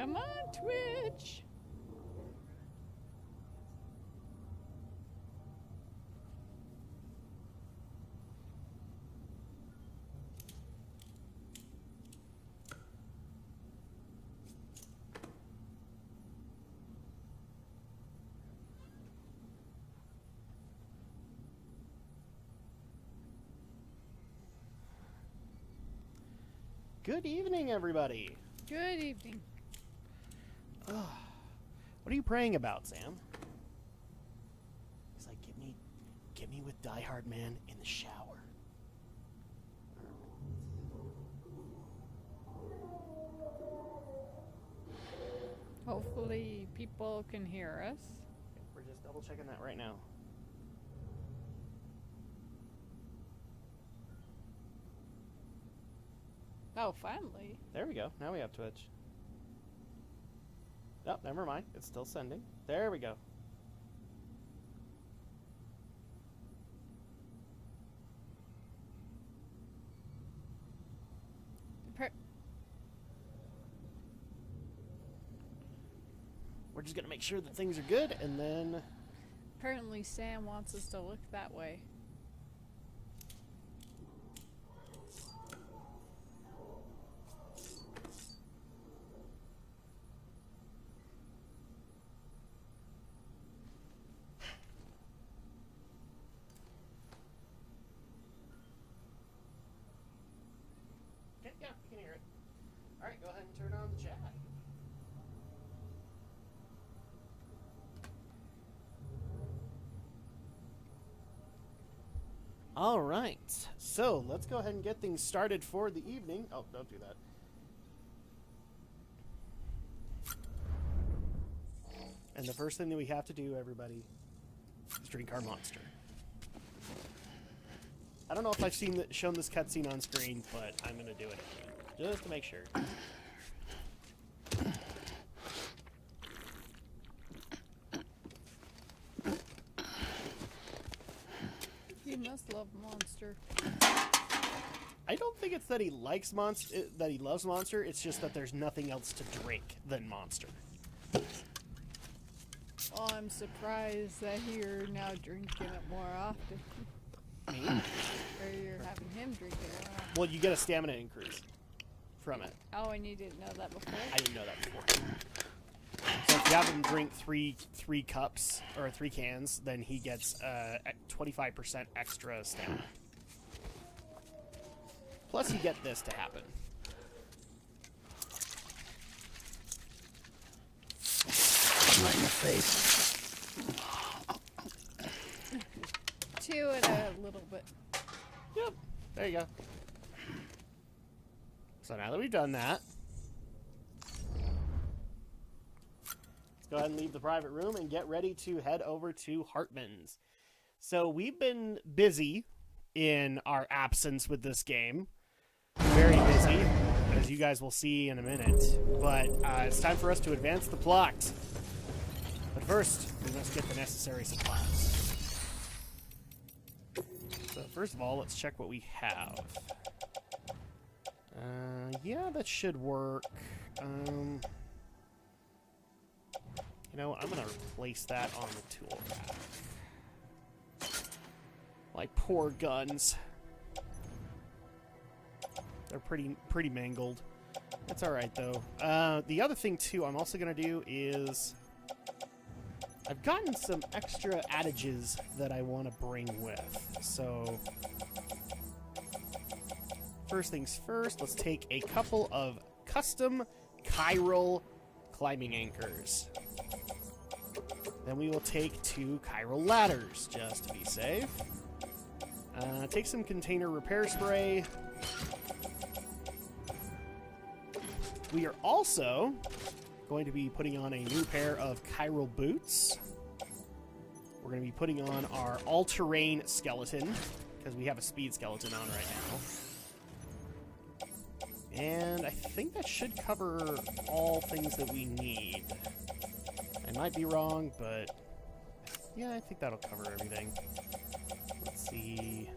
Come on, Twitch. Good evening, everybody. Good evening. What are you praying about, Sam? He's like, get me with Die Hard Man in the shower. Hopefully people can hear us. We're just double checking that right now. Oh, finally. There we go. Now we have Twitch. Oh, never mind. It's still sending. There we go. We're just going to make sure that things are good, and then... Apparently Sam wants us to look that way. Okay, yeah, we can hear it. All right, go ahead and turn on the chat. All right, so let's go ahead and get things started for the evening. Oh, don't do that. And the first thing that we have to do, everybody, is drink our monster. I don't know if I've shown this cutscene on screen, but I'm going to do it again, just to make sure. He must love Monster. I don't think it's that he likes Monster, that he loves Monster. It's just that there's nothing else to drink than Monster. Well, I'm surprised that you're now drinking it more often. Me? Or you're having him drink it more often. Well, you get a stamina increase from it. Oh, and you didn't know that before? I didn't know that before. So if you have him drink three cups or 3 cans, then he gets 25% extra stamina. Plus, you get this to happen. Right in the face. Chew it a little bit. Yep. There you go. So now that we've done that, let's go ahead and leave the private room and get ready to head over to Hartman's. So we've been busy in our absence with this game. Very busy, as you guys will see in a minute. But it's time for us to advance the plot. But first, we must get the necessary supplies. So first of all, let's check what we have. Yeah, that should work. You know, I'm gonna replace that on the tool rack. Like poor guns. They're pretty mangled. That's all right though. The other thing too, I'm also gonna do is I've gotten some extra adages that I want to bring with. So first things first, let's take a couple of custom chiral climbing anchors. Then we will take 2 chiral ladders, just to be safe. Take some container repair spray. We are also going to be putting on a new pair of chiral boots. We're going to be putting on our all-terrain skeleton, because we have a speed skeleton on right now. And I think that should cover all things that we need. I might be wrong, but yeah, I think that'll cover everything. Let's see.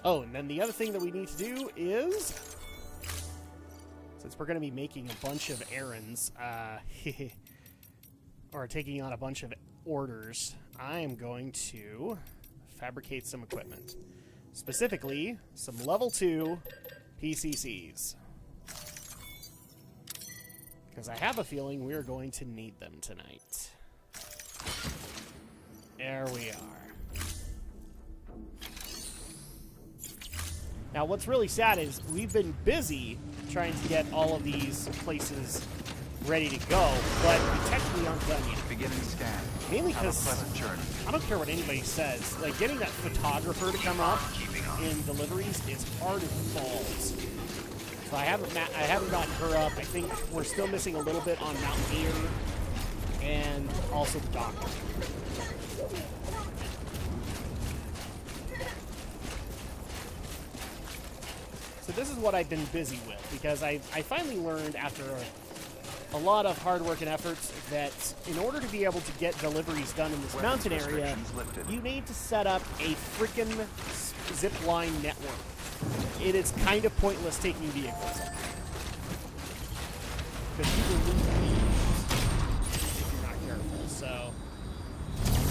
Oh, and then the other thing that we need to do is Since we're going to be making a bunch of errands, or taking on a bunch of orders, I am going to fabricate some equipment. Specifically, some level 2 PCCs. Because I have a feeling we are going to need them tonight. There we are. Now, what's really sad is we've been busy trying to get all of these places ready to go, but we technically aren't done yet. Beginning scan. Mainly Have a because pleasant journey. I don't care what anybody says. Like, getting that photographer to come up in deliveries is hard as balls. So I haven't gotten her up. I think we're still missing a little bit on Mountaineer and also the doctor. So this is what I've been busy with, because I finally learned after a lot of hard work and efforts that in order to be able to get deliveries done in this mountain area, you need to set up a freaking zipline network. It is kind of pointless taking vehicles up. Because people lose if you're not careful. So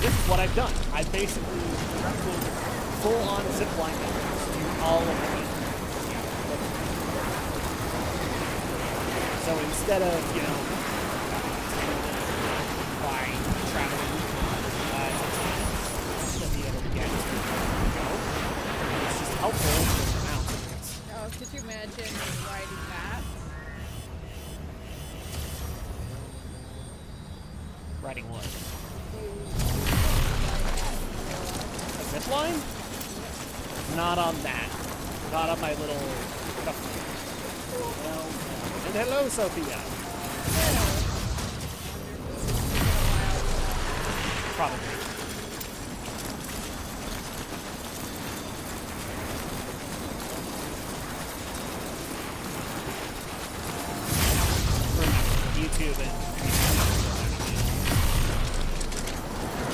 this is what I've done. I've basically put full-on zipline networks to all of the vehicles. So instead of, you know, by traveling to be able to get it's just helpful in the mountains. Oh, could you imagine riding that? Riding what? A zip line? Not on that. Not on my little... Well, and hello, Sophia. Probably. YouTube and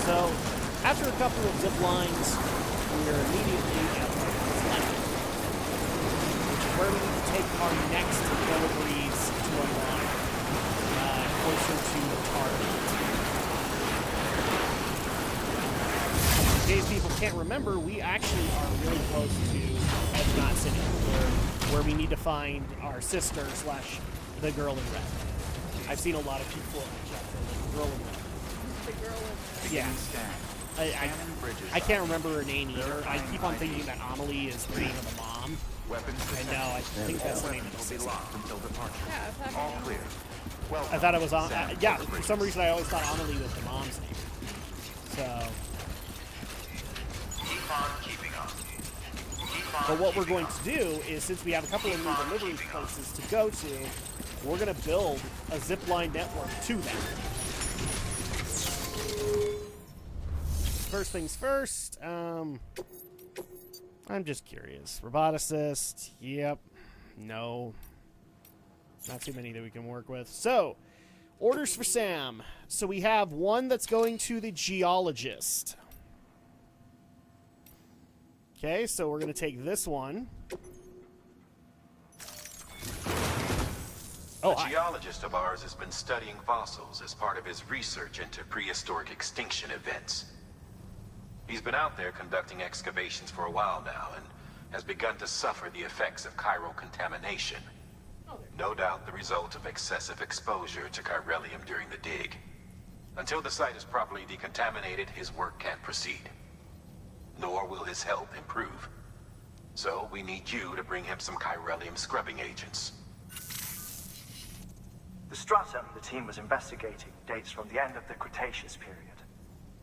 so after a couple of zip lines, we are immediately at Stranding, which is where we need to take our next deliveries to unlock closer to the target. In case people can't remember, we actually are really close to Ednot City, where we need to find our sister / the girl in red. I've seen a lot of people in chat for the girl in red. The girl in Yeah. I can't remember her name either. I keep on thinking that Amelie is the name of the mom. I know, I think that's the name of the sister. Yeah, I thought All clear. Well, I thought it was yeah, for some reason I always thought Amelie was the mom's name. So, keep on keeping on. but what we're going to do is, since we have a couple of new delivery places to go to, we're going to build a zipline network to them. First things first, I'm just curious. Roboticist, yep. No. Not too many that we can work with. So, orders for Sam. So we have one that's going to the geologist. Okay, so we're going to take this one. Oh, A geologist of ours has been studying fossils as part of his research into prehistoric extinction events. He's been out there conducting excavations for a while now and has begun to suffer the effects of chiral contamination. No doubt the result of excessive exposure to chiralium during the dig. Until the site is properly decontaminated, his work can't proceed. Nor will his health improve. So we need you to bring him some chiralium scrubbing agents. The stratum the team was investigating dates from the end of the Cretaceous period,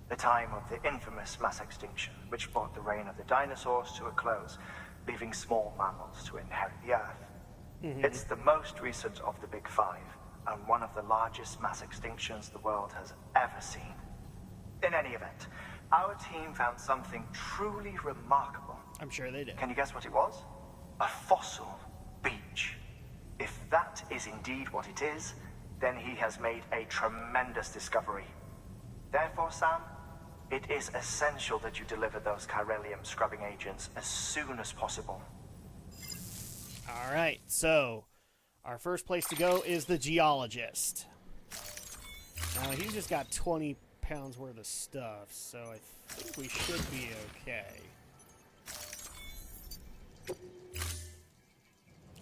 the time of the infamous mass extinction, which brought the reign of the dinosaurs to a close, leaving small mammals to inherit the Earth. It's the most recent of the Big Five, and one of the largest mass extinctions the world has ever seen. In any event, our team found something truly remarkable. I'm sure they did. Can you guess what it was? A fossil beach. If that is indeed what it is, then he has made a tremendous discovery. Therefore, Sam, it is essential that you deliver those chiralium scrubbing agents as soon as possible. All right, so Our first place to go is the geologist. Now, he's just got 20 pounds worth of stuff, so I think we should be okay.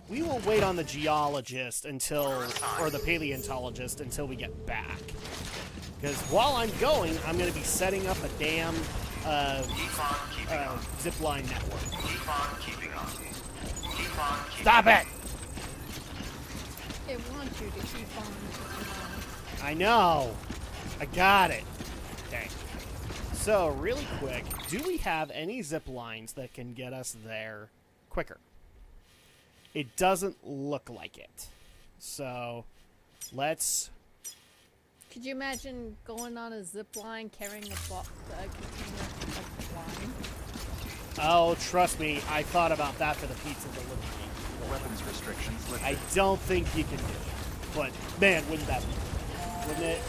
We will wait on the geologist until, or the paleontologist until we get back. Because while I'm going, I'm going to be setting up a damn zipline network. Keep on keeping on. Keep on keeping Stop it! It wants you to keep on. I know. I got it. Okay. So, really quick, do we have any zip lines that can get us there quicker? It doesn't look like it. So, let's... Could you imagine going on a zip line carrying a container of wine? Oh, trust me, I thought about that for the pizza delivery. weapons restrictions lifted. I don't think you can do it. But, man, wouldn't that be... Wouldn't it?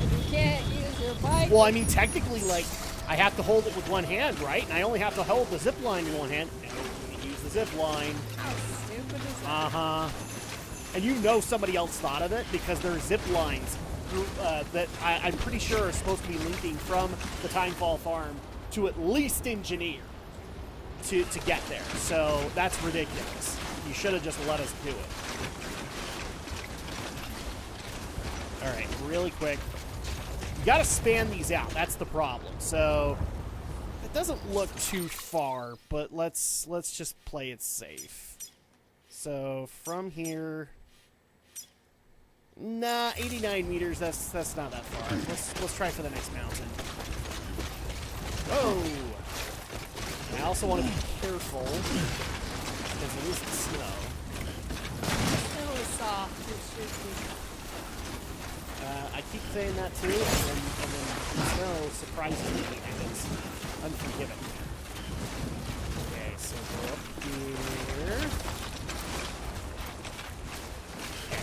You can't use your bike. Well, I mean, technically, like, I have to hold it with one hand, right? And I only have to hold the zip line in one hand. And use the zip line. How stupid is that? Uh-huh. And you know somebody else thought of it because there are zip lines that I'm pretty sure are supposed to be linking from the Timefall farm to at least Engineer to get there. So that's ridiculous. You should have just let us do it. All right, really quick. You got to span these out. That's the problem. So it doesn't look too far, but let's just play it safe. So from here, nah, 89 meters. That's not that far. Let's try for the next mountain. Whoa! And I also want to be careful because it is the snow. Snow is soft. It should be. I keep saying that too, and then the snow surprises me and it's unforgiving. Okay, so go up here. Okay.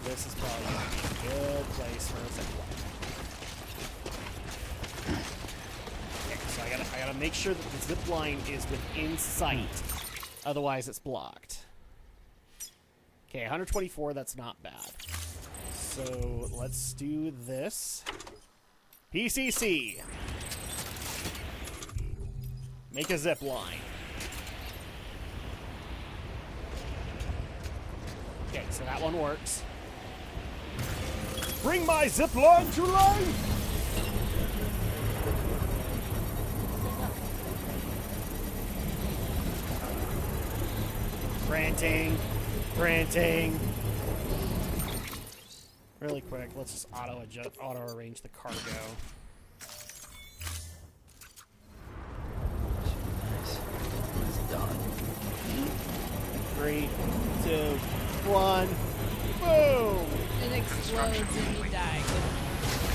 This is probably going to be a good place for a zipline. Okay, so I gotta make sure that the zip line is within sight, otherwise it's blocked. Okay, 124, that's not bad. So let's do this. PCC. Make a zip line. Okay, so that one works. Bring my zip line to life! Granting. Really quick, let's just auto-arrange the cargo. Nice. It's done. 3, 2, 1, boom! It explodes and you die.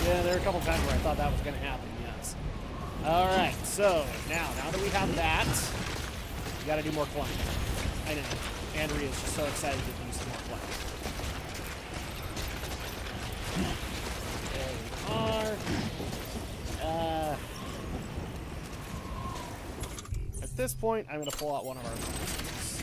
Yeah, there are a couple times where I thought that was going to happen, yes. Alright, so now that we have that, we got to do more climbing. I know, Andrea is just so excited to do some more climbing. There we are. At this point, I'm going to pull out one of our phones.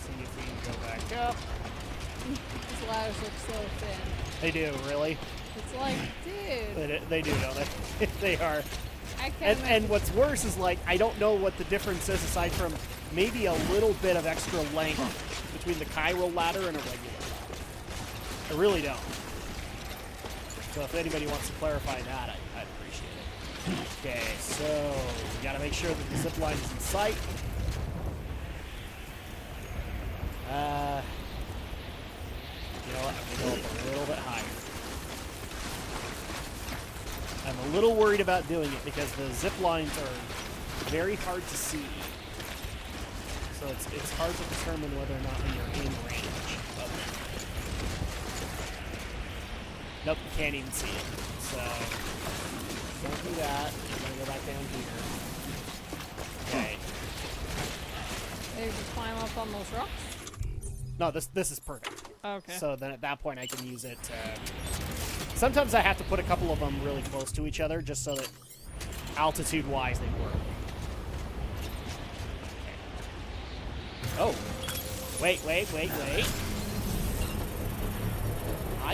See if we can go back up. These ladders look so thin. They do, really? It's like, dude. They do, don't they? They are. I can't And what's worse is, like, I don't know what the difference is aside from maybe a little bit of extra length between the Cairo ladder and a regular ladder. I really don't. So if anybody wants to clarify that, I'd appreciate it. Okay, so we gotta make sure that the zip line is in sight. You know what? I'm gonna go up a little bit higher. I'm a little worried about doing it because the zip lines are very hard to see. So it's hard to determine whether or not you're in range of it. Nope, you can't even see it. So don't do that. I'm gonna go back down here. Okay. Maybe just climb up on those rocks? No, this is perfect. Okay. So then at that point I can use it to... Sometimes I have to put a couple of them really close to each other just so that altitude-wise they work. Oh. Wait. I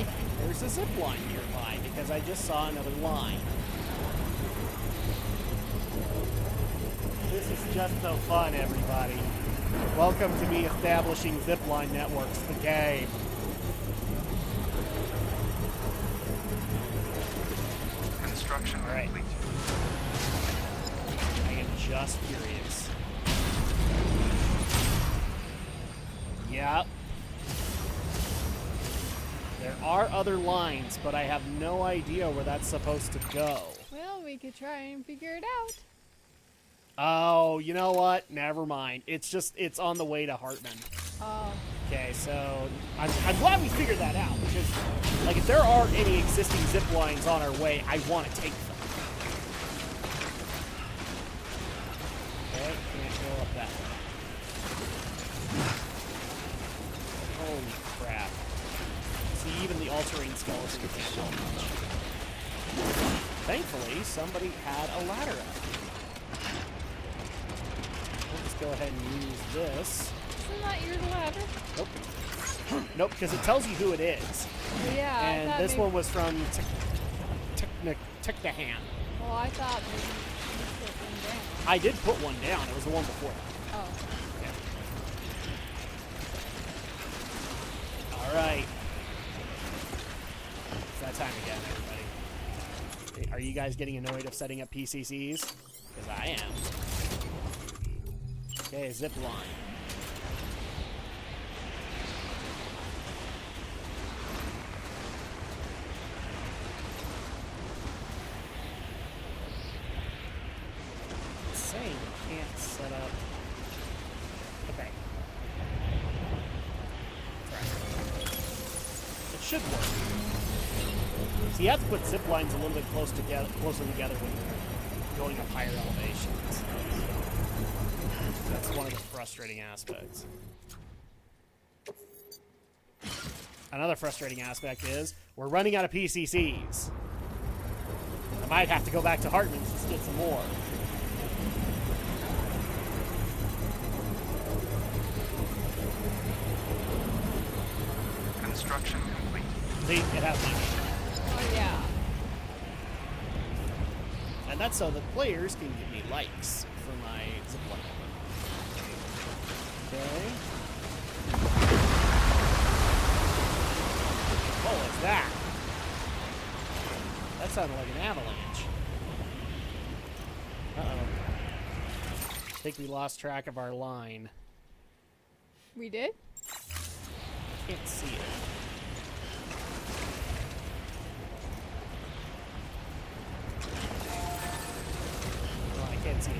think there's a zip line nearby because I just saw another line. This is just so fun, everybody. Welcome to me establishing zipline networks, the game. Construction All right. complete. I am just curious. Yep. There are other lines, but I have no idea where that's supposed to go. Well, we could try and figure it out. Oh, you know what? Never mind. It's on the way to Hartman. Oh. Okay, so I'm glad we figured that out because, like, if there are any existing zip lines on our way, I want to take them. Okay, can't go up that way. Holy crap. See, even the all-terrain skeleton can't help much. Thankfully, somebody had a ladder up. We'll just go ahead and use this. Isn't that your ladder? Nope. Nope, because it tells you who it is. Well, yeah. I And thought this maybe... one was from Tiknahan. Well, I thought maybe you put one down. I did put one down. It was the one before that. Oh. Yeah. All right. It's that time again, everybody. Are you guys getting annoyed of setting up PCCs? Because I am. Okay, zip line. It's saying you can't set up. Okay. Right. It should work. So you have to put zip lines a little bit closer together when you're going up higher elevations. That's one of the frustrating aspects. Another frustrating aspect is we're running out of PCCs. I might have to go back to Hartman's to get some more. Construction complete. See, it has my name. Oh, yeah. And that's so that players can give me likes for my zipline. Okay. What was that? That sounded like an avalanche. Uh-oh. I think we lost track of our line. We did? Can't see it. Oh, I can't see it.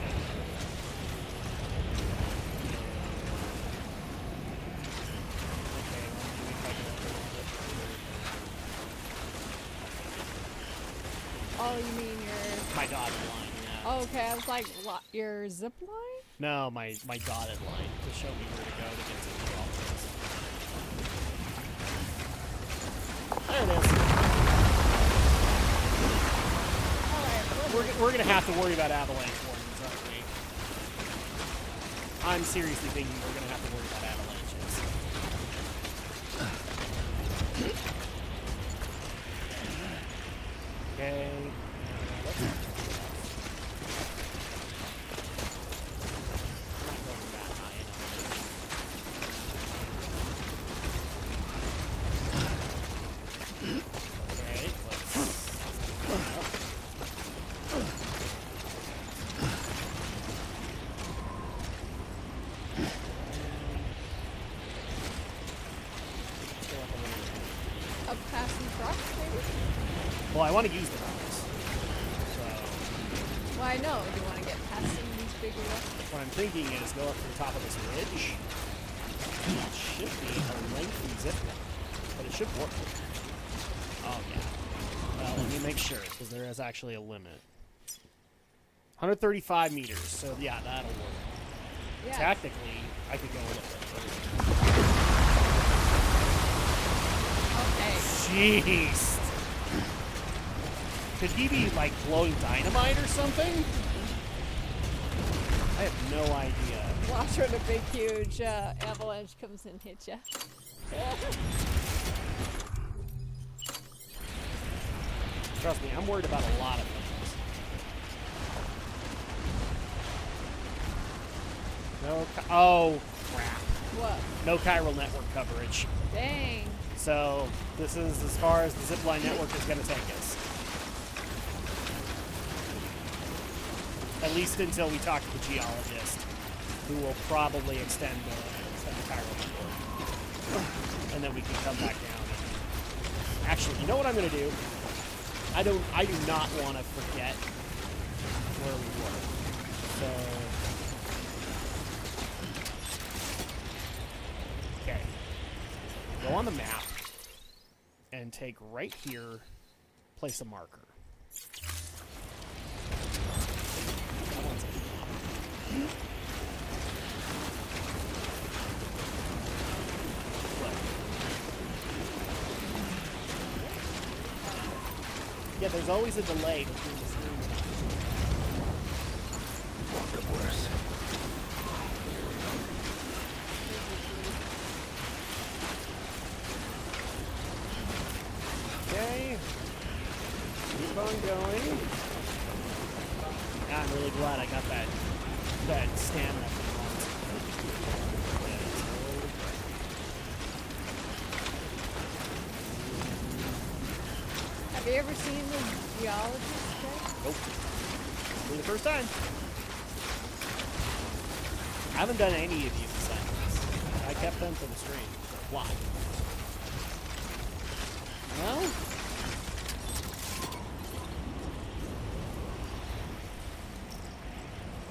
Oh, you mean your... My dotted line, yeah. Oh, okay, I was like, what, your zip line? No, my dotted line to show me where to go to get to the office. There it is. Alright, We're gonna have to worry about avalanche warnings, aren't we? I'm seriously thinking we're gonna have to worry about avalanches. Okay. Let's not going that high enough. Okay, up past these rocks, maybe? well, I want to use the rocks. So, Well, I know. Do you want to get past some of these bigger rocks? what I'm thinking is go up to the top of this ridge. It should be a lengthy zip line, but it should work. Oh, yeah. Well, let me make sure, because there is actually a limit. 135 meters, so yeah, that'll work. Yeah. Technically, I could go a little bit further. Okay. Jeez. Could he be, like, blowing dynamite or something? I have no idea. Watch when a big, huge avalanche comes and hits ya. Trust me, I'm worried about a lot of things. No, oh, crap. What? No chiral network coverage. Dang. So, this is as far as the zipline network is going to take us. At least until we talk to the geologist, who will probably extend the chiral network. And then we can come back down. Actually, you know what I'm going to do? I do not want to forget where we were. So, okay. Go on the map and take right here, place a marker. That one's yeah, there's always a delay between the screens. The worst. Okay. Keep on going. I'm really glad I got that stamina from the monster. Have you ever seen the geologist today? Nope. For the first time. I haven't done any of these assignments. I kept them for the stream. Why? Well,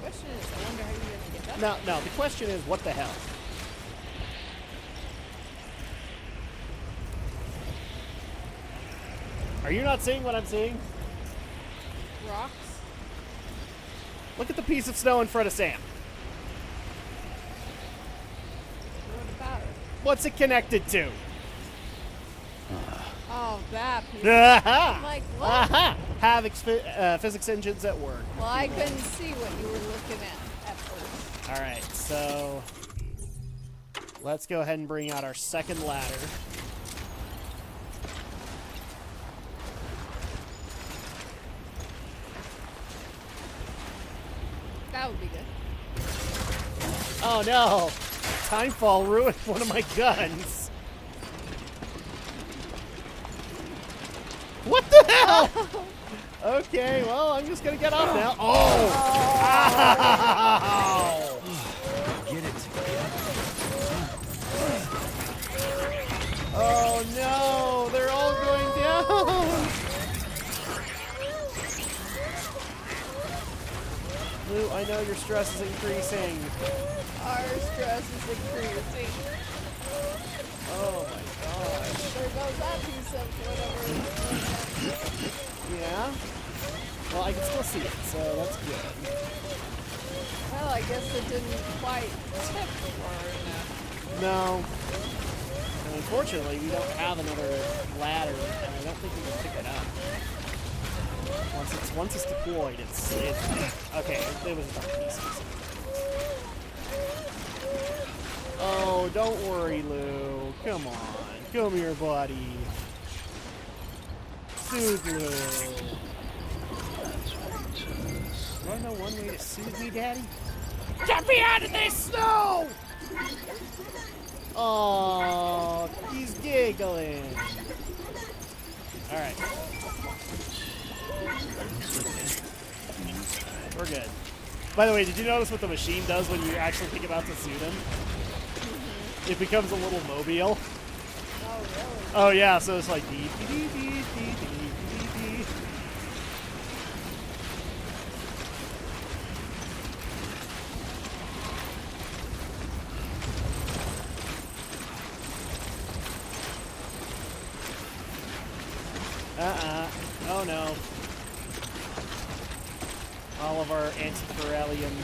The question is, I wonder how you're gonna get that. no, the question is, what the hell? Are you not seeing what I'm seeing? Rocks? Look at the piece of snow in front of Sam. What about it? What's it connected to? Oh, that piece. Aha! Like, what? Aha! Havoc's physics engines at work. Well, I couldn't see what you were looking at first. All right, so let's go ahead and bring out our second ladder. That would be good. Oh no! Timefall ruined one of my guns. What the hell? Okay, well, I'm just gonna get off now. Oh! Ow! Get it. Oh no! They're all going down! Lou, I know your stress is increasing. Our stress is increasing. Oh my gosh. There goes that piece of whatever. Yeah? Well, I can still see it, so that's good. Well, I guess it didn't quite tip far enough. No. And unfortunately, we don't have another ladder, and I don't think we can pick it up. Once it's deployed, it's okay. It was about pieces. Oh, don't worry, Lou. Come on, come here, buddy. Soothe Lou. Do I know one way to soothe me, Daddy? Get me out of this snow! Oh, he's giggling. All right. We're good. By the way, did you notice what the machine does when you actually think about to suit him? It becomes a little mobile. Oh, really? Oh yeah, so it's like dee dee dee dee dee dee dee. Oh no. All of our anticorallium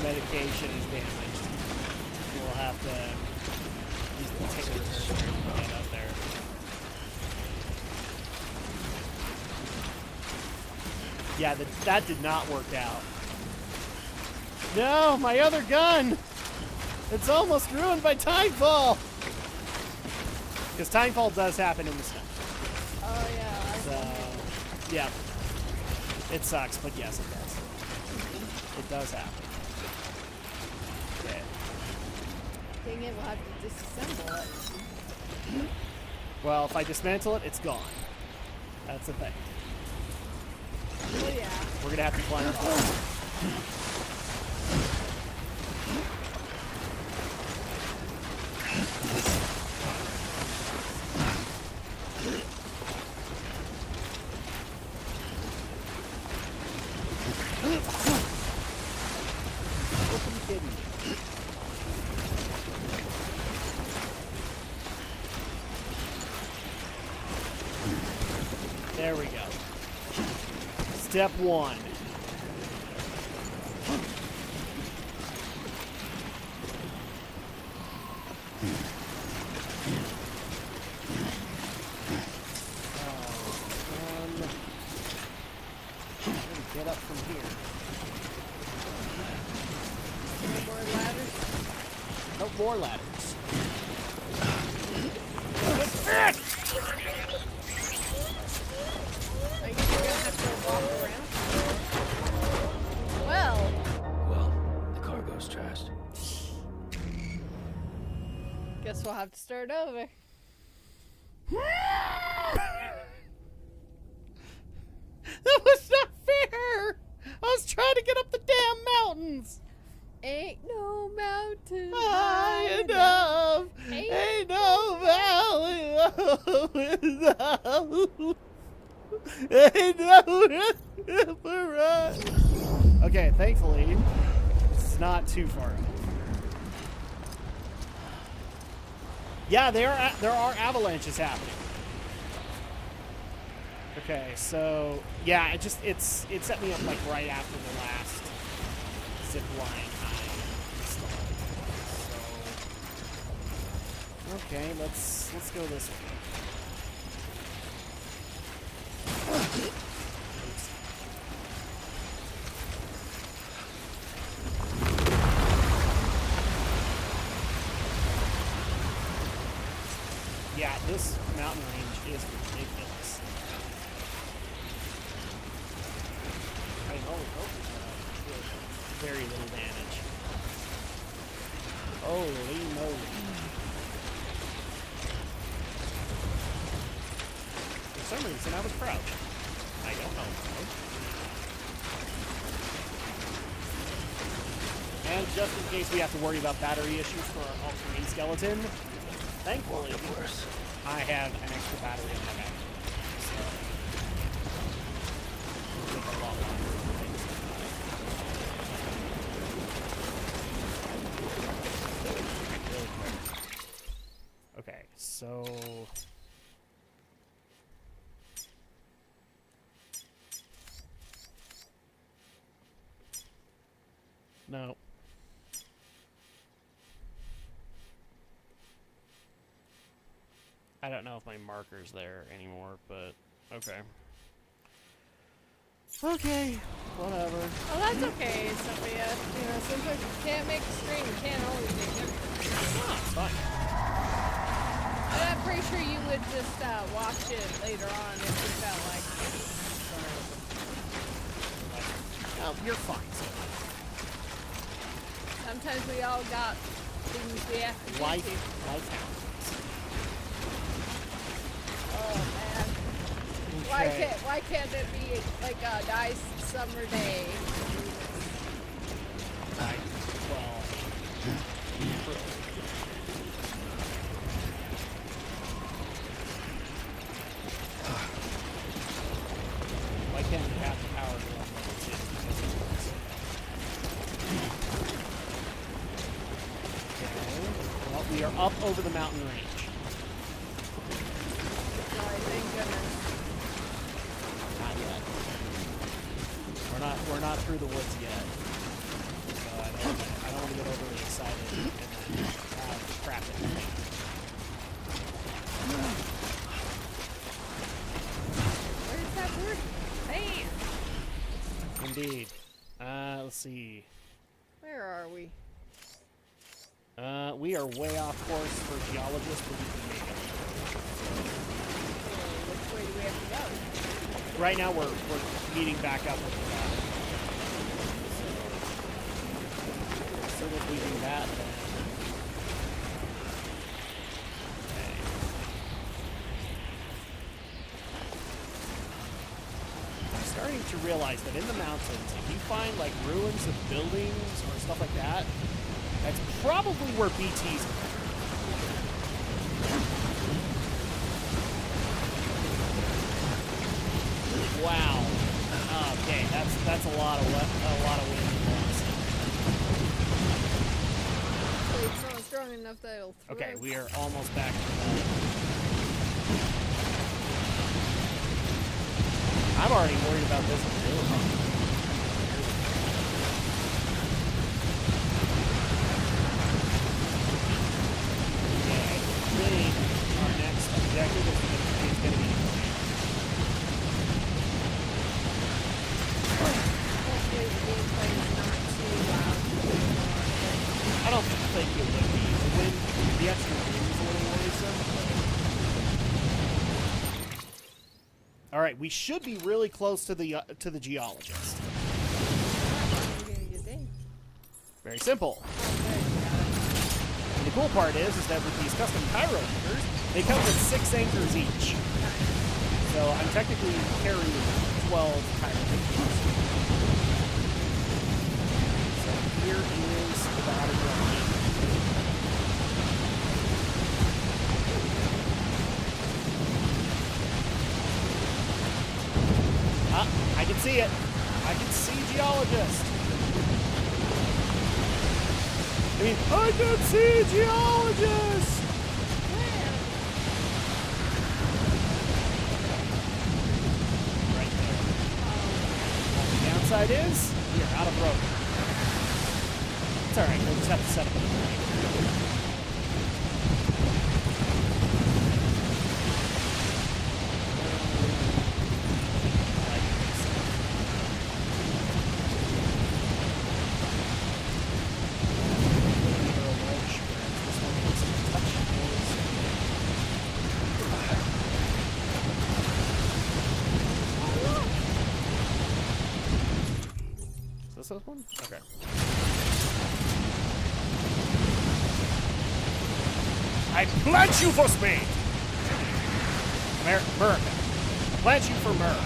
medication is damaged. We'll have to use the ticker to get up there. Yeah, that did not work out. No, my other gun! It's almost ruined by timefall! Because timefall does happen in the snow. Oh yeah. So, yeah. It sucks, but yes, it does. It does happen. Okay. Dang it, we'll have to disassemble it. Well, if I dismantle it, it's gone. That's the thing. Oh yeah. We're gonna have to climb up. Open kitty. There we go. Step 1. Get up from here. More ladders. Oh, more ladders. I guess we're gonna have to walk around. Well, Well, the cargo's trashed. guess we'll have to start over. That was not fair! I was trying to get up the damn mountains! Ain't no mountain High enough! Ain't no valley low enough! Ain't no river. Okay, thankfully, it's not too far off. Yeah, there are avalanches happening. Okay, so yeah, it set me up like right after the last zip line I installed. So okay, let's go this way. Yeah, this mountain range is ridiculous. I only hope it's very little damage. Holy moly. For some reason, I was crouched. I don't know why. And just in case we have to worry about battery issues for our all-terrain skeleton, thankfully, I have an extra battery in my back. So, it'll take a lot longer for things to die. Okay, so... No. I don't know if my marker's there anymore, but okay. Okay, whatever. Oh, that's okay, Sophia. You know, sometimes you can't make a stream, you can't always make everything. Oh, it's fine. And I'm pretty sure you would just watch it later on if you felt like it. Oh, you're fine. Sometimes we all got things we have to do. Life happens. Oh man. Okay. Why can't it be like a nice summer day? Well, why can't we have the power to run level 2? Because it works. Okay. Well, we are up over the mountain range. Oh, thank goodness. Not yet. We're not through the woods yet. So I don't want to get overly excited and then have crap in the face. Where's that bird? Man! indeed. Let's see. Where are we? We are way off course for geologists, but we can make it. Which way do we have to go? Right now, we're meeting back up with the as soon as we do that, then... Okay. I'm starting to realize that in the mountains, if you find, like, ruins of buildings or stuff like that, that's probably where BT's are. Wow. Okay, that's a lot of wind loss. Hopefully it's not strong enough that it'll throw. Okay, we are almost back to that. I'm already worried about this one too. Yeah, I think our next objective is going to be Hopefully the gameplay is not too loud. I don't think it would be. The extra wind is a little worrisome. All right, we should be really close to the geologist. Very simple. And the cool part is that with these custom Cairo anchors, they come with 6 anchors each. So I'm technically carrying 12 Cairo anchors. So here is the bottom right. I can see it. I can see geologist. I mean, I can see geologist. Right there. The downside is we are out of rope. It's all right. We'll just have to set up a break. This one? Okay. I plant you for Spain! America. I plant you for America.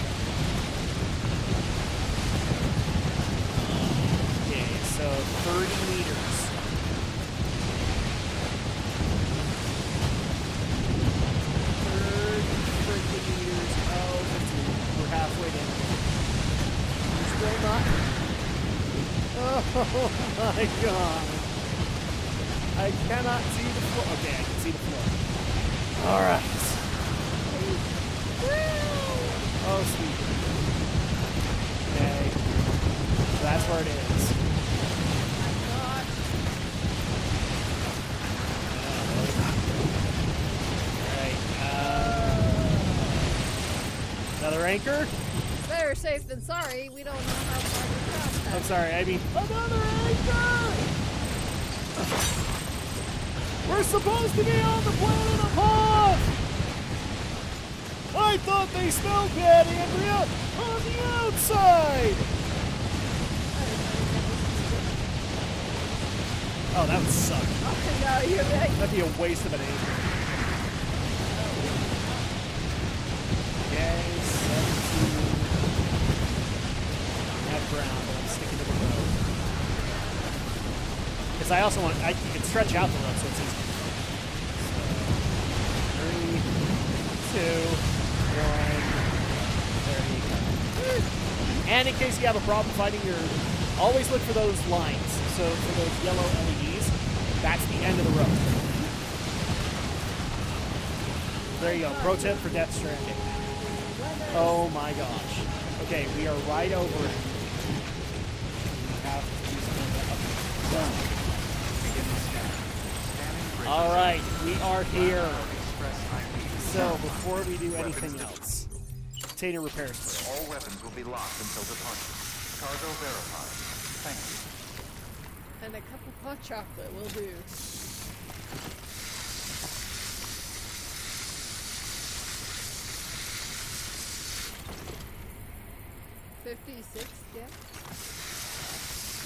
Okay, so 30 meters. 30 freaking meters. Oh, 15. We're halfway down. We're still not... Oh my god. I cannot see the floor. Okay, I can see the floor. Alright. Oh, sweet. Okay. So that's where it is. Alright. Another anchor? Better safe than sorry. We don't know how far we crossed that. I'm sorry, I mean, another anchor! We're supposed to be on the planet of Hoth! I thought they smelled bad, Andrea! On the outside! Oh, that would suck. Oh, no, you're right. That'd be a waste of an anchor. Okay, 17. Ground, but I'm sticking to the road. Because I also want, you can stretch out the road so it's easy. So, 3, 2, 1, there you go. And in case you have a problem finding always look for those lines. So for those yellow LEDs, that's the end of the road. There you go, pro tip for Death Stranding. Oh my gosh. Okay, we are right over it. All right, we are here. So before we do anything else, container repairs. All weapons will be locked until departure. Cargo verified. Thank you. And a cup of hot chocolate will do. $56, yeah?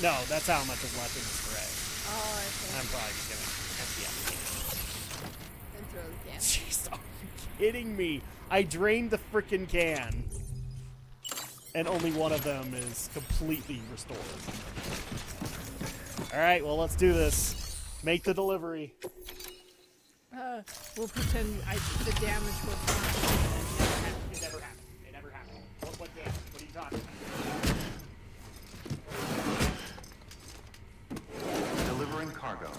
No, that's how much is left in this tray. Oh, I see. I'm probably just gonna empty out the can. And throw the can. Jeez, are you kidding me? I drained the frickin' can. And only one of them is completely restored. Alright, well, let's do this. Make the delivery. We'll pretend the damage was fine. It never happened. It never happened. What damage? What are you talking about? Delivering cargo.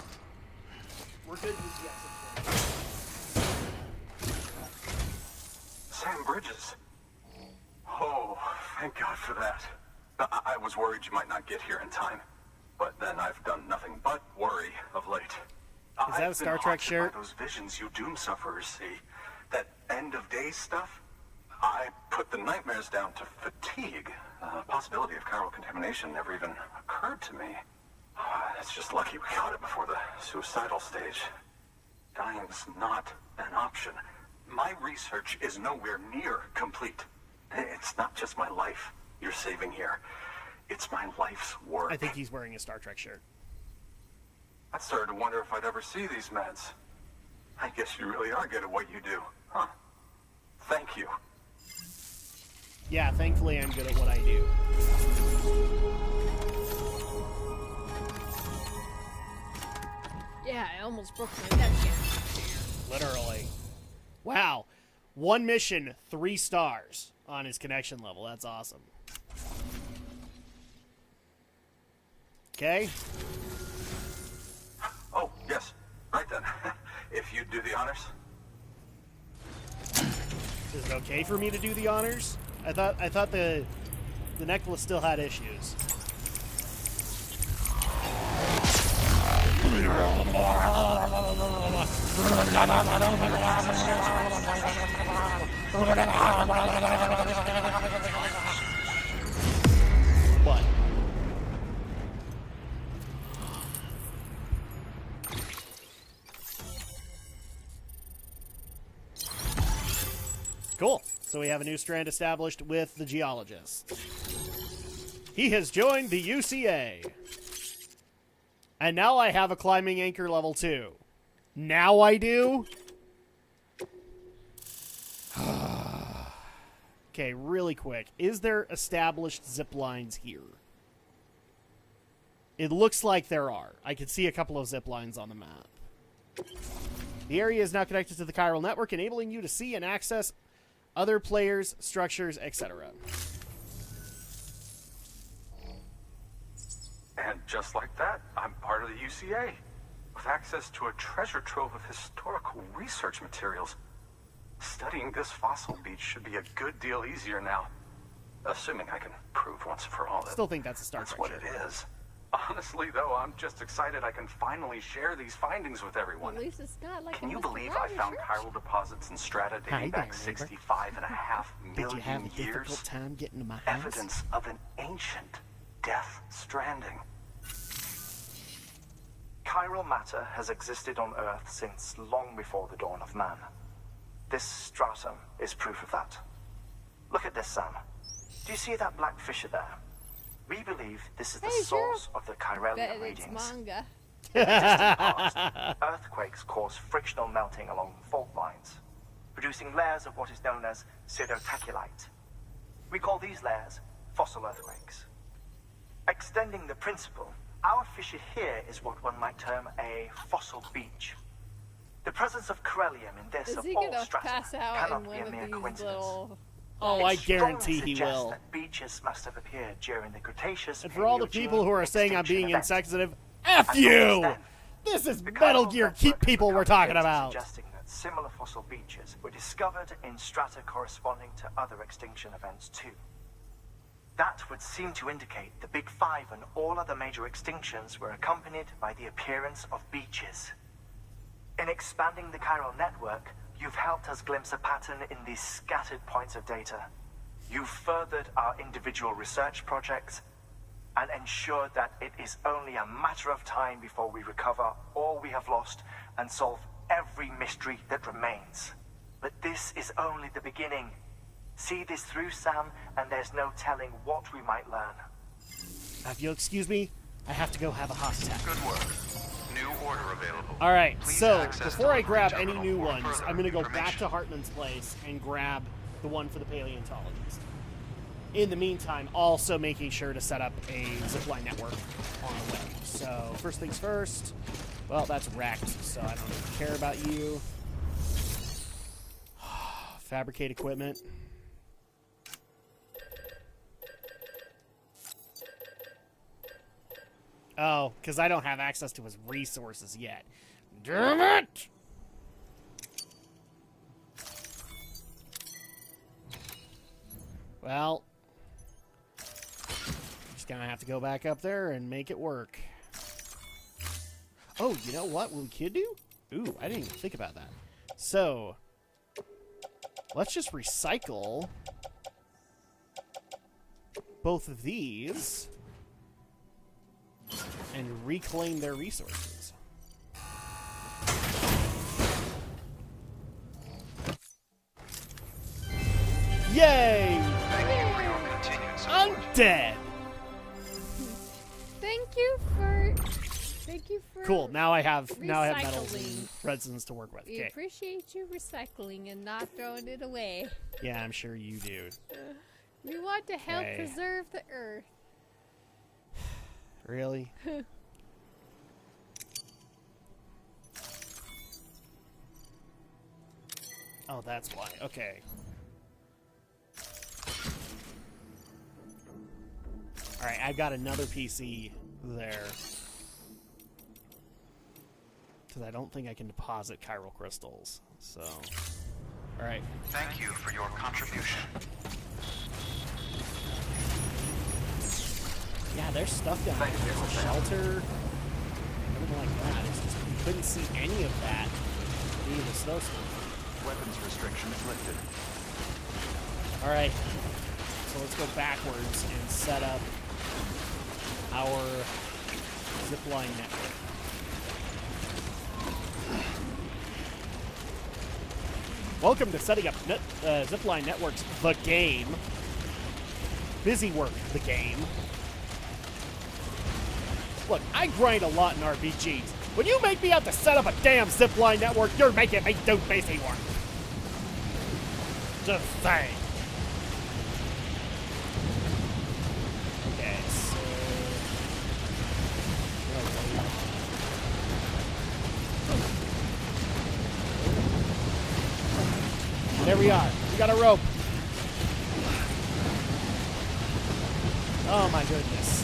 We're good with the exit. Sam Bridges. Oh, thank God for that. I was worried you might not get here in time, but then I've done nothing but worry of late. Is that a Star Trek shirt? By those visions you doom sufferers see, that end of days stuff. I put the nightmares down to fatigue. The possibility of chiral contamination never even occurred to me. It's just lucky we got it before the suicidal stage. Dying's not an option. My research is nowhere near complete. It's not just my life you're saving here. It's my life's work. I think he's wearing a Star Trek shirt. I started to wonder if I'd ever see these meds. I guess you really are good at what you do, huh? Thank you. Yeah, thankfully I'm good at what I do. Yeah, I almost broke my neck again. Literally. Wow. 1 mission, 3 stars on his connection level. That's awesome. Okay. Oh, yes. Right then. If you'd do the honors. Is it okay for me to do the honors? I thought the necklace still had issues. What? Cool. So we have a new strand established with the geologist. He has joined the UCA. And now I have a climbing anchor level 2. Now I do? Okay, really quick. Is there established zip lines here? It looks like there are. I can see a couple of zip lines on the map. The area is now connected to the chiral network, enabling you to see and access other players, structures, etc. And just like that, I'm part of the UCA, with access to a treasure trove of historical research materials. Studying this fossil beach should be a good deal easier now, assuming I can prove once and for all that Still think that's a Star that's Trek what shirt. it is. Honestly, though, I'm just excited I can finally share these findings with everyone. At least it's got like Can a you Mr. believe I Rogers found shirt. chiral deposits in strata Hi dating there, back neighbor. 65.5 Did you million have a difficult years? time getting to my house? Evidence of an ancient death stranding. Chiral matter has existed on Earth since long before the dawn of man. This stratum is proof of that. Look at this, Sam. Do you see that black fissure there? We believe this is the Hey, source sure. of the Chiralian Bet it's readings. manga. In the distant past, earthquakes cause frictional melting along fault lines, producing layers of what is known as pseudotaculite. We call these layers fossil earthquakes. Extending the principle, our fissure here is what one might term a fossil beach. The presence of corellium in this Is of he all gonna strata pass out cannot in be one a of mere these coincidence. little... Oh, It I strongly guarantee he suggests will. that beaches must have appeared during the Cretaceous. And for all the people who are saying I'm being Paleogene insensitive, extinction F event. you! Until then, This is the Metal chiral Gear network Keep has people we're become talking evidence about. suggesting that similar fossil beaches were discovered in strata corresponding to other extinction events too. That would seem to indicate the Big Five and all other major extinctions were accompanied by the appearance of beaches. In expanding the chiral network, you've helped us glimpse a pattern in these scattered points of data. You've furthered our individual research projects, and ensure that it is only a matter of time before we recover all we have lost and solve every mystery that remains. But this is only the beginning. See this through, Sam, and there's no telling what we might learn. If you'll excuse me, I have to go have a hot attack. Good work. New order available. Alright, Please so access before I delivery grab any terminal new for ones, further I'm going to go back information. to Hartman's place and grab the one for the paleontologist. In the meantime, also making sure to set up a zipline network on the way. So, first things first. Well, that's wrecked, so I don't care about you. Fabricate equipment. Oh, because I don't have access to his resources yet. Damn it! Well, just gonna have to go back up there and make it work. Oh, you know what we could do? Ooh, I didn't even think about that. So, let's just recycle both of these and reclaim their resources. Yay! Thank you for your continued support. I'm dead! Thank you for Cool, now I have metals and recycling. resins to work with. We Okay. appreciate you recycling and not throwing it away. Yeah, I'm sure you do. We want to help Okay. preserve the earth. Really? Oh, that's why. Okay. Alright, I've got another PC there. Because I don't think I can deposit chiral crystals. So. Alright. Thank you for your contribution. Yeah, there's stuff down there. There's a shelter. Everything like that. It's just, you couldn't see any of that due to the snowstorm. Weapons restrictions lifted. Alright. So let's go backwards and set up our zipline network. Welcome to setting up zipline networks, the game. Busy work, the game. Look, I grind a lot in RPGs. When you make me have to set up a damn zipline network, you're making me do busy work. Just saying. Okay, so... There we are. We got a rope. Oh my goodness.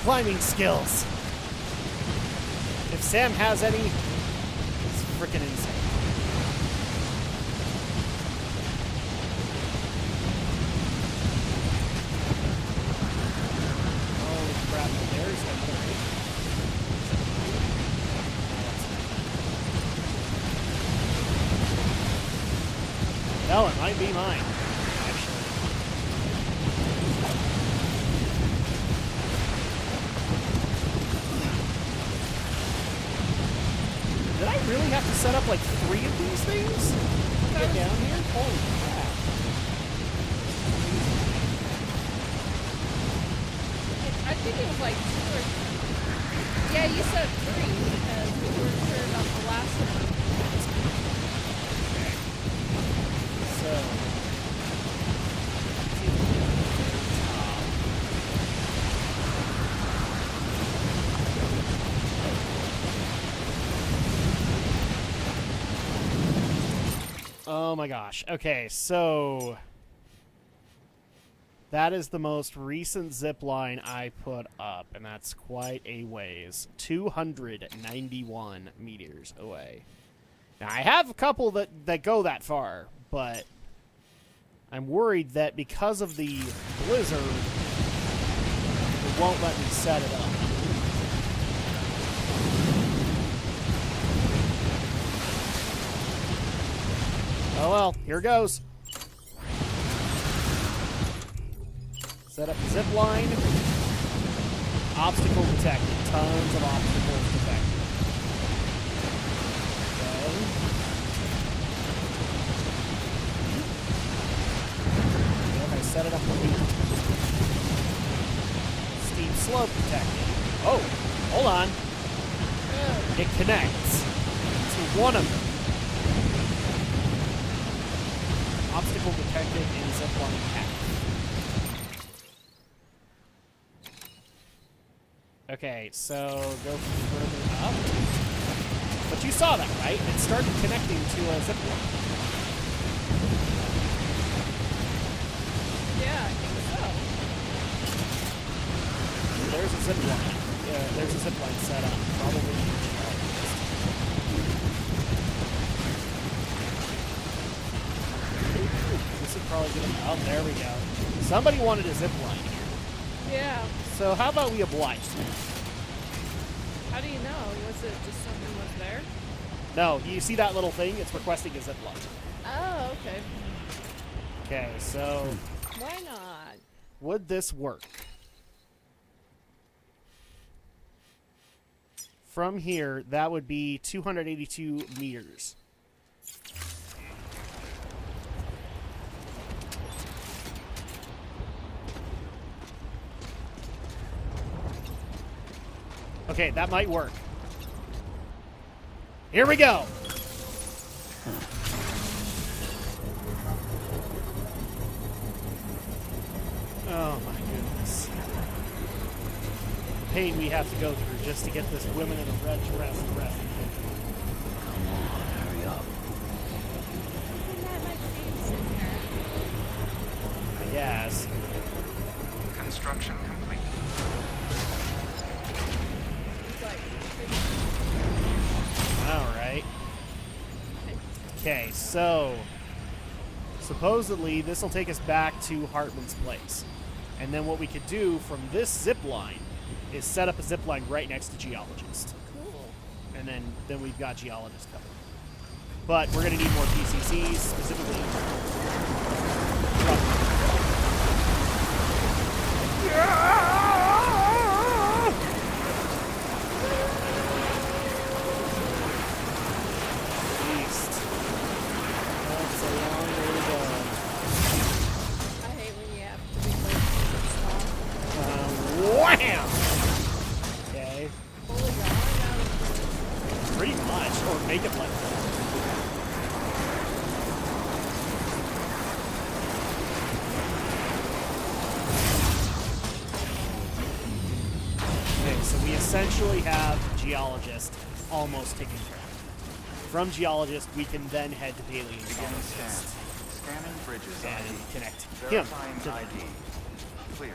Climbing skills. If Sam has any, it's freaking insane. Holy crap, there's another egg. No, it might be mine, actually. Did I really have to set up like 3 of these things to get down here? Holy crap. I think it was like 2 or 3. Yeah, you said 3 because we weren't sure about the last one. So. Oh my gosh. Okay, so that is the most recent zip line I put up, and that's quite a ways. 291 meters away. Now, I have a couple that go that far, but I'm worried that because of the blizzard, it won't let me set it up. Oh well, here goes. Set up zip line. Obstacle detected. Tons of obstacles detected. Okay. And I set it up for steep slope detected. Oh, hold on. It connects to one of them. Obstacle detected in zipline path. Okay, so go further up. But you saw that, right? It started connecting to a zipline. Yeah, I think so. There's a zipline. Yeah, there's a zipline set up. Probably. This is probably gonna. Oh, there we go. Somebody wanted a zipline here. Yeah. So how about we oblige? How do you know? Was it just something was there? No, you see that little thing? It's requesting a zipline. Oh, okay. Okay, so Why not? would this work? From here, that would be 282 meters. Okay, that might work. Here we go. Oh my goodness. The pain we have to go through just to get this woman in a red dress arrested. Come on, hurry up. Isn't that like Steve's sister? I guess. Construction complete. It's like, Alright. Okay, so supposedly this will take us back to Hartman's place. And then what we could do from this zip line is set up a zip line right next to Geologist. cool. And then we've got Geologist covered. But we're going to need more PCCs, specifically. Beast. That's a long way to go. I hate when you have to be late for Wham! Okay. Holy God, Pretty much. Or make it like that. Okay, so we essentially have Geologist almost taken care of. From Geologist, we can then head to Begin Paleontologist scan. Scanning bridges and ID. connect him Verifying to ID. Clear.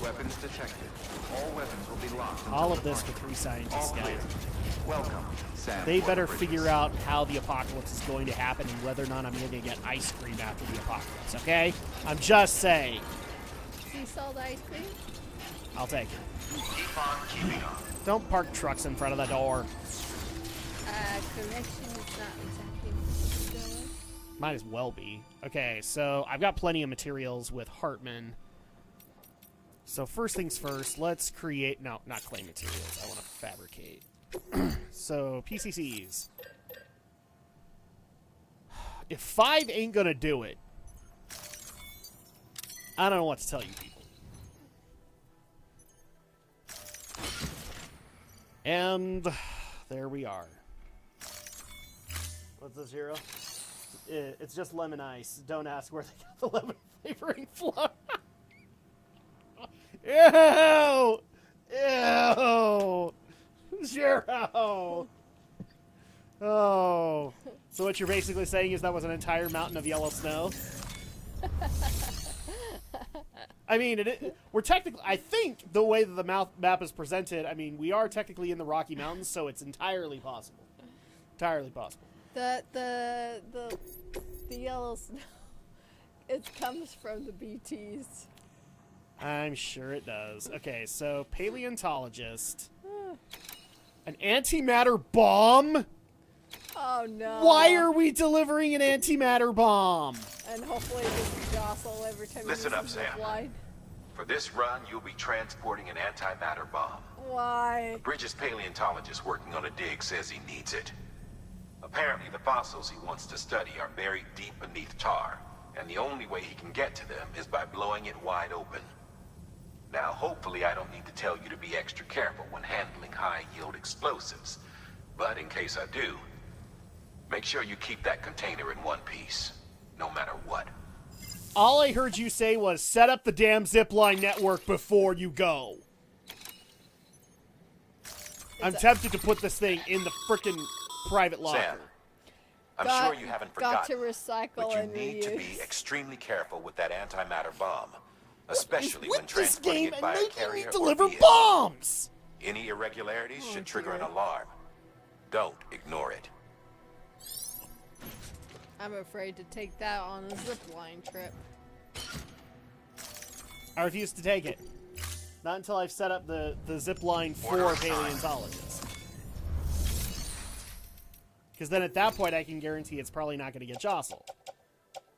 Weapons detected. All weapons will be locked. until all of this departure. with 3 scientists, All clear. guys. Welcome, Sam. They Porter better Bridges. figure out how the apocalypse is going to happen and whether or not I'm going to get ice cream after the apocalypse, okay? I'm just saying. sea salt ice cream? I'll take it. Keep on keeping on. Don't park trucks in front of the door. Correction is not exactly what it's doing. Might as well be. Okay, so I've got plenty of materials with Hartman. So first things first, let's create... No, not clay materials. I want to fabricate. So, PCCs. If 5 ain't gonna do it, I don't know what to tell you people. And there we are. What's this, Hero? It's just lemon ice. Don't ask where they got the lemon flavoring flow. Ew! Ew! Zero! Oh. So what you're basically saying is that was an entire mountain of yellow snow? I mean, we're technically... I think the way that the map is presented, I mean, we are technically in the Rocky Mountains, so it's entirely possible. Entirely possible. The yellow snow. It comes from the BTs. I'm sure it does. Okay, so Paleontologist. An antimatter bomb? Oh no. Why are we delivering an antimatter bomb? And hopefully it doesn't jostle every time Listen you up, use the Sam. line. For this run, you'll be transporting an antimatter bomb. Why? Bridges' paleontologist working on a dig says he needs it. Apparently, the fossils he wants to study are buried deep beneath tar, and the only way he can get to them is by blowing it wide open. Now, hopefully I don't need to tell you to be extra careful when handling high-yield explosives, but in case I do, make sure you keep that container in one piece, no matter what. All I heard you say was, set up the damn zipline network before you go. I'm tempted to put this thing in the frickin' private locker. Sam, I'm sure you haven't Got forgotten, to recycle but you and need to be reuse. extremely careful with that antimatter bomb, especially when With this transporting game it and by a making carrier me or deliver vehicle. bombs! Any irregularities Oh, should trigger an dear. alarm. Don't ignore it. I'm afraid to take that on a zipline trip. I refuse to take it. Not until I've set up the zipline for Order assigned. paleontologists. Because then at that point I can guarantee it's probably not going to get jostled.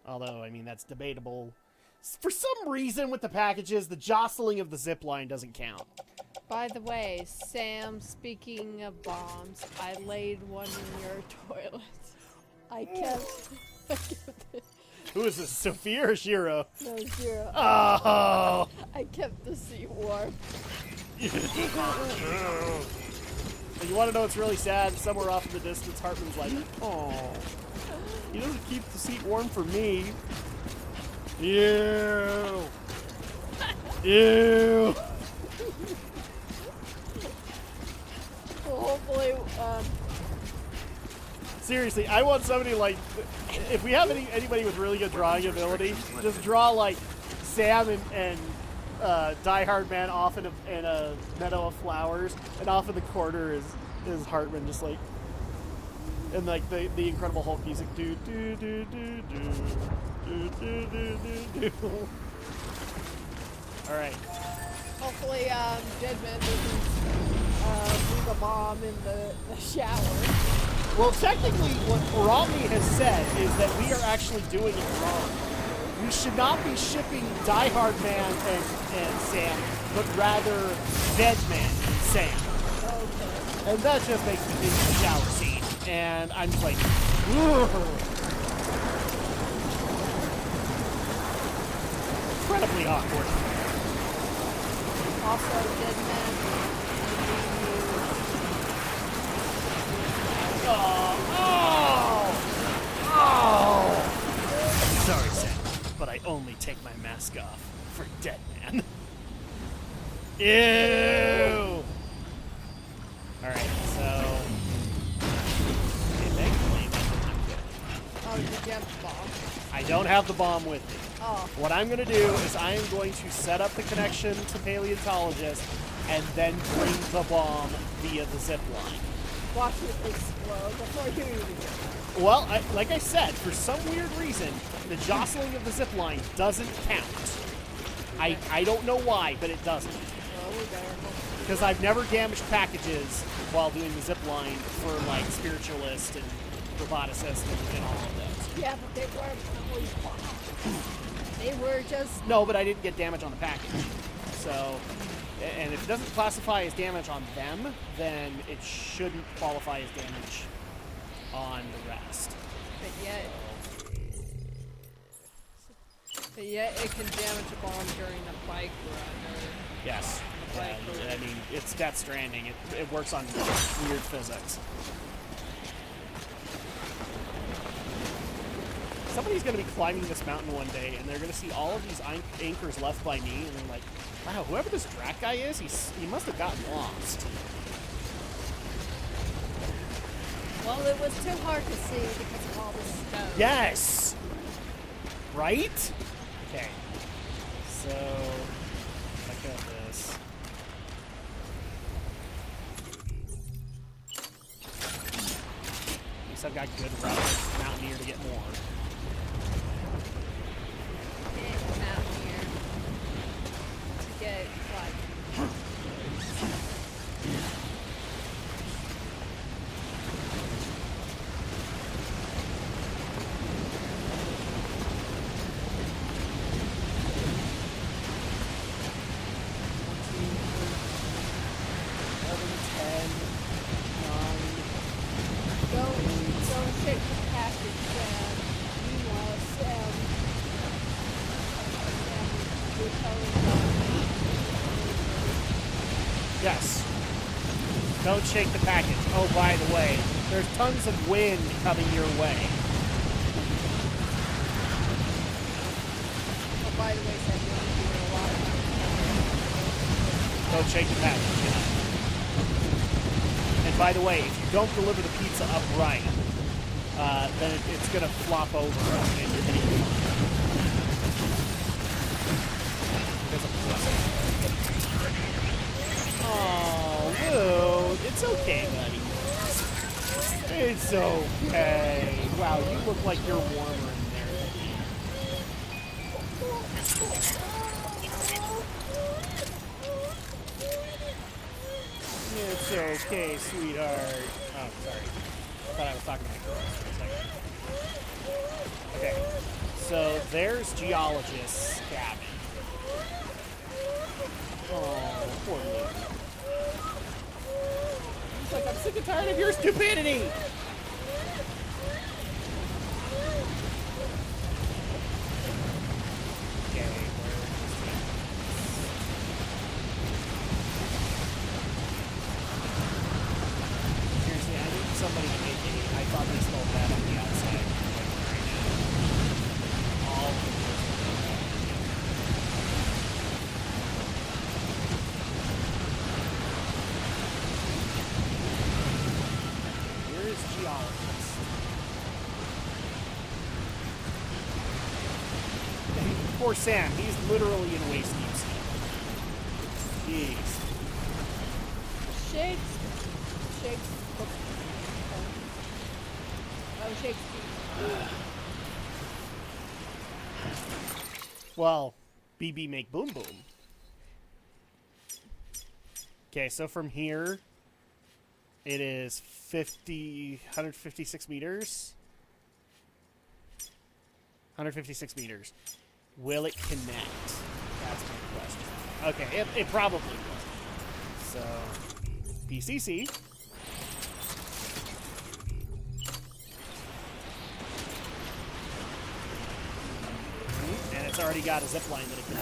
Although, I mean, that's debatable. For some reason with the packages, the jostling of the zipline doesn't count. By the way, Sam, speaking of bombs, I laid one in your toilet. I kept Who is this, Sophia or Shiro? no, zero. Oh! I kept the seat warm. And you want to know what's really sad? Somewhere off in the distance, Hartman's like, oh, he doesn't keep the seat warm for me. Ew. Ew. Well, hopefully, Seriously, I want somebody like, if we have anybody with really good drawing ability, just draw like Sam and Die Hard Man off in a meadow of flowers, and off in the corner is Hartman just like, and like the Incredible Hulk music, do do do do do do do do do do. All right. hopefully, Deadman doesn't leave a bomb in the shower. Well, technically, what Romney has said is that we are actually doing it wrong. We should not be shipping Die Hard Man and Sam, but rather Dead Man and Sam. Okay. And that just makes me think of the shower scene. And I'm just like, ugh. Incredibly awkward. Also, Deadman. Sorry, Sam, but I only take my mask off for Dead Man. Ew! Alright, so... Okay, thankfully, I'm good. Oh, did you have the bomb? I don't have the bomb with me. Oh. What I'm going to do is I am going to set up the connection to paleontologist and then bring the bomb via the zip line. Watch it explode before you even get it. Well, like I said, for some weird reason, the jostling of the zip line doesn't count. I don't know why, but it doesn't. Oh, we better hope. Because I've never damaged packages while doing the zip line for, like, spiritualist and roboticist and all of those. Yeah, but they weren't always bombs. They were just... No, but I didn't get damage on the package. So, and if it doesn't classify as damage on them, then it shouldn't qualify as damage on the rest. But yet it can damage a bomb during a bike run. Yes. Like, I mean, it's Death Stranding. It works on weird physics. Somebody's going to be climbing this mountain one day, and they're going to see all of these anchors left by me, and they're like, wow, whoever this Drak guy is, he must have gotten lost. Well, it was too hard to see because of all the snow. Yes! Right? Okay. So, I got this. At least I've got good routes, Mountaineer to get more. Come out here to get like Yes. Don't shake the package. Oh, by the way, there's tons of wind coming your way. Oh, by the way, Sam, you're doing a lot of Don't shake the package. Yeah. And by the way, if you don't deliver the pizza upright, then it's going to flop over and you're going to eat. Oh, Lou, it's okay, buddy. It's okay. Wow, you look like you're warmer in there than me. It's okay, sweetheart. Oh, sorry. I thought I was talking to my girl for a second. Okay, so there's Geologist's cabin. Oh, poor Lou. He's like, I'm sick and tired of your stupidity! Okay, seriously, I need somebody to make a I thought they smelled bad on the outside. Like, right now. All of the Here's Geologist. And poor Sam, he's literally in waist deep snow. Jeez. Shakes. Oh, Shakespeare. Well, BB make boom boom. Okay, so from here, it is 156 meters. 156 meters. Will it connect? That's my question. Okay, it probably will. So, PCC. And it's already got a zip line that it can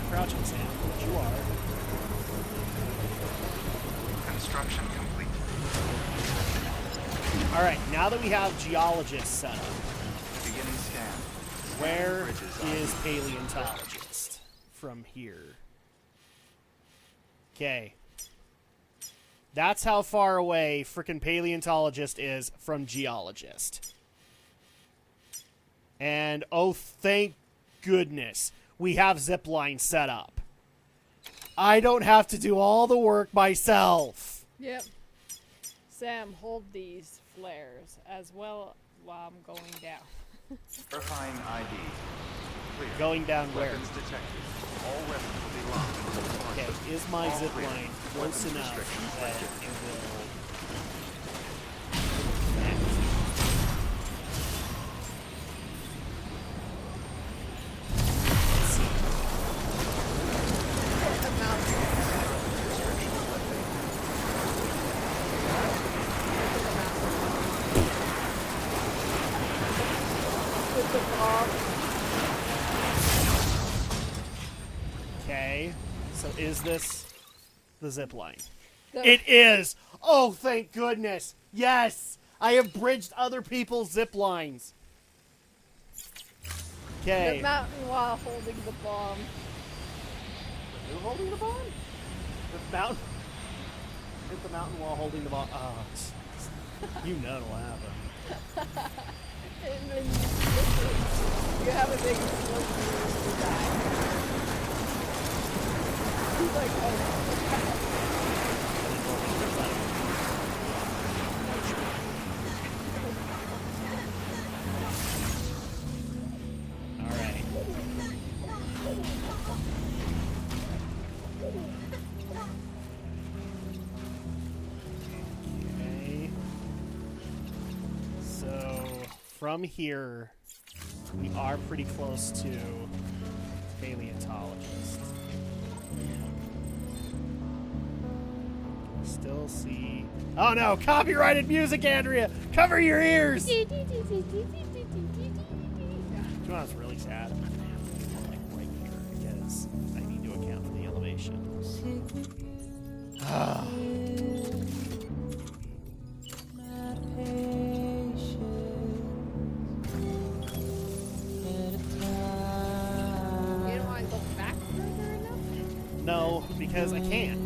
crouching, Sam, but you are. Construction complete. All right, now that we have geologists set up, Beginning scan. where Bridges is paleontologist from here? Okay. That's how far away frickin' paleontologist is from geologist. And oh, thank goodness, we have zip line set up. I don't have to do all the work myself. Yep. Sam, hold these flares as well while I'm going down. Verifying ID. Clear. Going down where? Weapons detected. All weapons will be locked until Okay, departure. is my All zip clear. line close Weapons enough restrictions that lifted. it will connect? Let's see. With the bomb. Okay, so is this the zip line? The- It is! Oh, thank goodness! Yes! I have bridged other people's zip lines. Okay. The mountain while holding the bomb. You're holding the bomb? The mountain? Hit the mountain while holding the bomb. Oh, you know it'll happen. And then you have a big explosion and you die. He's like, oh. All right. Okay. So from here, we are pretty close to paleontologist. still see... Oh no, copyrighted music, Andrea! Cover your ears! Do you know what's really sad? I'm gonna have to put like right here because I need to account for the elevation. You don't want to go back further enough? No, because I can't.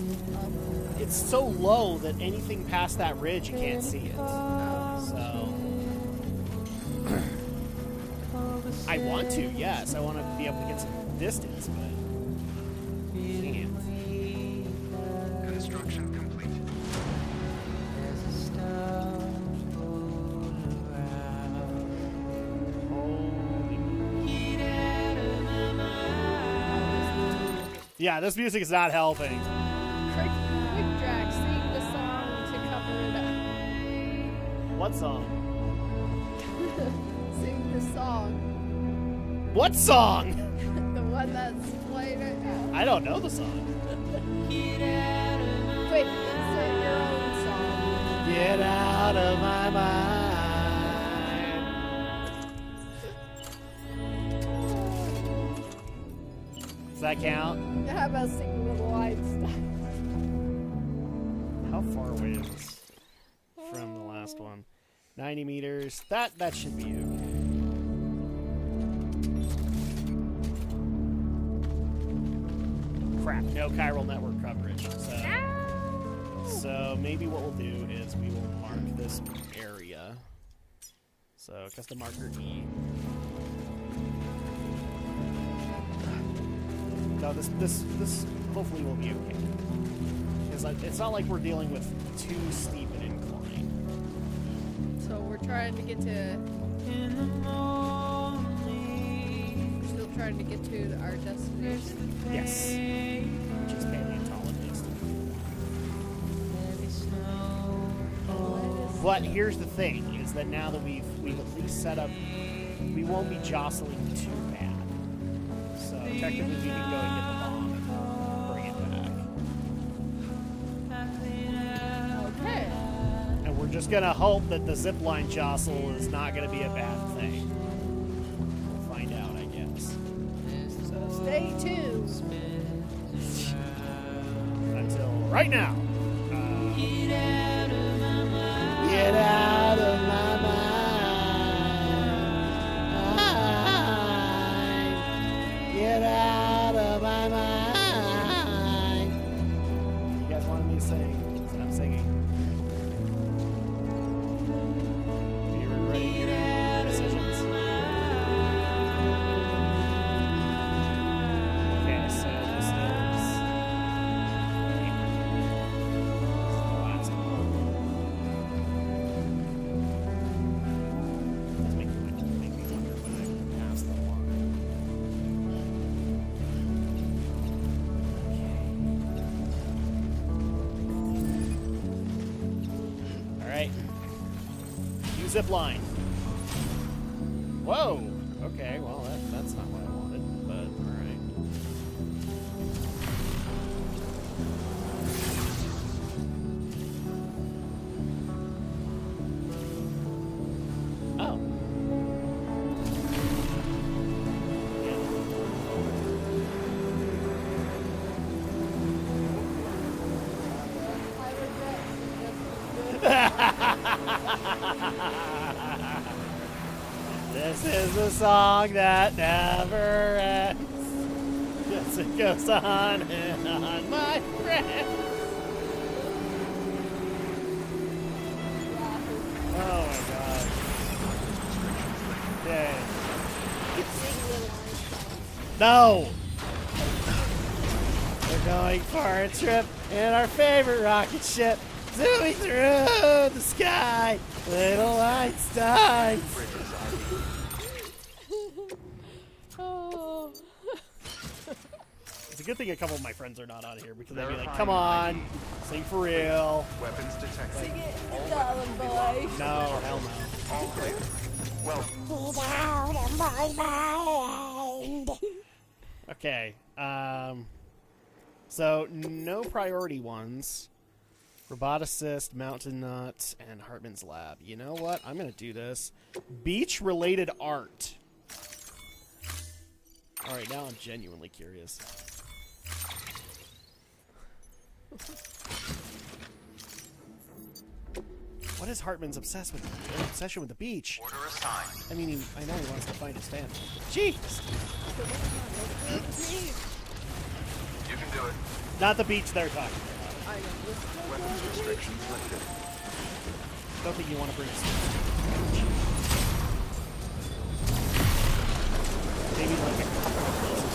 It's so low that anything past that ridge, you can't see it. So... I want to, yes. I want to be able to get some distance, but... Can't. Construction complete. Yeah, this music is not helping. Quick Drak, sing the song to cover it up. What song? Sing the song. What song? The one that's playing right now. I don't know the song. Wait, insert your own song. Get out of my mind. Does that count? How about singing Little Lights? How far away is this from the last one? 90 meters. That should be okay. Crap, no chiral network coverage. So maybe what we'll do is we will mark this area. So custom marker E. No, this hopefully will be okay. Because it's not like we're dealing with too steep an incline. So we're trying to get to... We're still trying to get to our destination. Yes. Which is paleontologist. But here's the thing, is that now that we've at least set up, we won't be jostling too bad. So technically we can go and get the bomb and bring it back. Okay. And we're just gonna hope that the zipline jostle is not gonna be a bad thing. We'll find out, I guess. So stay tuned. Until right now. Get out of my mind. Get out of my mind. You guys wanted me to sing, so I'm singing. Be ready to hear decisions. Okay, so this is the last one. Does make me wonder when I pass the line. Okay. All right. New zip line. Whoa. Okay. Well, that's not what I wanted, but all right. Oh. I regret This is a song that never ends. Yes, it goes on and on, my friend. Oh my god. Okay. No! We're going for a trip in our favorite rocket ship, zooming through the sky. Little Einstein. Oh. It's a good thing a couple of my friends are not on here because they'd be like, come on, sing for real. Weapons detected. Sing it, darling boy. No, hell no. All clear. Well, Okay, so no priority ones Roboticist, Mountain Nut, and Hartman's Lab. You know what? I'm going to do this. Beach-related art. Alright, now I'm genuinely curious. What is Hartman's obsession with the beach? Order assigned. I mean, I know he wants to find his family. Jeez! You can do it. Not the beach they're talking about. Weapons restrictions lifted. Don't think you want to bring us. Maybe like a couple of places.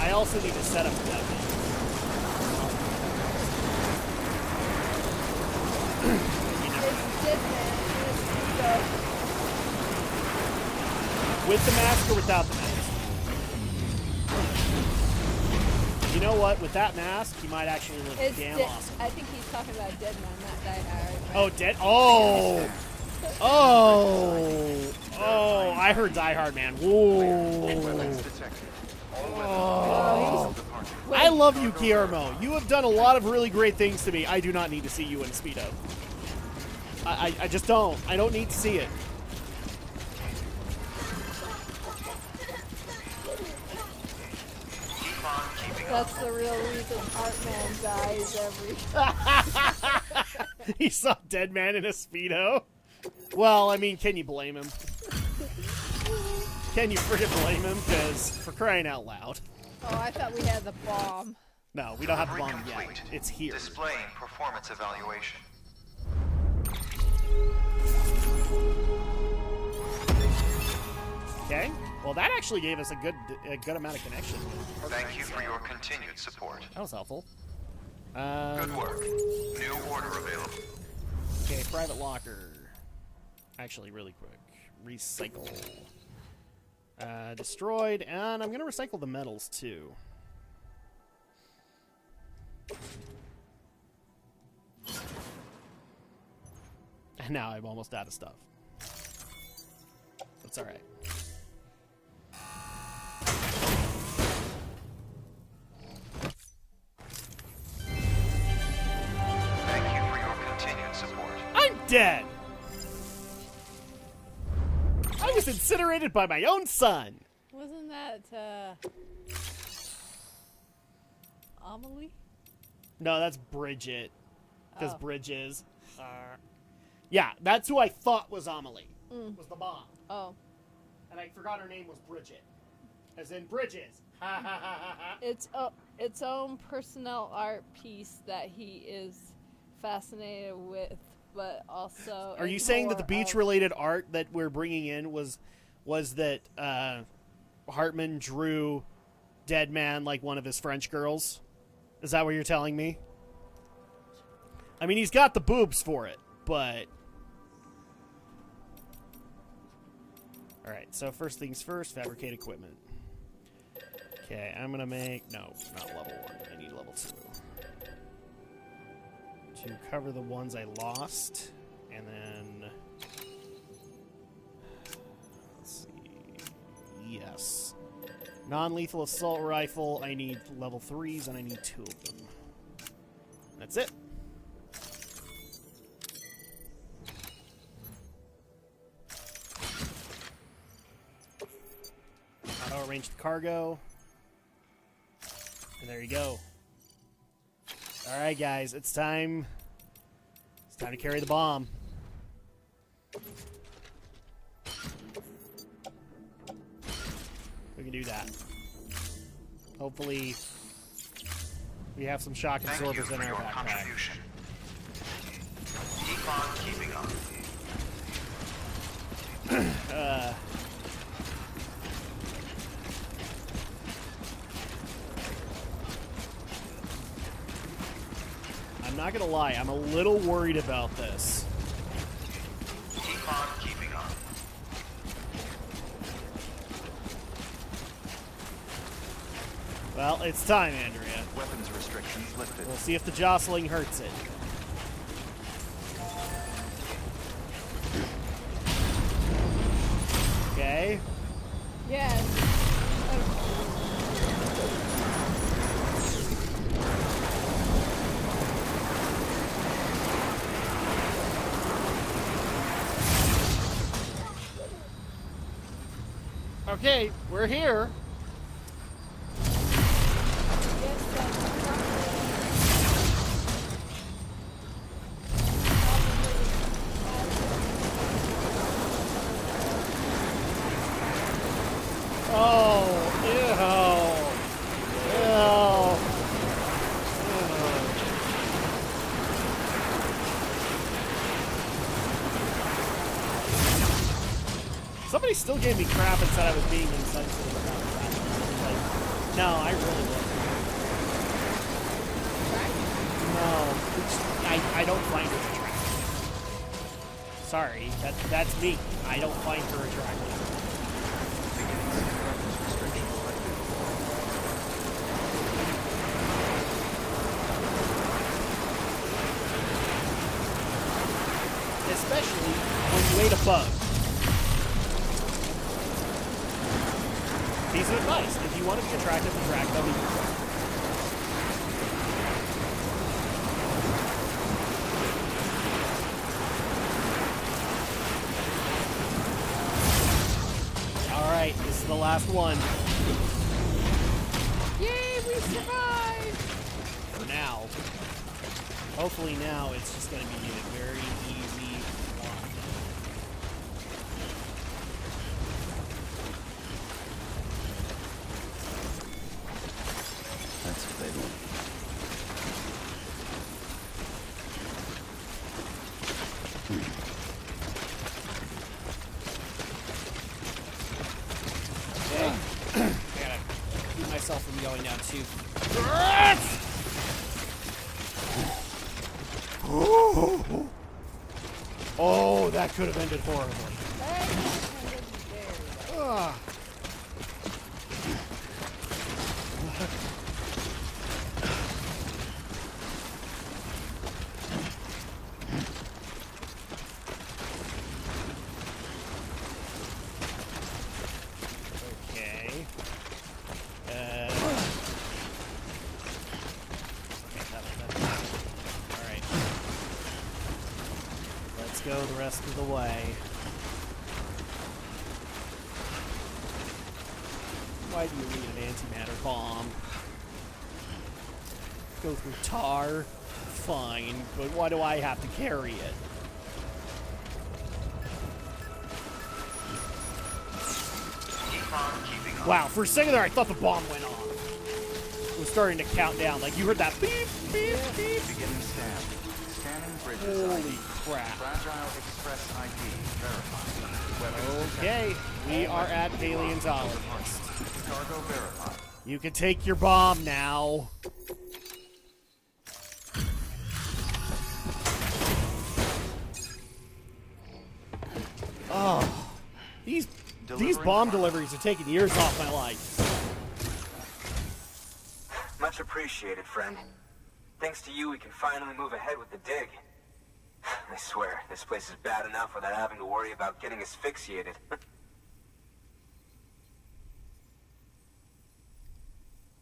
I also need to set up for that thing. With the mask or without the mask? You know what? With that mask, he might actually look damn awesome. I think he's talking about Dead Man, not Die Hard. Oh, Dead? Oh! Oh! Oh, I heard Die Hard, man. Whoa! Weapons detected. All Oh. weapons departure. I love you, Guillermo. You have done a lot of really great things to me. I do not need to see you in a Speedo. I just don't. I don't need to see it. Keep on keeping up. That's the real reason Heartman dies every. He saw Dead Man in a Speedo. Well, I mean, can you blame him? Can you freaking blame him? Because, for crying out loud. Oh, I thought we had the bomb. No, we don't have the bomb Complete. yet. It's here. Displaying performance evaluation. Okay. Well, that actually gave us a good amount of connection. Thank you for your continued support. That was helpful. Good work. New order available. Okay, private locker. Actually, really quick. Recycle. Destroyed, and I'm going to recycle the metals, too. And now I'm almost out of stuff. That's alright. Thank you for your continued support. I'm dead! I was incinerated by my own son! Wasn't that, Amelie? No, that's Bridget. Because Oh. Bridges. Yeah, that's who I thought was Amelie. Was the mom. Oh. And I forgot her name was Bridget. As in Bridges. Ha ha ha ha ha. Its own personnel art piece that he is fascinated with, but also. Are you in saying that the more beach-related art that we're bringing in was that Hartman drew Dead Man like one of his French girls? Is that what you're telling me? I mean, he's got the boobs for it, but... Alright, so first things first, fabricate equipment. Okay, I'm gonna make... No, not level 1. I need level 2. To cover the ones I lost, and then... Let's see... Yes. Non-lethal assault rifle, I need level 3s, and I need 2 of them. That's it. Auto-arrange the cargo. And there you go. Alright, guys, it's time. It's time to carry the bomb. We can do that. Hopefully, we have some shock Thank you absorbers for in our your backpack. contribution. Keep on keeping up. I'm not gonna lie, I'm a little worried about this. Well, it's time, Andrea. Weapons restrictions lifted. We'll see if the jostling hurts it. Okay. Yes. Okay, we're here. Yes, Oh, ew. Somebody still gave me crap and said I was being insensitive about that. Like, no, I really wasn't. No, I don't find her attractive. Sorry, that's me. I don't find her attractive. Weapons restrictions lifted. Especially when you ate a bug. Piece of advice: if you want to be attractive to drag, don't eat. All right, this is the last one. yay, we survived! For now. Hopefully now it's just going to be a very easy one. That's a big one. Okay. I gotta keep myself from going down too. Oh, that could have ended horribly. Ugh. Okay. Alright. Let's go the rest of the way. Why do you need an antimatter bomb? Go through tar? Fine, but why do I have to carry it? Wow, for a second there I thought the bomb went off. It was starting to count down. Like, you heard that beep, beep, beep. Beginning scan. Scanning bridges Holy ID. crap. Fragile Express ID verified. Weapons Okay, detected. we All are weapons at will be locked until Paleontologist. departure. Cargo verified. You can take your bomb now. Oh, these bomb deliveries are taking years off my life. Much appreciated, friend. Thanks to you, we can finally move ahead with the dig. I swear, this place is bad enough without having to worry about getting asphyxiated.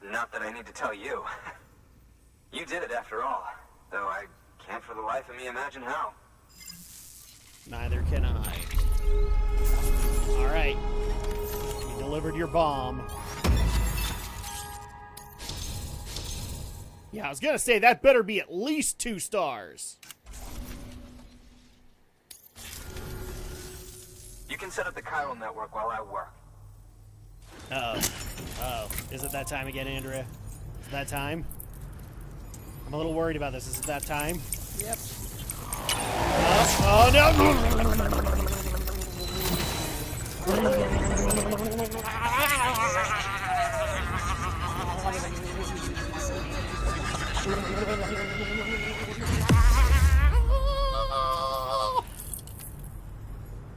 Not that I need to tell you. You did it after all, though I can't for the life of me imagine how. Neither can I. Alright. You delivered your bomb. Yeah, I was gonna say, that better be at least 2 stars. You can set up the chiral network while I work. Oh. Is it that time again, Andrea? Is it that time? I'm a little worried about this. Is it that time? Yep. Oh no!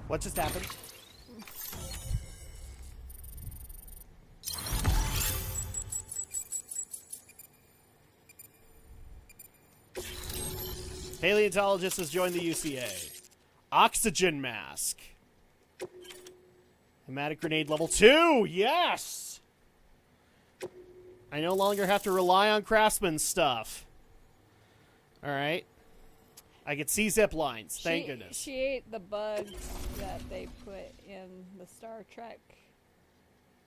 What just happened? Paleontologist has joined the UCA. Oxygen mask. Hematic grenade level 2. Yes! I no longer have to rely on craftsman stuff. Alright. I can see zip lines. Thank goodness. She ate the bugs that they put in the Star Trek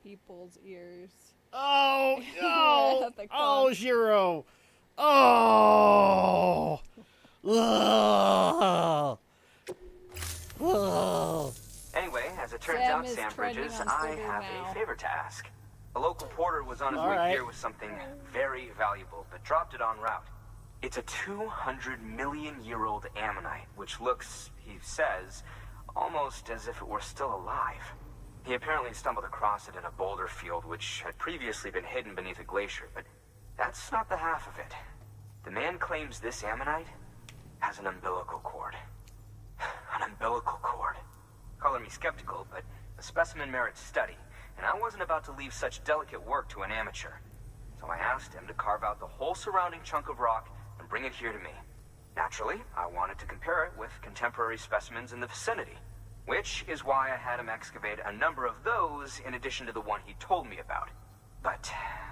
people's ears. Oh, no! At the club. Oh, Shiro! Oh! Ugh. Ugh. Anyway, as it turns Sam out, is Sam trending Bridges, on I Twitter have now. a favor to ask. A local porter was on his All way right. here with something very valuable, but dropped it en route. It's a 200-million-year-old ammonite, which looks, he says, almost as if it were still alive. He apparently stumbled across it in a boulder field, which had previously been hidden beneath a glacier, but that's not the half of it. The man claims this ammonite has an umbilical cord. An umbilical cord. Color me skeptical, but the specimen merits study, and I wasn't about to leave such delicate work to an amateur. So I asked him to carve out the whole surrounding chunk of rock and bring it here to me. Naturally, I wanted to compare it with contemporary specimens in the vicinity, which is why I had him excavate a number of those in addition to the one he told me about. But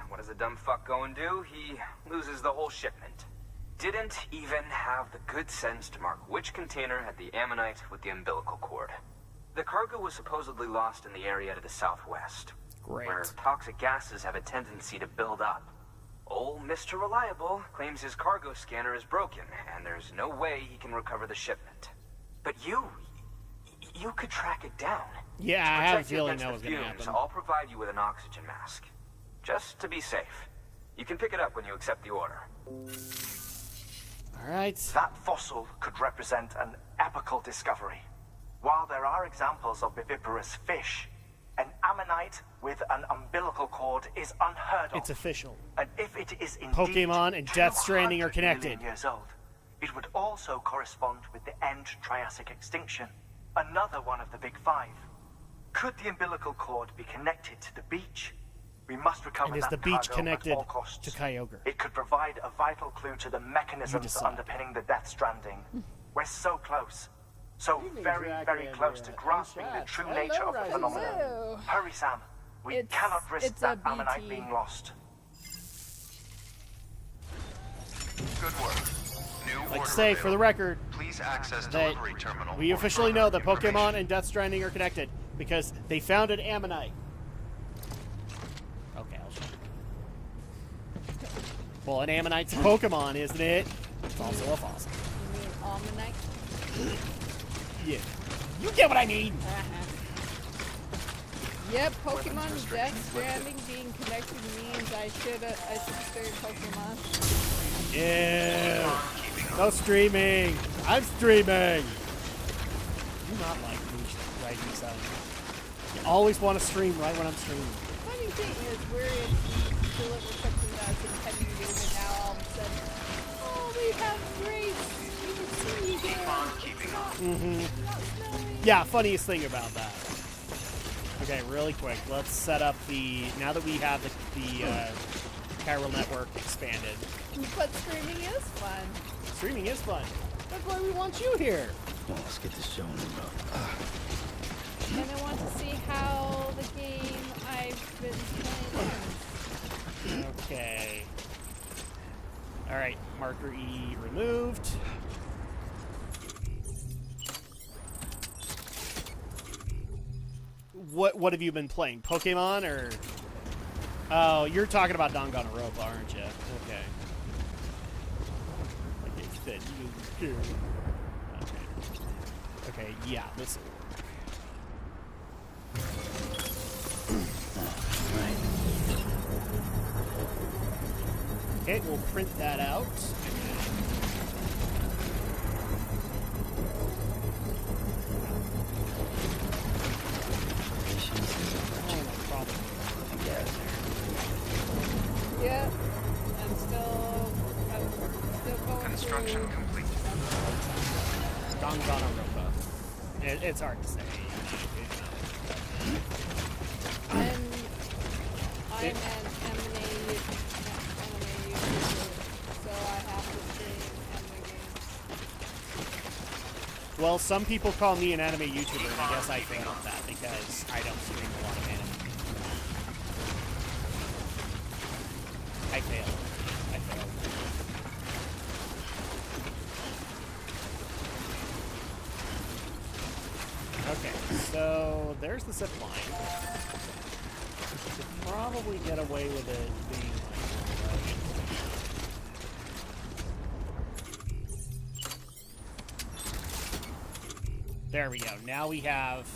what does a dumb fuck go and do? He loses the whole shipment. Didn't even have the good sense to mark which container had the ammonite with the umbilical cord. The cargo was supposedly lost in the area to the southwest, Great. where toxic gases have a tendency to build up. Old Mr. Reliable claims his cargo scanner is broken, and there's no way he can recover the shipment. But you could track it down. Yeah, To I have a protect you feeling against that the was going to fumes, happen. I'll provide you with an oxygen mask. Just to be safe. You can pick it up when you accept the order. All right. That fossil could represent an epical discovery. While there are examples of viviparous fish, an ammonite with an umbilical cord is unheard of. It's official. And if it is indeed Pokemon and Death Stranding are 200 connected. million years old, it would also correspond with the end Triassic extinction, another one of the big five. Could the umbilical cord be connected to the beach? We must recover And is that the beach cargo connected at all costs. to Kyogre? It could provide a vital clue to the mechanisms decide. underpinning the Death Stranding. We're so close. So Evening, very, Drak very Let close here. to grasping the Chat. true Hello, nature of the Rising phenomenon. Hello. Hurry, Sam. We It's- cannot risk it's that a ammonite BT. being lost. Good work. New Like to order say, for the available. record, Please access that delivery terminal. we for officially further know that Pokemon information. and Death Stranding are connected because they found an Ammonite. Okay, I'll show you. Well, an Ammonite's a Pokemon, isn't it? It's also a fossil. You mean almanac? Yeah. You get what I mean! Yep, Pokemon and Death Stranding being connected means I should start Pokemon. Yeah. No streaming. I'm streaming. Do not like me writing sound. You always want to stream right when I'm streaming. Funny thing is, where if you deliver something that's intended to do, and now all of a sudden, oh, we have great, you can see again. Not snowing. Yeah, funniest thing about that. Okay, really quick. Let's set up the. Now that we have the chiral network expanded, But streaming is fun. streaming is fun. That's why we want you here. Come on, let's get this show on the road. And I want to see how the game I've been playing ends. Okay. All right, marker E removed. What have you been playing? Pokemon or? Oh, you're talking about Danganronpa, aren't you? Okay. Like it said, you. Okay. Okay. Yeah. Listen. Okay, we'll print that out. Oh, no problem. Yeah, I'm still going Construction through. complete. Danganronpa. It's hard to say. I'm an anime YouTuber, so I have to stream anime games. Well, some people call me an anime YouTuber, and I guess I failed at that because I don't stream a lot of anime. I failed. Okay, so there's the zip line. Could probably get away with it being like, there we go. Now we have...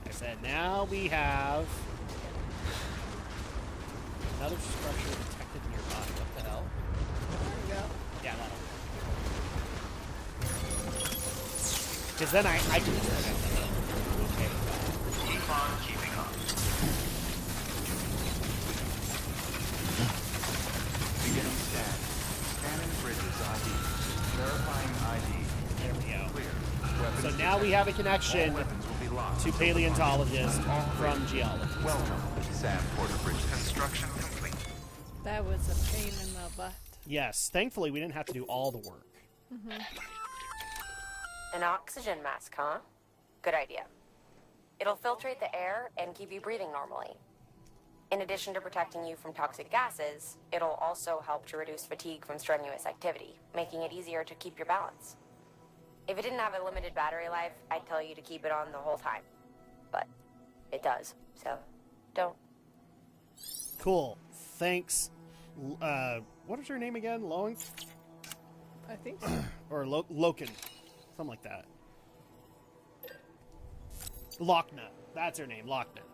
Like I said, now we have another structure detected nearby. What the hell? There we go. Yeah, that'll... Because then I can just look at them. Okay. Keep on keeping on. Beginning scan. Scanning bridges ID. Verifying ID. There we go. Clear. Weapons So now we have a connection All weapons will be locked. to paleontologists from geology. Welcome, Sam Porter Bridge. Construction complete. That was a pain in the butt. Yes, thankfully we didn't have to do all the work. An oxygen mask, huh? Good idea. It'll filtrate the air and keep you breathing normally. In addition to protecting you from toxic gases, it'll also help to reduce fatigue from strenuous activity, making it easier to keep your balance. If it didn't have a limited battery life, I'd tell you to keep it on the whole time. But it does, so don't. Cool. Thanks. What is her name again? Lowen? I think so. Or Loken. Something like that. Lochna. That's her name, Lochna.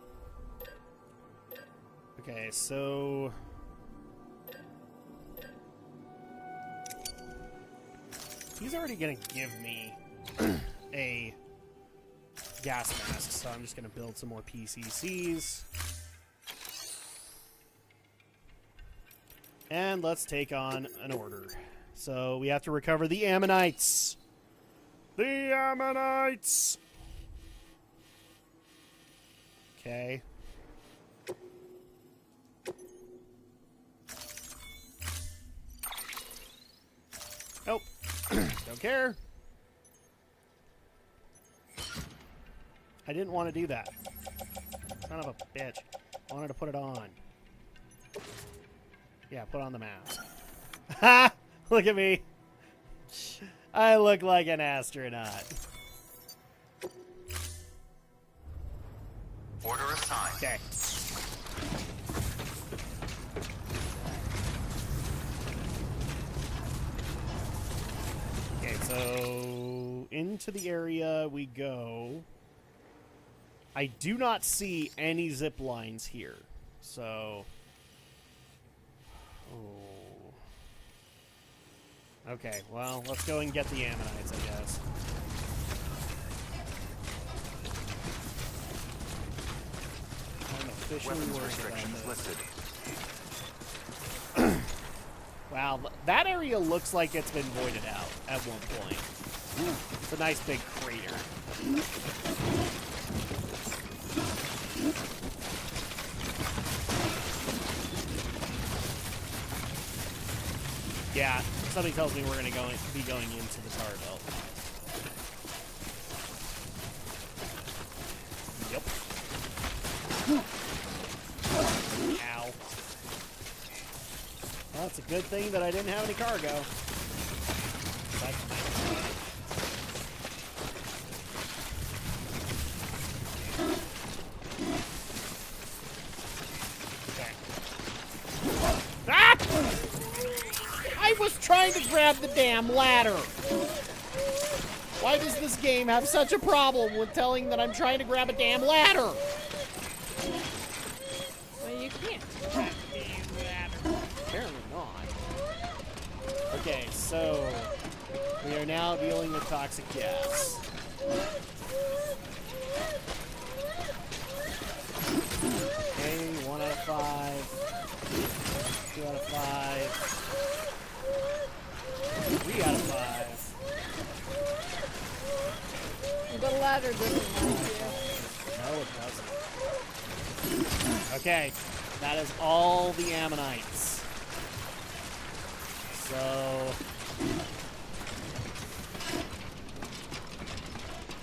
Okay, so... He's already gonna give me a gas mask, so I'm just gonna build some more PCCs. And let's take on an order. So we have to recover the Ammonites. The Ammonites! Okay. Nope. Don't care. I didn't want to do that. Son of a bitch. I wanted to put it on. Yeah, put on the mask. Ha! Look at me. I look like an astronaut. Order assigned. Okay. Okay, so into the area we go. I do not see any zip lines here. So... Oh. Okay, well, let's go and get the Ammonites, I guess. I'm officially Weapons worried restrictions about this. listed. Wow, that area looks like it's been voided out at one point. It's a nice big crater. Yeah, somebody tells me we're going to be going into the tar belt. Yep. Ow. Well, it's a good thing that I didn't have any cargo. That's nice. Okay. Ah! I was trying to grab the damn ladder. Why does this game have such a problem with telling that I'm trying to grab a damn ladder? Well, you can't grab the damn ladder. Apparently not. Okay, so we are now dealing with toxic gas. Okay, 1 out of 5. 2 out of 5. 3 out of 5. The ladder doesn't like No, it doesn't. Okay, that is all the Ammonites. So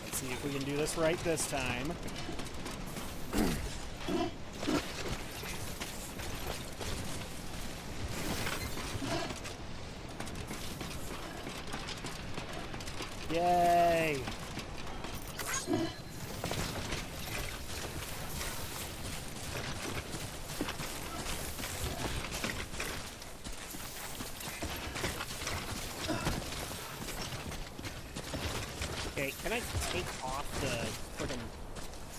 let's see if we can do this right this time. Yay! Okay, can I take off the freaking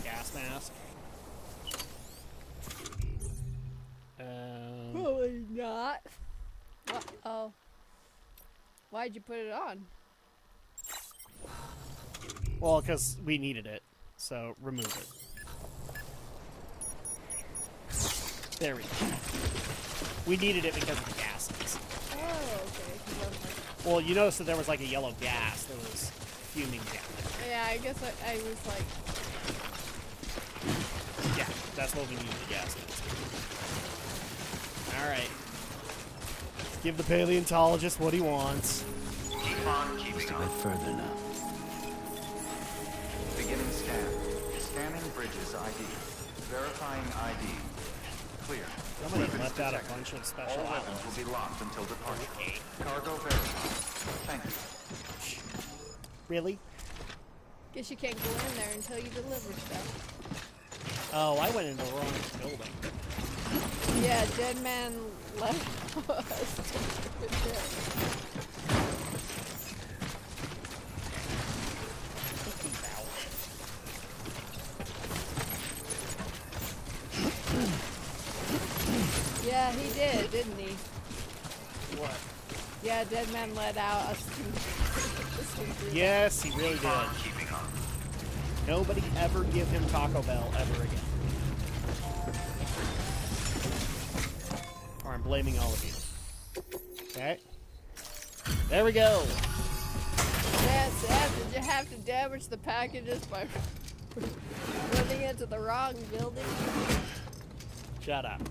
gas mask? Probably not. Uh-oh. Why'd you put it on? Well, because we needed it, so remove it. There we go. We needed it because of the gases. Oh, okay. 'Cause I was like, Well, you noticed that there was like a yellow gas that was fuming down there. yeah, I guess I was like, Yeah, that's what we needed the gas mask. Alright. Give the paleontologist what he wants. Keep on keeping Just a on. bit further now. Beginning scan. Scanning bridges ID. Verifying ID. Clear. Somebody Weapons left out a detected. bunch of special All weapons items. will be locked until departure. Okay. Cargo verified. Thank you. Really? guess you can't go in there until you deliver stuff. Oh, I went into the wrong building. Yeah, dead man left us. Yeah, he did, didn't he? What? Yeah, dead man let out us. Yes, he really did. Keeping on. Nobody ever give him Taco Bell ever again. Or I'm blaming all of you. Okay. There we go. That's sad. Did you have to damage the packages by running into the wrong building? Shut up.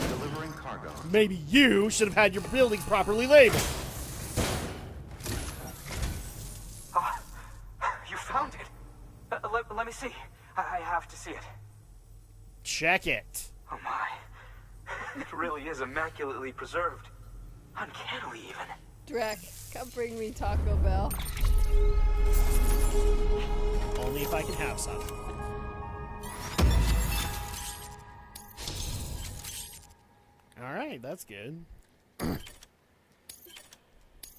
Delivering cargo. Maybe you should have had your buildings properly labeled. You found it. Let me see. I have to see it. Check it. Oh my. It really is immaculately preserved. Uncannily even. Drak, come bring me Taco Bell. Only if I can have some. Alright, that's good.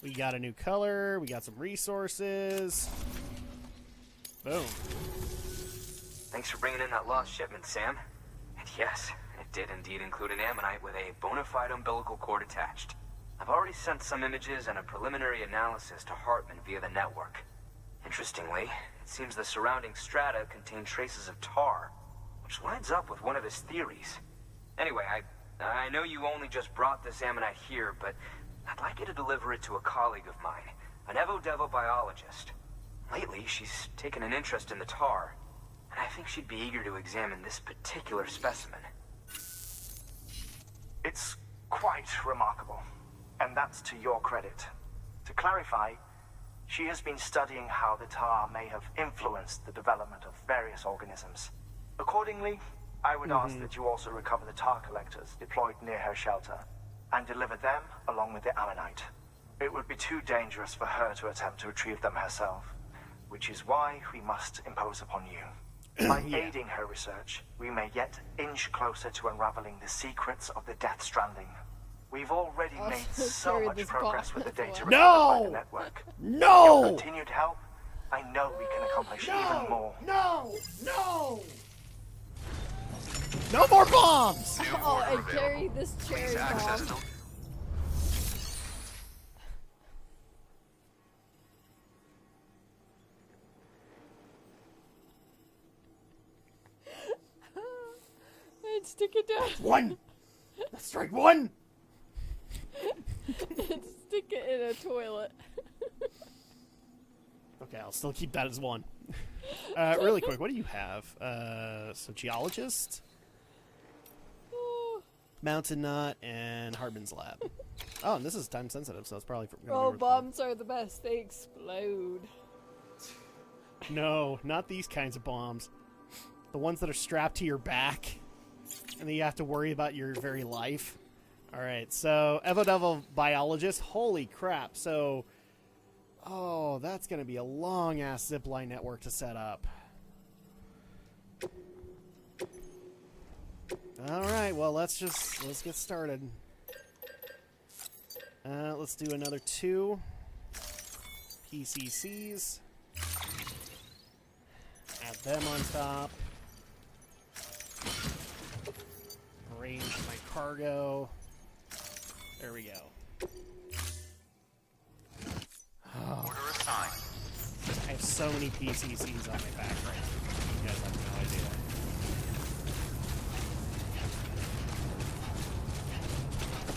We got a new color. We got some resources. Boom. Thanks for bringing in that lost shipment, Sam. And yes, it did indeed include an ammonite with a bona fide umbilical cord attached. I've already sent some images and a preliminary analysis to Hartman via the network. Interestingly, it seems the surrounding strata contain traces of tar, which lines up with one of his theories. Anyway, I know you only just brought this ammonite here, but I'd like you to deliver it to a colleague of mine, an Evo-Devo biologist. Lately, she's taken an interest in the tar, and I think she'd be eager to examine this particular specimen. It's quite remarkable, and that's to your credit. To clarify, she has been studying how the tar may have influenced the development of various organisms. Accordingly, I would ask that you also recover the tar collectors deployed near her shelter and deliver them along with the ammonite. It would be too dangerous for her to attempt to retrieve them herself, which is why we must impose upon you. By aiding her research, we may yet inch closer to unraveling the secrets of the Death Stranding. We've already Also made so carry much this progress bomb with the as data well. recovered by No! the network. No! With continued help, I know we can accomplish even more. No! No! No more bombs! Oh, and carry this cherry Please access bomb. to... And stick it down. One! That's strike one! And stick it in a toilet. Okay, I'll still keep that as one. Really quick, what do you have? So geologist, mountain knot, and Hartman's lab. Oh, and this is time sensitive, so it's probably Oh, bombs are the best. They explode. No, not these kinds of bombs. The ones that are strapped to your back, and then you have to worry about your very life. All right, so Evo Devil Biologist. Holy crap! So, oh, that's gonna be a long ass zipline network to set up. All right, well let's get started. Let's do another 2 PCCs. Add them on top. Arrange my cargo. There we go. Oh. Order assigned. I have so many PCCs on my back right now. You guys have no idea.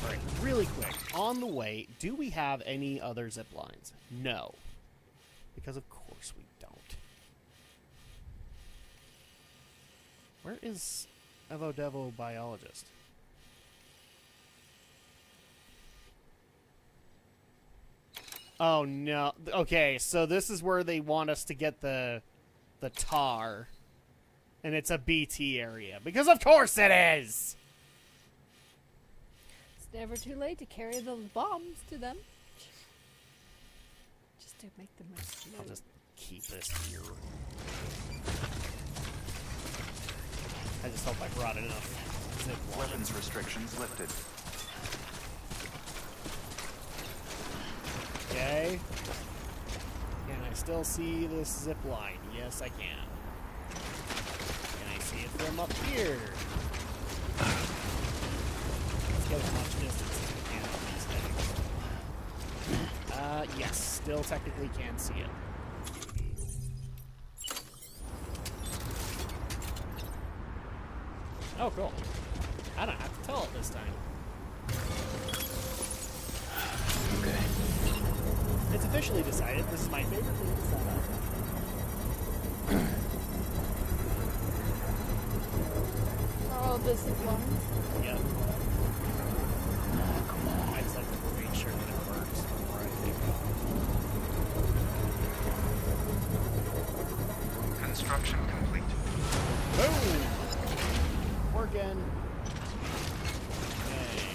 Alright, really quick. On the way, do we have any other zip lines? No. Because of course we don't. Where is Evo Devo Biologist? Oh no. Okay, so this is where they want us to get the tar. And it's a BT area. Because of course it is! It's never too late to carry the bombs to them. Just to make them explode. I'll just keep this here. I just hope I brought enough zip lines. Weapons restrictions lifted. Okay. Can I still see this zip line? Yes, I can. Can I see it from up here? Let's get as much distance as we can on these things. Yes, still technically can see it. Oh, cool. I don't have to tell it this time. Okay. It's officially decided. This is my favorite thing to set up. Oh, this is one. Yep. Oh, come on. I just like to make sure that it works before I take off. Construction complete. Boom! Working. Okay.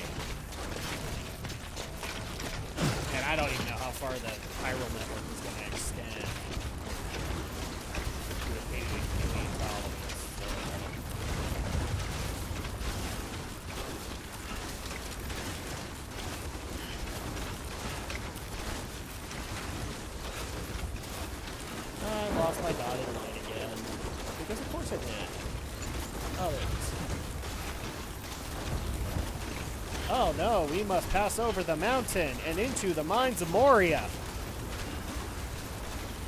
And I don't even know how far the chiral network is going to extend. I lost my dotted line again. Because of course I did. Oh, there it is. Oh no, we must pass over the mountain and into the mines of Moria.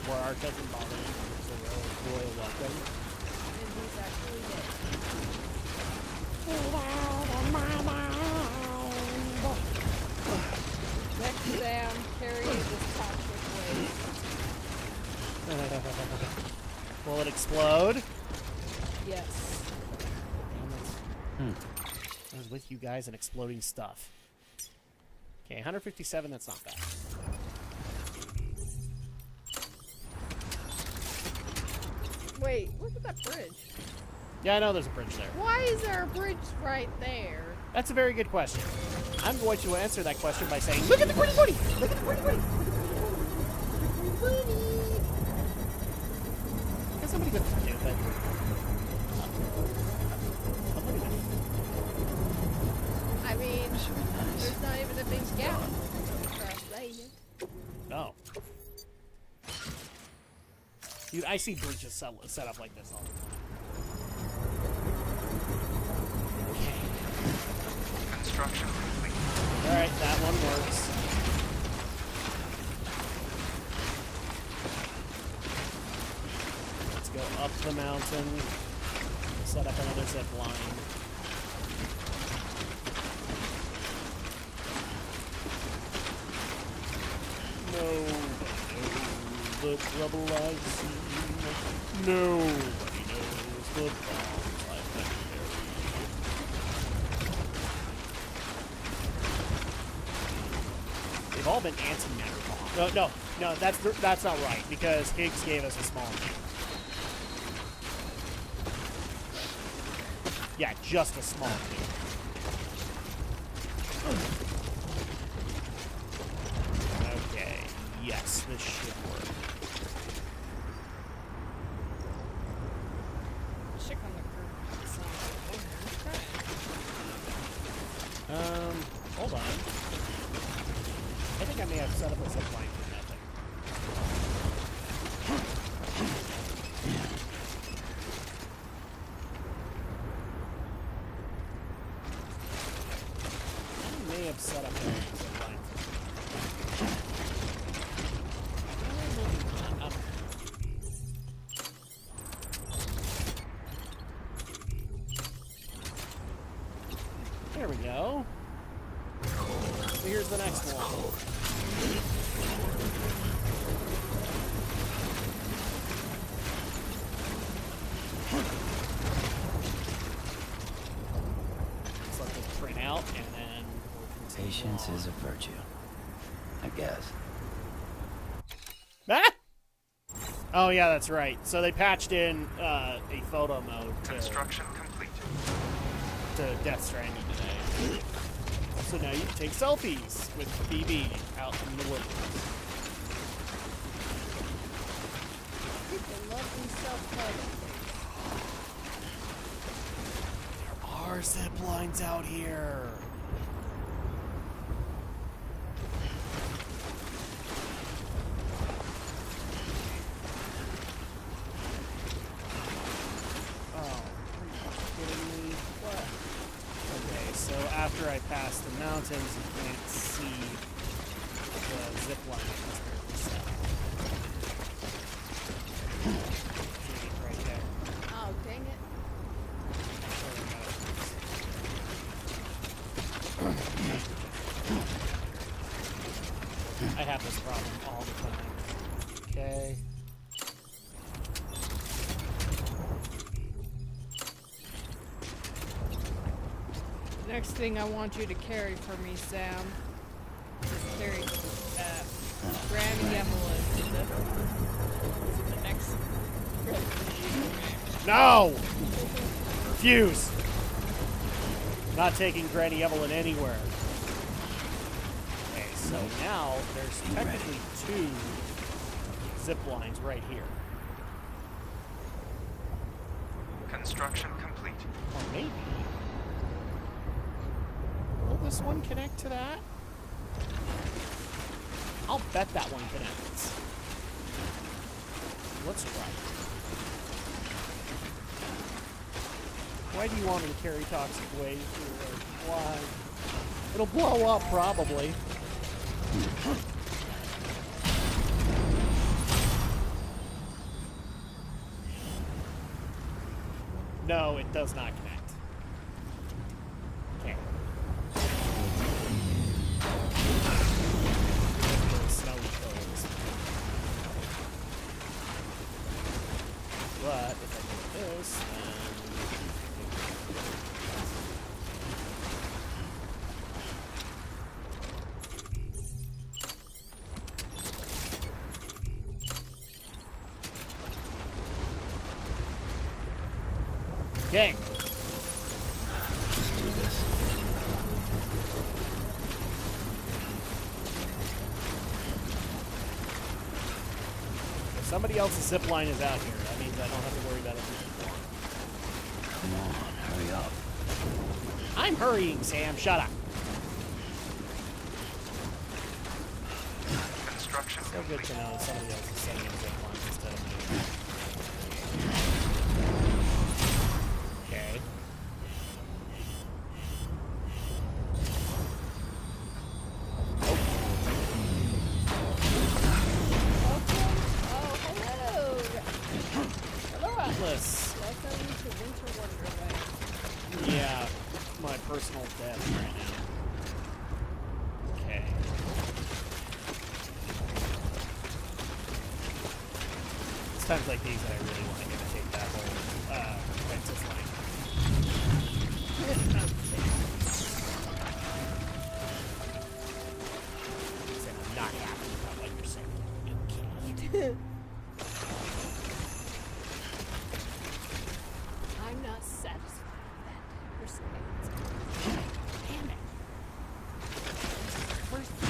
Where our cousin Bobby is a royal welcome. And he's actually dead. Next down, carry this toxic waste. Will it explode? Yes. I was with you guys and exploding stuff. Okay, 157, that's not bad. Wait, look at that bridge. Yeah, I know there's a bridge there. Why is there a bridge right there? That's a very good question. I'm going to answer that question by saying, look at the pretty booty! Look at the pretty booty! Look at the pretty booty! Can somebody go stupid? I mean, there's not even a big gap. No. Dude, I see bridges set up like this all the time. Okay. Construction complete. Alright, that one works. Let's go up the mountain. Set up another zip line. Nobody knows the trouble I've seen. Nobody knows the bombs I've been carrying. call them an antimatter bomb. No, that's not right, because Higgs gave us a small nuke. Yeah, just a small nuke. Okay, yes, this should work. Chick on the curb. Hold on. I think I may have set up a zipline for that thing. I may have set up a zipline. There we go. So here's the next one. Let's let this print out, and then we'll continue Patience on. is a virtue, I guess. Ah! Oh yeah, that's right. So they patched in a photo mode Construction complete. to Death Stranding today. So now you can take selfies with BB out in the woods. People love themselves photos. There are zip lines out here. Oh, are you kidding me? What? Okay, so after I pass the mountains, you can't see the zip line because they're set. See it right there. Oh, dang it. I have this problem all the time. Okay. Next thing I want you to carry for me, Sam, is carry Granny Evelyn to the next No! Refuse! Not taking Granny Evelyn anywhere. Okay, so now there's technically two zip lines right here. Construction complete. Or maybe. Will this one connect to that? I'll bet that one connects. Let's try. Why do you want me to carry toxic waste? Why? It'll blow up, probably. No, it does not connect. Okay. Snowy codes. But if I do this, then... Okay. Let's do this. If somebody else's zip line is out here, that means I don't have to worry about it. Come on, hurry up. I'm hurrying, Sam. Shut up. Construction So good to know somebody else is setting up zip lines instead of me. Okay. Oh, hello! Hello, Atlas. welcome to Winter Wonderland. Yeah, my personal death right now. Okay. It's times like these that I really want to imitate that whole Princess line. Say, I'm I'm not satisfied with that. Response. Damn it. Where's the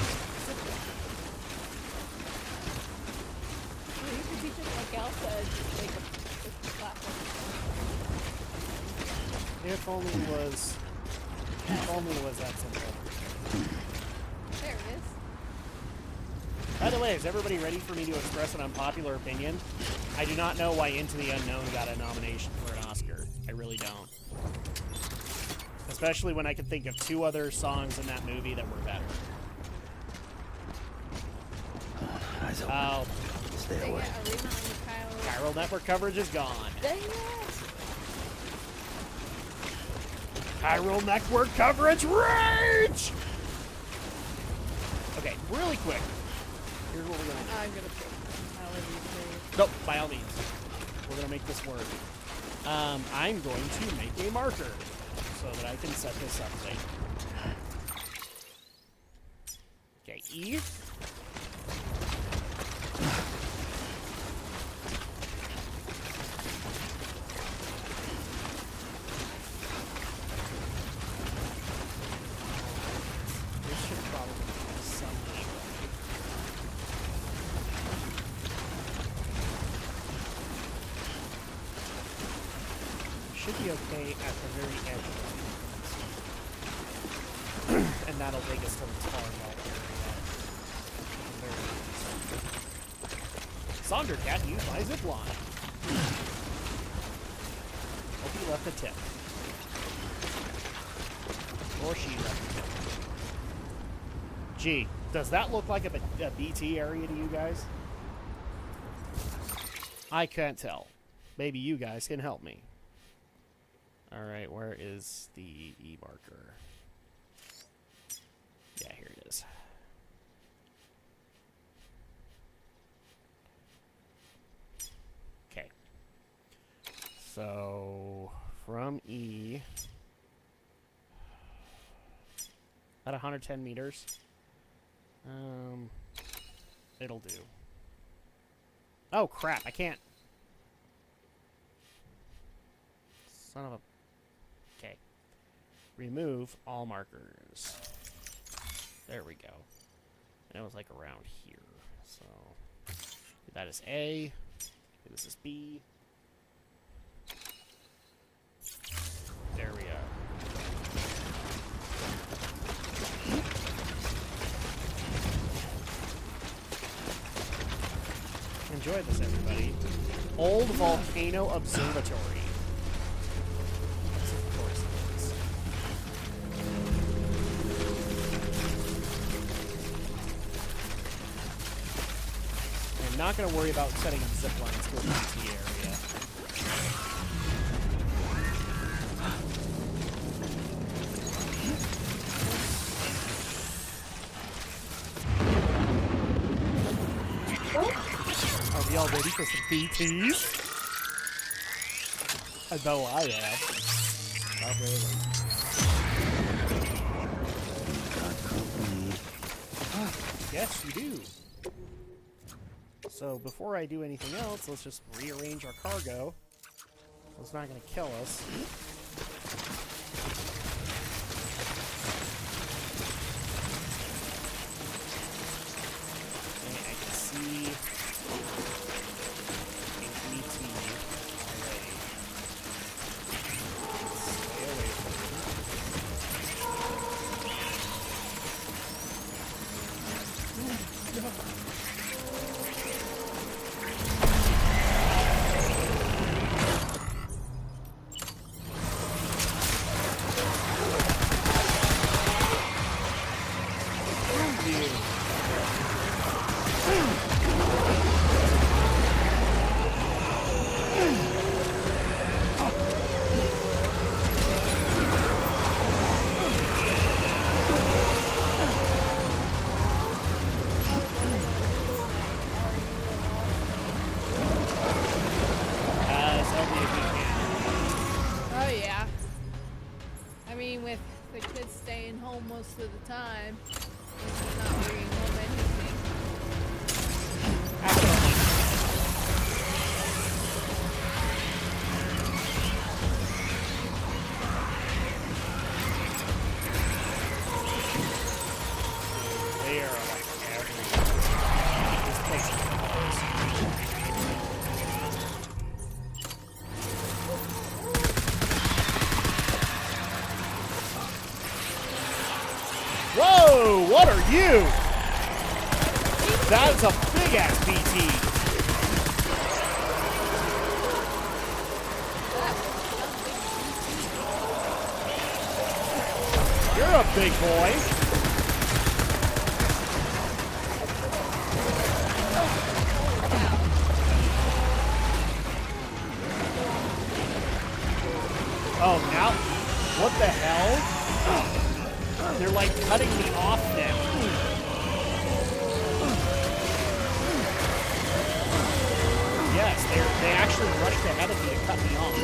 well, you could teach it like Elsa, just like a platform. If only it was that simple. There it is. By the way, is everybody ready for me to express an unpopular opinion? I do not know why Into the Unknown got a nomination for an Oscar. I really don't. Especially when I can think of 2 other songs in that movie that were better. Eyes open. Oh, Stay Dang away. it, Arena on the Chiral Network coverage is gone. Dang it! Chiral Network coverage rage! Okay, really quick. Here's what we're gonna do. I'm gonna pick however you say. Nope, by all means. We're gonna make this work. I'm going to make a marker so that I can set this up later. Okay, E. This should probably be some should be okay at the very edge of it. And that'll take us to the tar ball area. Sondercat used my zip line. Hope he left a tip. Or she left a tip. Gee, does that look like a BT area to you guys? I can't tell. Maybe you guys can help me. Alright, where is the E marker? Yeah, here it is. Okay. So, from E, at 110 meters, it'll do. Oh, crap, I can't. Son of a... Okay. Remove all markers. There we go. And it was like around here. So that is A. This is B. There we are. Enjoy this, everybody. Old Volcano Observatory. Of course it is. I'm not going to worry about setting up zip lines to a BT area. Are we all ready for some BTs? I know I am. Not really. Yes, you do. So before I do anything else, let's just rearrange our cargo. So it's not going to kill us. And I can see a BT already. Stay away from me. Oh yeah. I mean, with the kids staying home most of the time, and not bringing home anything. After What are you? That is a big-ass BT. You're a big boy. Oh, now, what the hell? They're like cutting me off now. Yes, they actually rushed ahead of me to cut me off.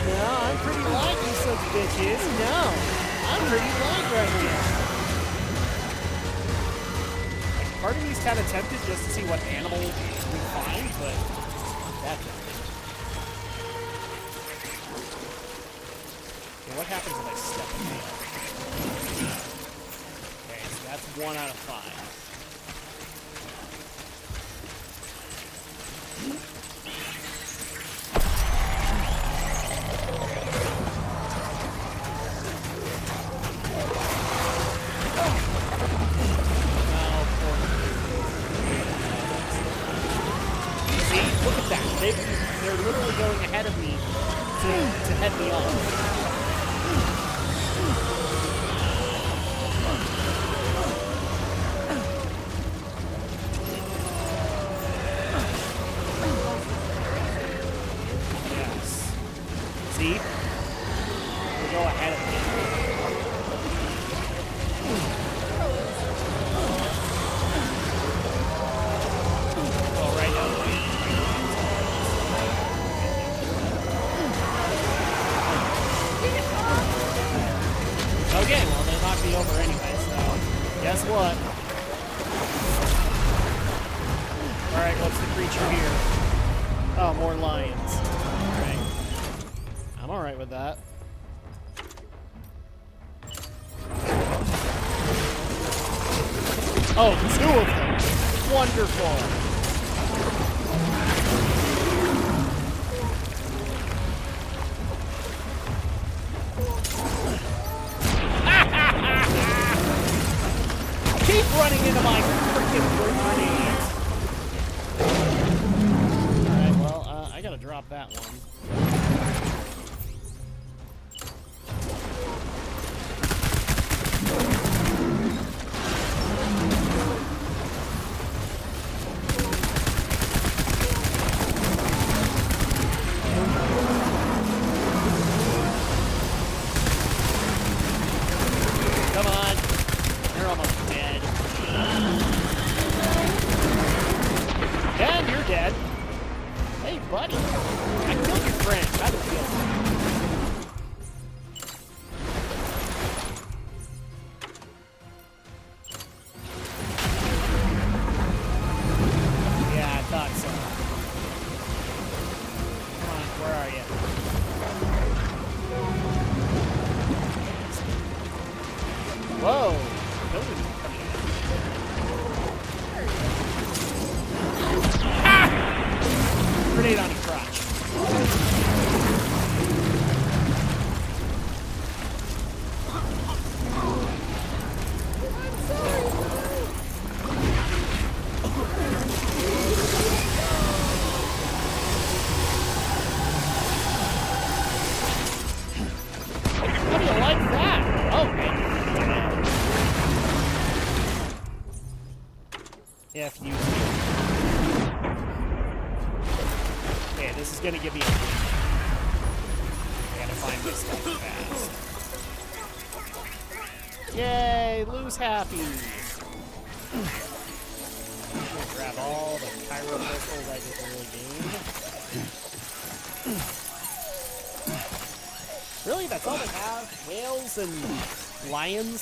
No, I'm pretty like you such bitches. No, I'm pretty like right now. Part of me's kind of tempted just to see what animal we find, but that's it. Okay, what happens if I step in there? Okay, so that's 1 out of 5. They're literally going ahead of me to head me off. Yes. See? They go ahead of me. Well, right now. Okay, well, they knocked me over anyway, so guess what? Alright, what's the creature here? Oh, more lions. Alright. I'm alright with that. Oh, 2 of them! Wonderful! Keep running into my freaking grenades. Alright, well, I gotta drop that one. Come on. You're almost dead. And you're dead. Hey, buddy. I killed your friend. How did it feel? Yeah, I thought so. Come on, where are you? Whoa! Nobody's coming in. Ah! Grenade on your crotch. How do you like that? Oh, man. If you... Okay, this is gonna give me a... I gotta find my stuff fast. Yay, Lou's happy. I'm gonna grab all the Pyro missiles I just really gained. Really? That's all they have? Whales and lions?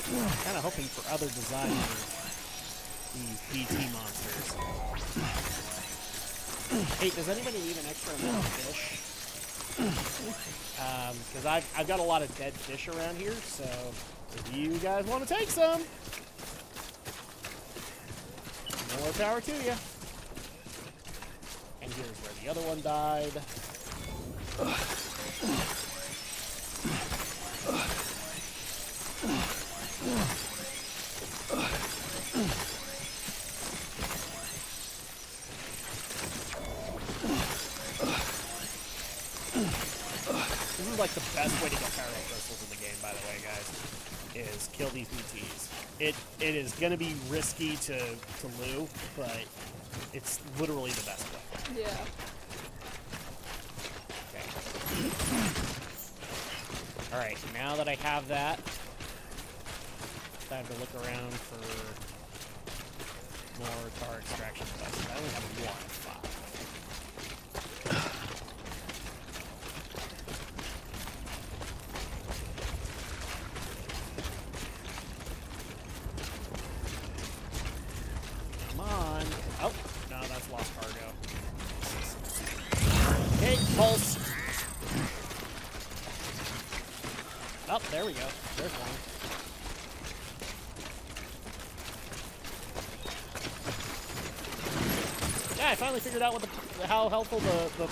I'm kind of hoping for other designs of these BT monsters. Hey, does anybody need an extra amount of fish? Because I've got a lot of dead fish around here, so if you guys want to take some, More power to you. And here's where the other one died. This is like the best way to get power crystals in the game, by the way, guys, is kill these BTs. It is going to be risky to loo, but it's literally the best way. Yeah. Okay. Alright, now that I have that, time to look around for more tar extraction devices. I only have one of 5. Come on. Oh, no, that's lost cargo. Okay, pulse. Oh, there we go. There's one. Yeah, I finally figured out how helpful the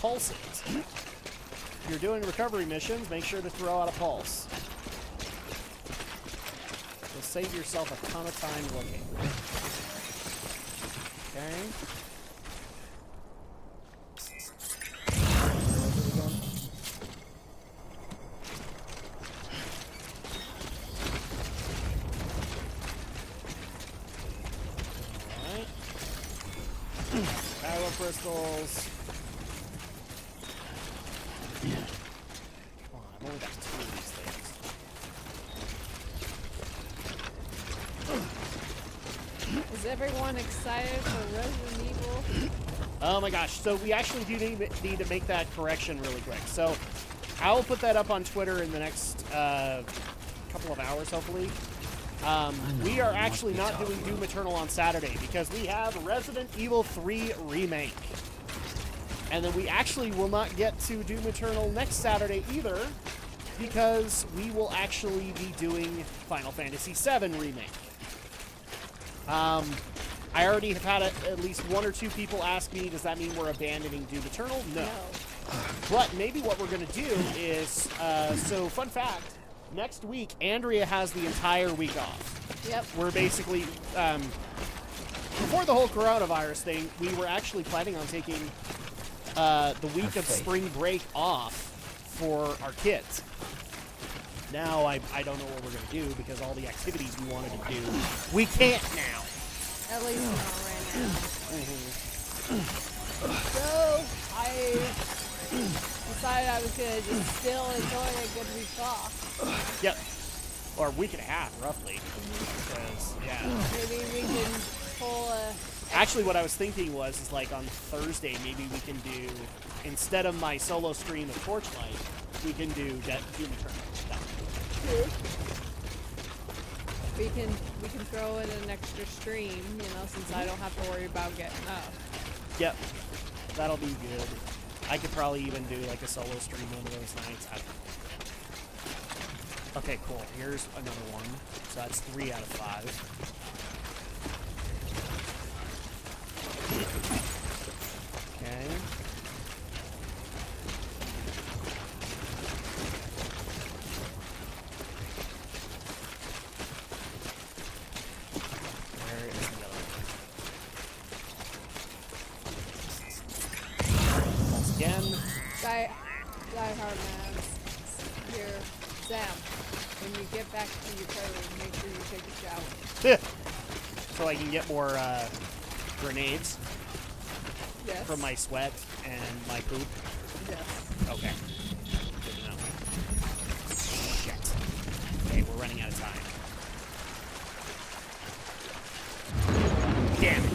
pulse is. If you're doing recovery missions, make sure to throw out a pulse. You'll save yourself a ton of time looking. Okay. Power crystals. Oh, I've only got 2 of these things. Is everyone excited for Resident Evil? Oh my gosh, so we actually do need to make that correction really quick. So I will put that up on Twitter in the next couple of hours, hopefully. We are actually not doing Doom Eternal on Saturday because we have Resident Evil 3 Remake. And then we actually will not get to Doom Eternal next Saturday either because we will actually be doing Final Fantasy VII Remake. I already have had at least 1 or 2 people ask me, does that mean we're abandoning Doom Eternal? No. But maybe what we're going to do is, so fun fact, next week, Andrea has the entire week off. Yep. We're basically, before the whole coronavirus thing, we were actually planning on taking the week of spring break off for our kids. Now, I don't know what we're going to do because all the activities we wanted to do, we can't now. At least not right now. So, I decided I was going to just still enjoy a good week off. Yep. Or a week and a half, roughly. Because, yeah. Maybe we can pull a... Actually, what I was thinking is like on Thursday, maybe we can do, instead of my solo stream of Torchlight, we can do Doom Eternal. We can throw in an extra stream, since I don't have to worry about getting up. Yep. That'll be good. I could probably even do like a solo stream one of those nights. Okay, cool. Here's another one. So that's 3 out of 5. Okay. Where is the other one? Once again. Die hard man. Here, Sam. When you get back to your trailer, make sure you take a shower. So I can get more grenades. Yes. From my sweat and my poop? Yes. Okay. Good to know. Shit. Okay, we're running out of time. Damn it.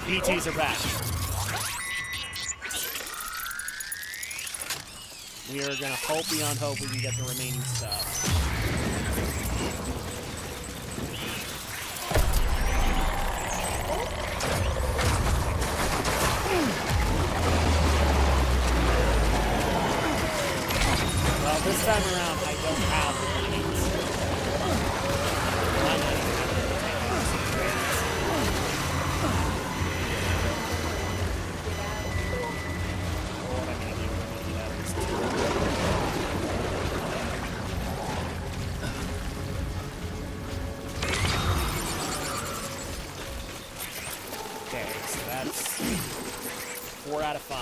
BTs are back. We are going to hope beyond hope we can get the remaining stuff. Well, this time around, I don't have the grenades. 4 out of 5.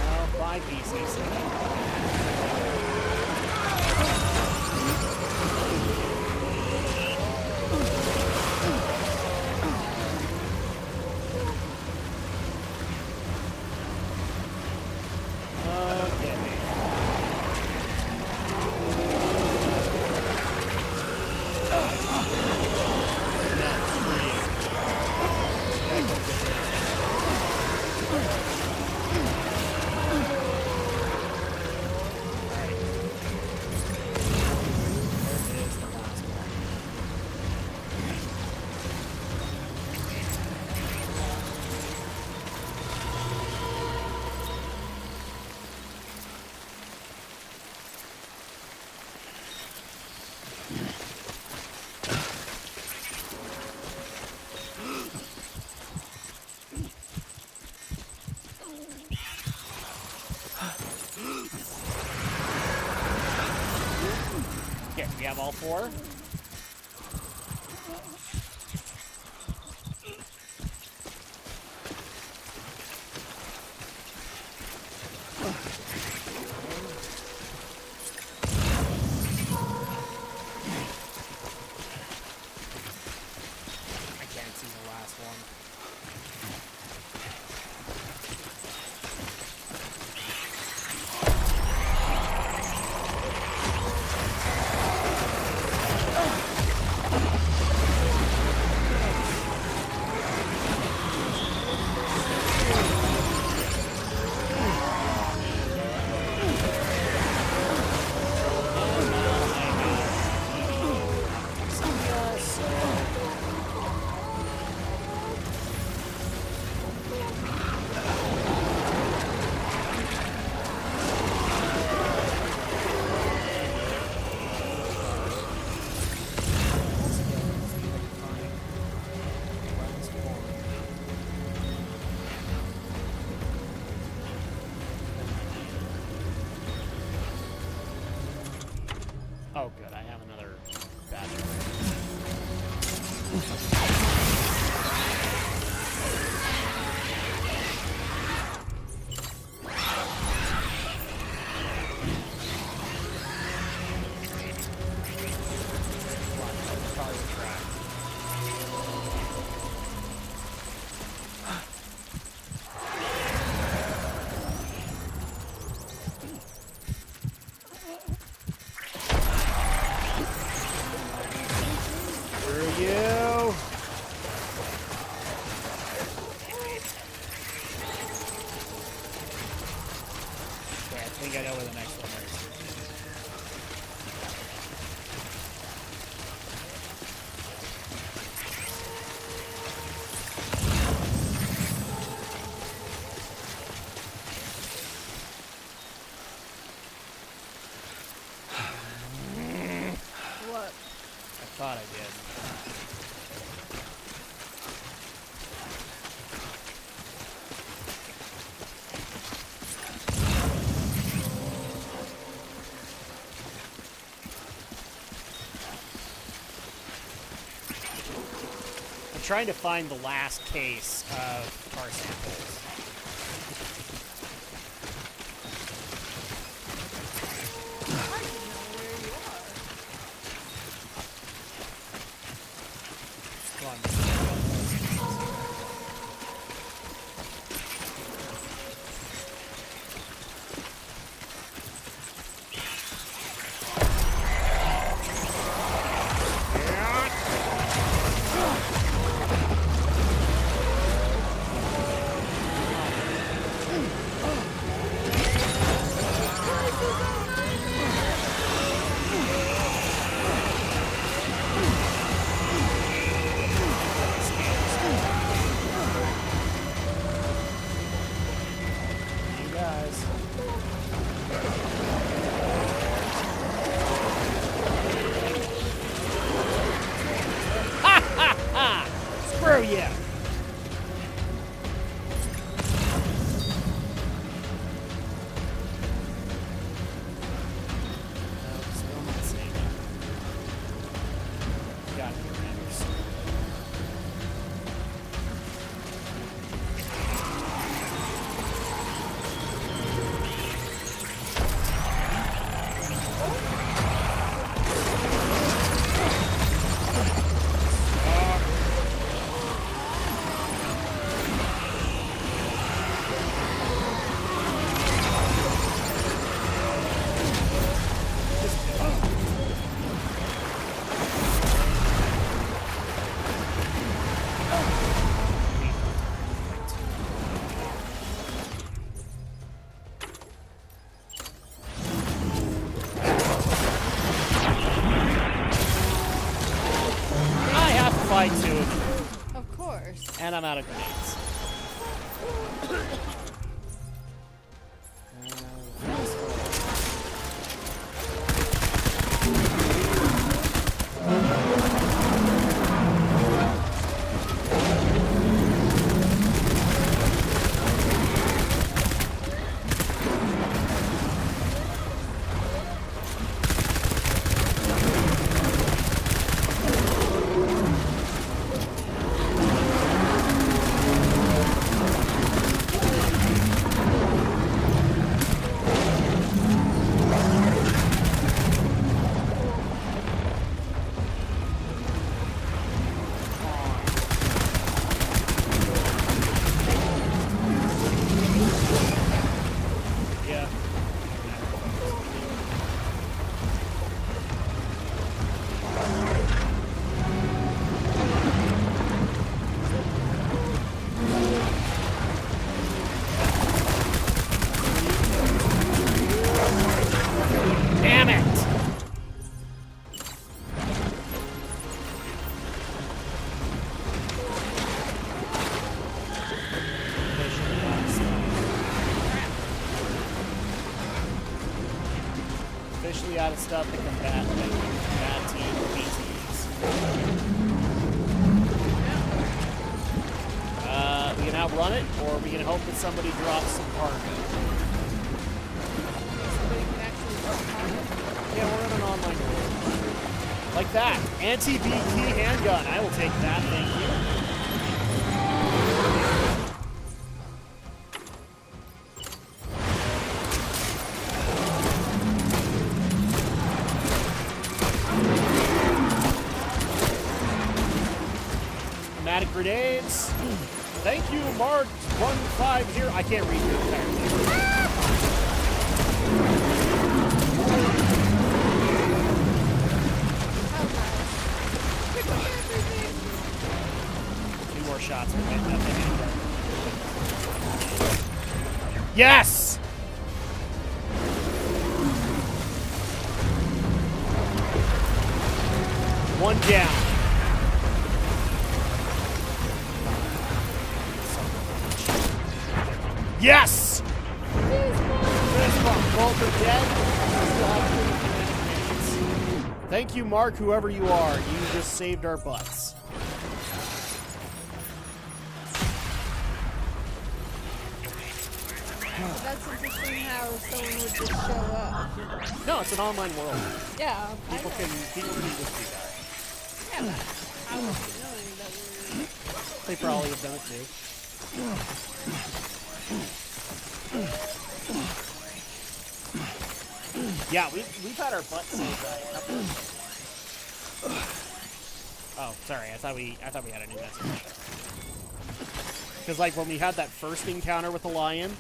Well, 5 pieces. Okay, we have all 4. I can't see the last one. Oh, good. I have another badge. I think I know where the next one is. What? I thought I did. Trying to find the last case of tar samples. I don't know where you are. Come on. And I'm out of grenades. Damn it! Officially out of stuff to combat bad team PTs. We can outrun it, or we can hope that somebody drops some cargo. Somebody can actually drop cargo. Yeah, we're in an online world. Like that. Anti-BT handgun. I will take that, thank you. Pneumatic grenades. Thank you, Mark 15 here. I can't read your entire name. Two more shots. Yes! One down. Yes! Both are dead. Thank you, Mark, whoever you are. You just saved our butts. That's interesting how someone would just show up. No, it's an online world. Yeah, People can just do that. Yeah, but I wasn't knowing that we were... They probably have done it too. Yeah, we've had our butts saved a couple of... Oh, sorry. I thought we had a new message. Because like when we had that first encounter with the lion,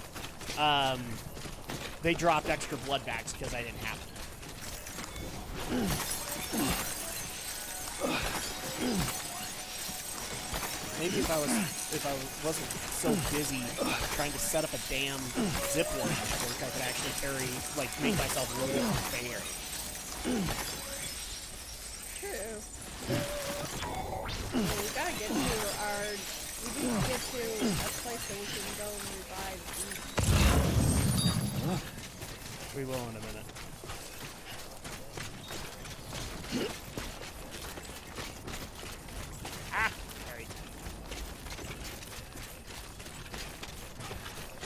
they dropped extra blood bags because I didn't have them. Maybe if I wasn't so busy trying to set up a damn zip line network, I could actually make myself really unfair. True. Well, we gotta get to we need to get to a place that we can go and revive these. We will in a minute.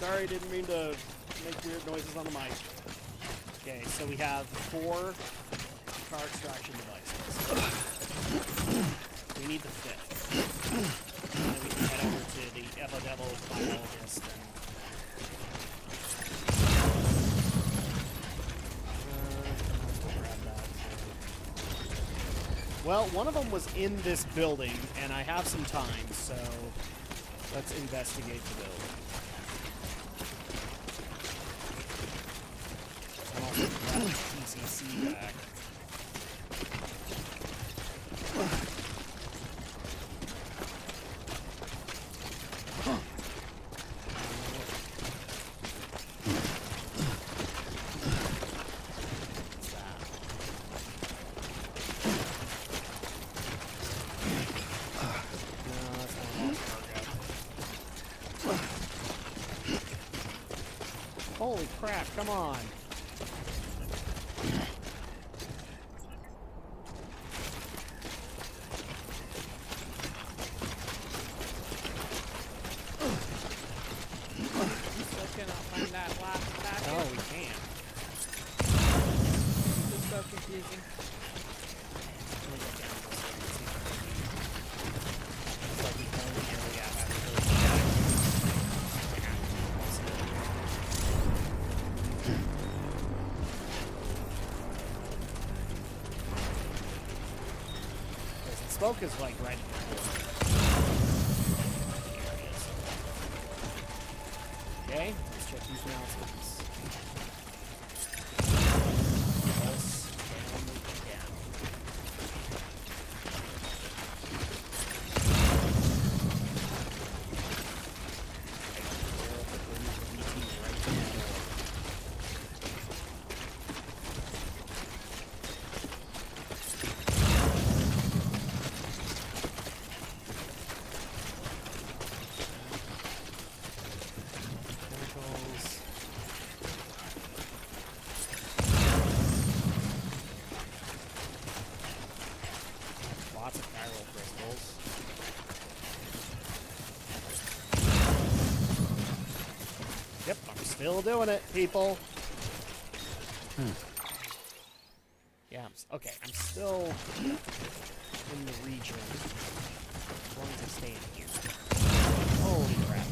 Sorry, didn't mean to make weird noises on the mic. Okay, so we have 4 car extraction devices. We need the 5th. And then we can head over to the Evo biologist and... grab that. Well, one of them was in this building, and I have some time, so let's investigate the building. I'm also grabbing the PCC back. Holy crap, come on. Still cannot find that last packet. No, we can't. It's so confusing. Let me go down this way and see if I can. It's like the only area I've actually checked. Because the smoke is like right here. Okay, let's check these mountains. Yes, down. Lots of chiral crystals. Yep, I'm still doing it, people. Yeah, okay, I'm still in the region. As long as I stay in here. Holy crap.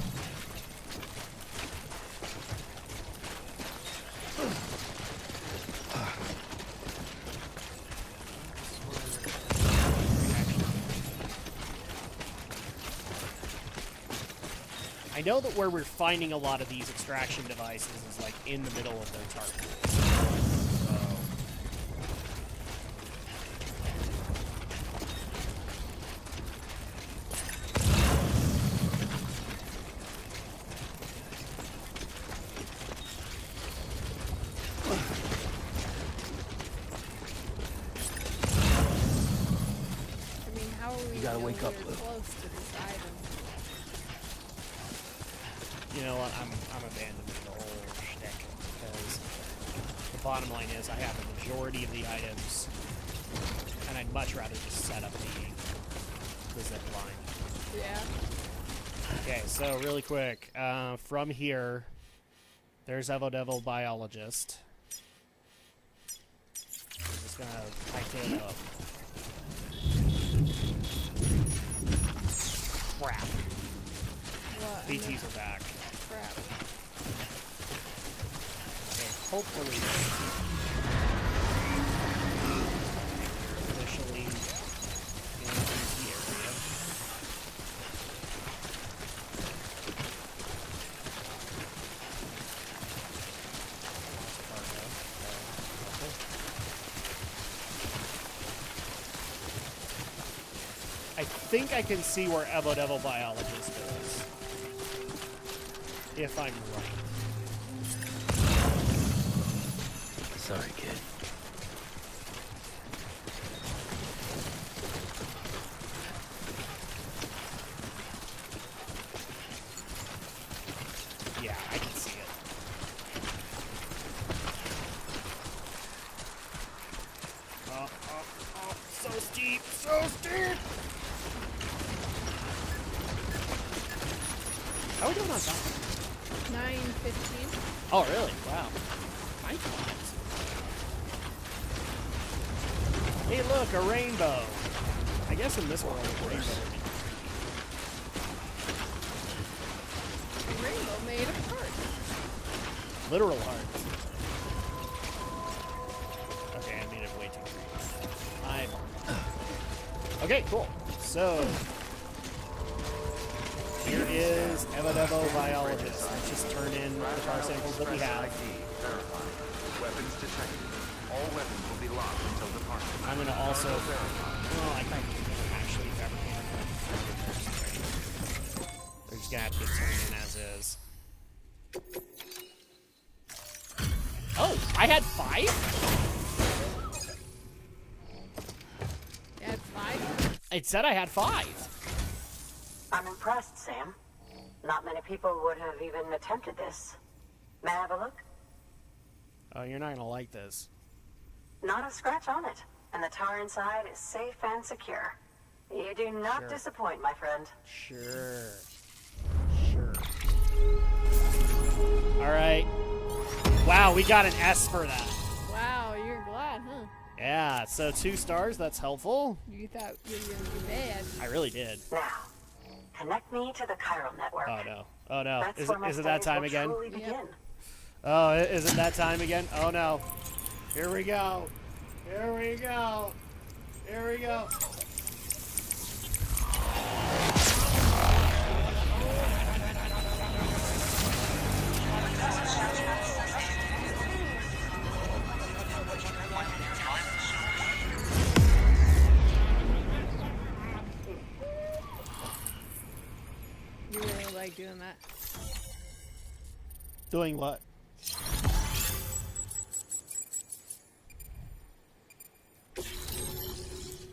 I know that where we're finding a lot of these extraction devices is like in the middle of their target pools. I mean, how are we You gotta know wake up, we're Luke. close to this item? You know what? I'm abandoning the whole shtick because the bottom line is I have the majority of the items, and I'd much rather just set up the zip line. Yeah. Okay, so really quick, from here, there's Evo Devil Biologist. I'm just gonna tighten it up. Crap. What? BTs are back. Crap. Okay, hopefully officially in the area. I think I can see where Evo Devil Biologist is. If I'm right. Sorry, kid. Yeah, I can see it. Oh, so steep, so steep! How are we doing on time? 9:15. Oh, really? Wow. Nice ones. Hey, look, a rainbow. I guess in this world, a rainbow would be Rainbow made of hearts. literal hearts. Okay, I made it way too creepy. Okay, cool. So, here is Evo Devo Biologist. Let's just turn in the car samples that we have. Verified. Weapons detected. All weapons will be locked until departure. I'm going to also... Well, I can't actually fabricate them. They're just going to have to get turned in as is. Oh, I had 5? You had 5? It said I had 5. I'm impressed, Sam. Not many people would have even attempted this. May I have a look? Oh, you're not gonna like this. Not a scratch on it, and the tar inside is safe and secure. You do not Sure. disappoint, my friend. Sure. Sure. Alright. Wow, we got an S for that. Wow, you're glad, huh? Yeah, so 2 stars, that's helpful. You thought you were gonna be bad. I really did. Now, connect me to the chiral network. Oh no. Oh no. That's Is where my it that studies time will again? truly begin. Oh, is it that time again? Oh no. Here we go. Here we go. Here we go. You really like doing that. Doing what?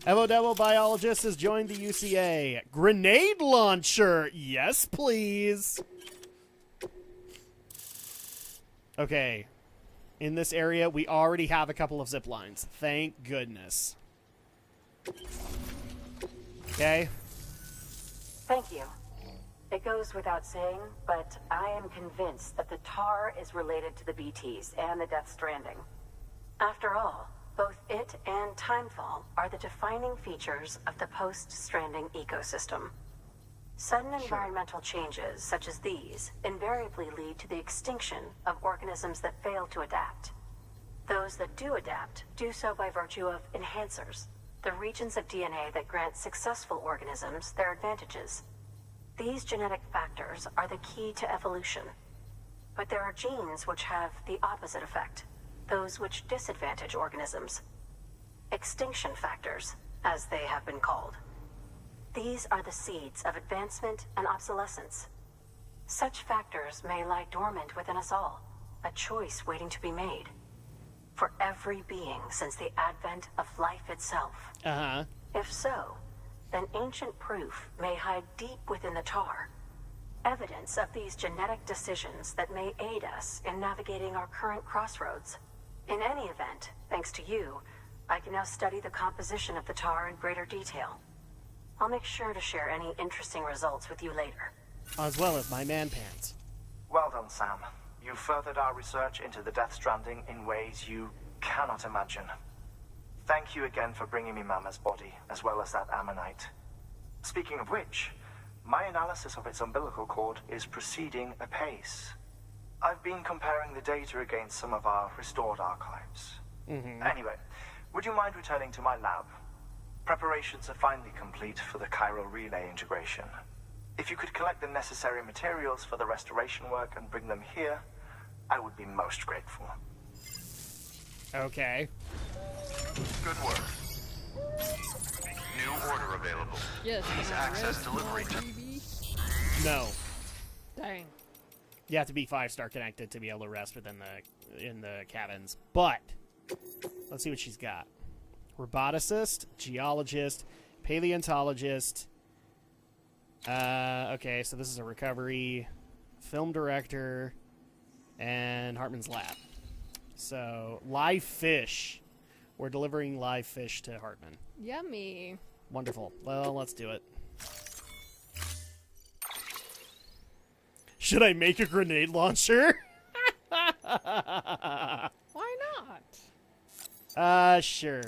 Evo Devil Biologist has joined the UCA. Grenade launcher! Yes, please! Okay. In this area, we already have a couple of zip lines. Thank goodness. Okay. Thank you. It goes without saying, but I am convinced that the tar is related to the BTs and the Death Stranding. After all, both it and Timefall are the defining features of the post-Stranding ecosystem. Sudden environmental changes such as these invariably lead to the extinction of organisms that fail to adapt. Those that do adapt do so by virtue of enhancers, the regions of DNA that grant successful organisms their advantages. These genetic factors are the key to evolution. But there are genes which have the opposite effect, those which disadvantage organisms. Extinction factors, as they have been called. These are the seeds of advancement and obsolescence. Such factors may lie dormant within us all, a choice waiting to be made. For every being since the advent of life itself. Uh-huh. If so, then ancient proof may hide deep within the tar. Evidence of these genetic decisions that may aid us in navigating our current crossroads. In any event, thanks to you, I can now study the composition of the tar in greater detail. I'll make sure to share any interesting results with you later. As well as my man pants. Well done, Sam. You furthered our research into the Death Stranding in ways you cannot imagine. Thank you again for bringing me Mama's body, as well as that ammonite. Speaking of which, my analysis of its umbilical cord is proceeding apace. I've been comparing the data against some of our restored archives. Anyway, would you mind returning to my lab? Preparations are finally complete for the chiral relay integration. If you could collect the necessary materials for the restoration work and bring them here, I would be most grateful. Okay. Good work. New order available. Yes. Please access delivery to... No. Dang. You have to be 5-star connected to be able to rest within in the cabins. But let's see what she's got. Roboticist, geologist, paleontologist. Okay, so this is a recovery, film director, and Hartman's lab. So live fish. We're delivering live fish to Hartman. Yummy. Wonderful. Well, let's do it. Should I make a grenade launcher? Why not? Sure.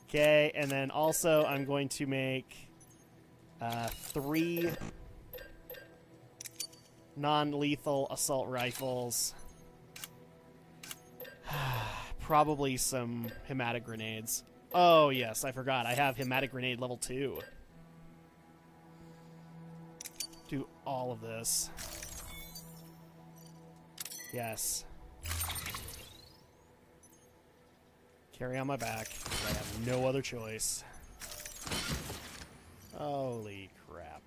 Okay, and then also I'm going to make 3 non-lethal assault rifles. Probably some hematic grenades. Oh, yes, I forgot. I have hematic grenade level 2. Do all of this. Yes. Carry on my back. I have no other choice. Holy crap.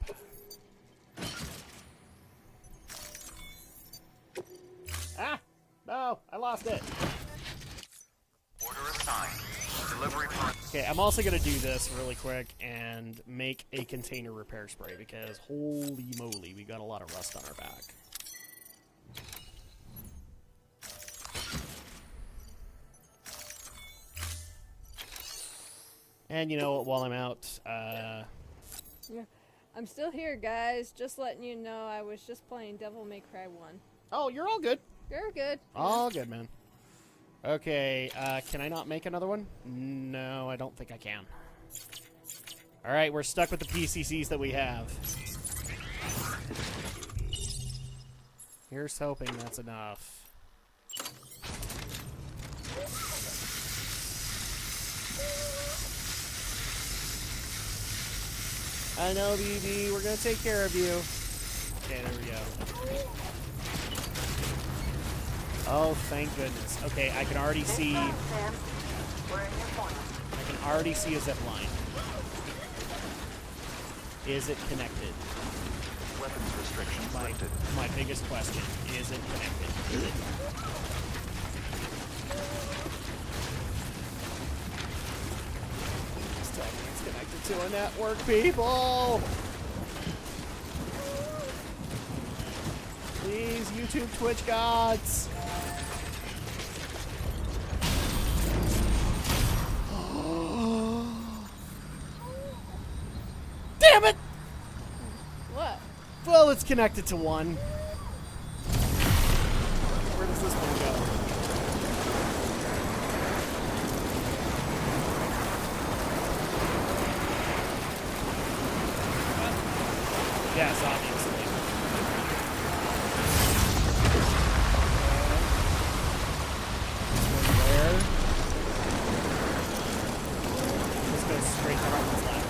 Ah! No! I lost it! Order assigned. Delivery for... Okay, I'm also going to do this really quick and make a container repair spray because holy moly, we got a lot of rust on our back. And you know what? While I'm out, Yeah. I'm still here, guys. Just letting you know I was just playing Devil May Cry 1. oh, you're all good. You're good. All good, man. Okay, can I not make another one? No, I don't think I can. Alright, we're stuck with the PCCs that we have. Here's hoping that's enough. I know, BB, we're gonna take care of you. Okay, there we go. Oh, thank goodness. Okay, I can already see... I can already see a zip line. Is it connected? Weapons restrictions lifted. My biggest question, is it connected? It's connected to a network, people! Please, YouTube, Twitch gods! Damn it! What? Well, it's connected to one. Where does this one go? Yes, obviously. Where? This goes straight to Hartman's lab.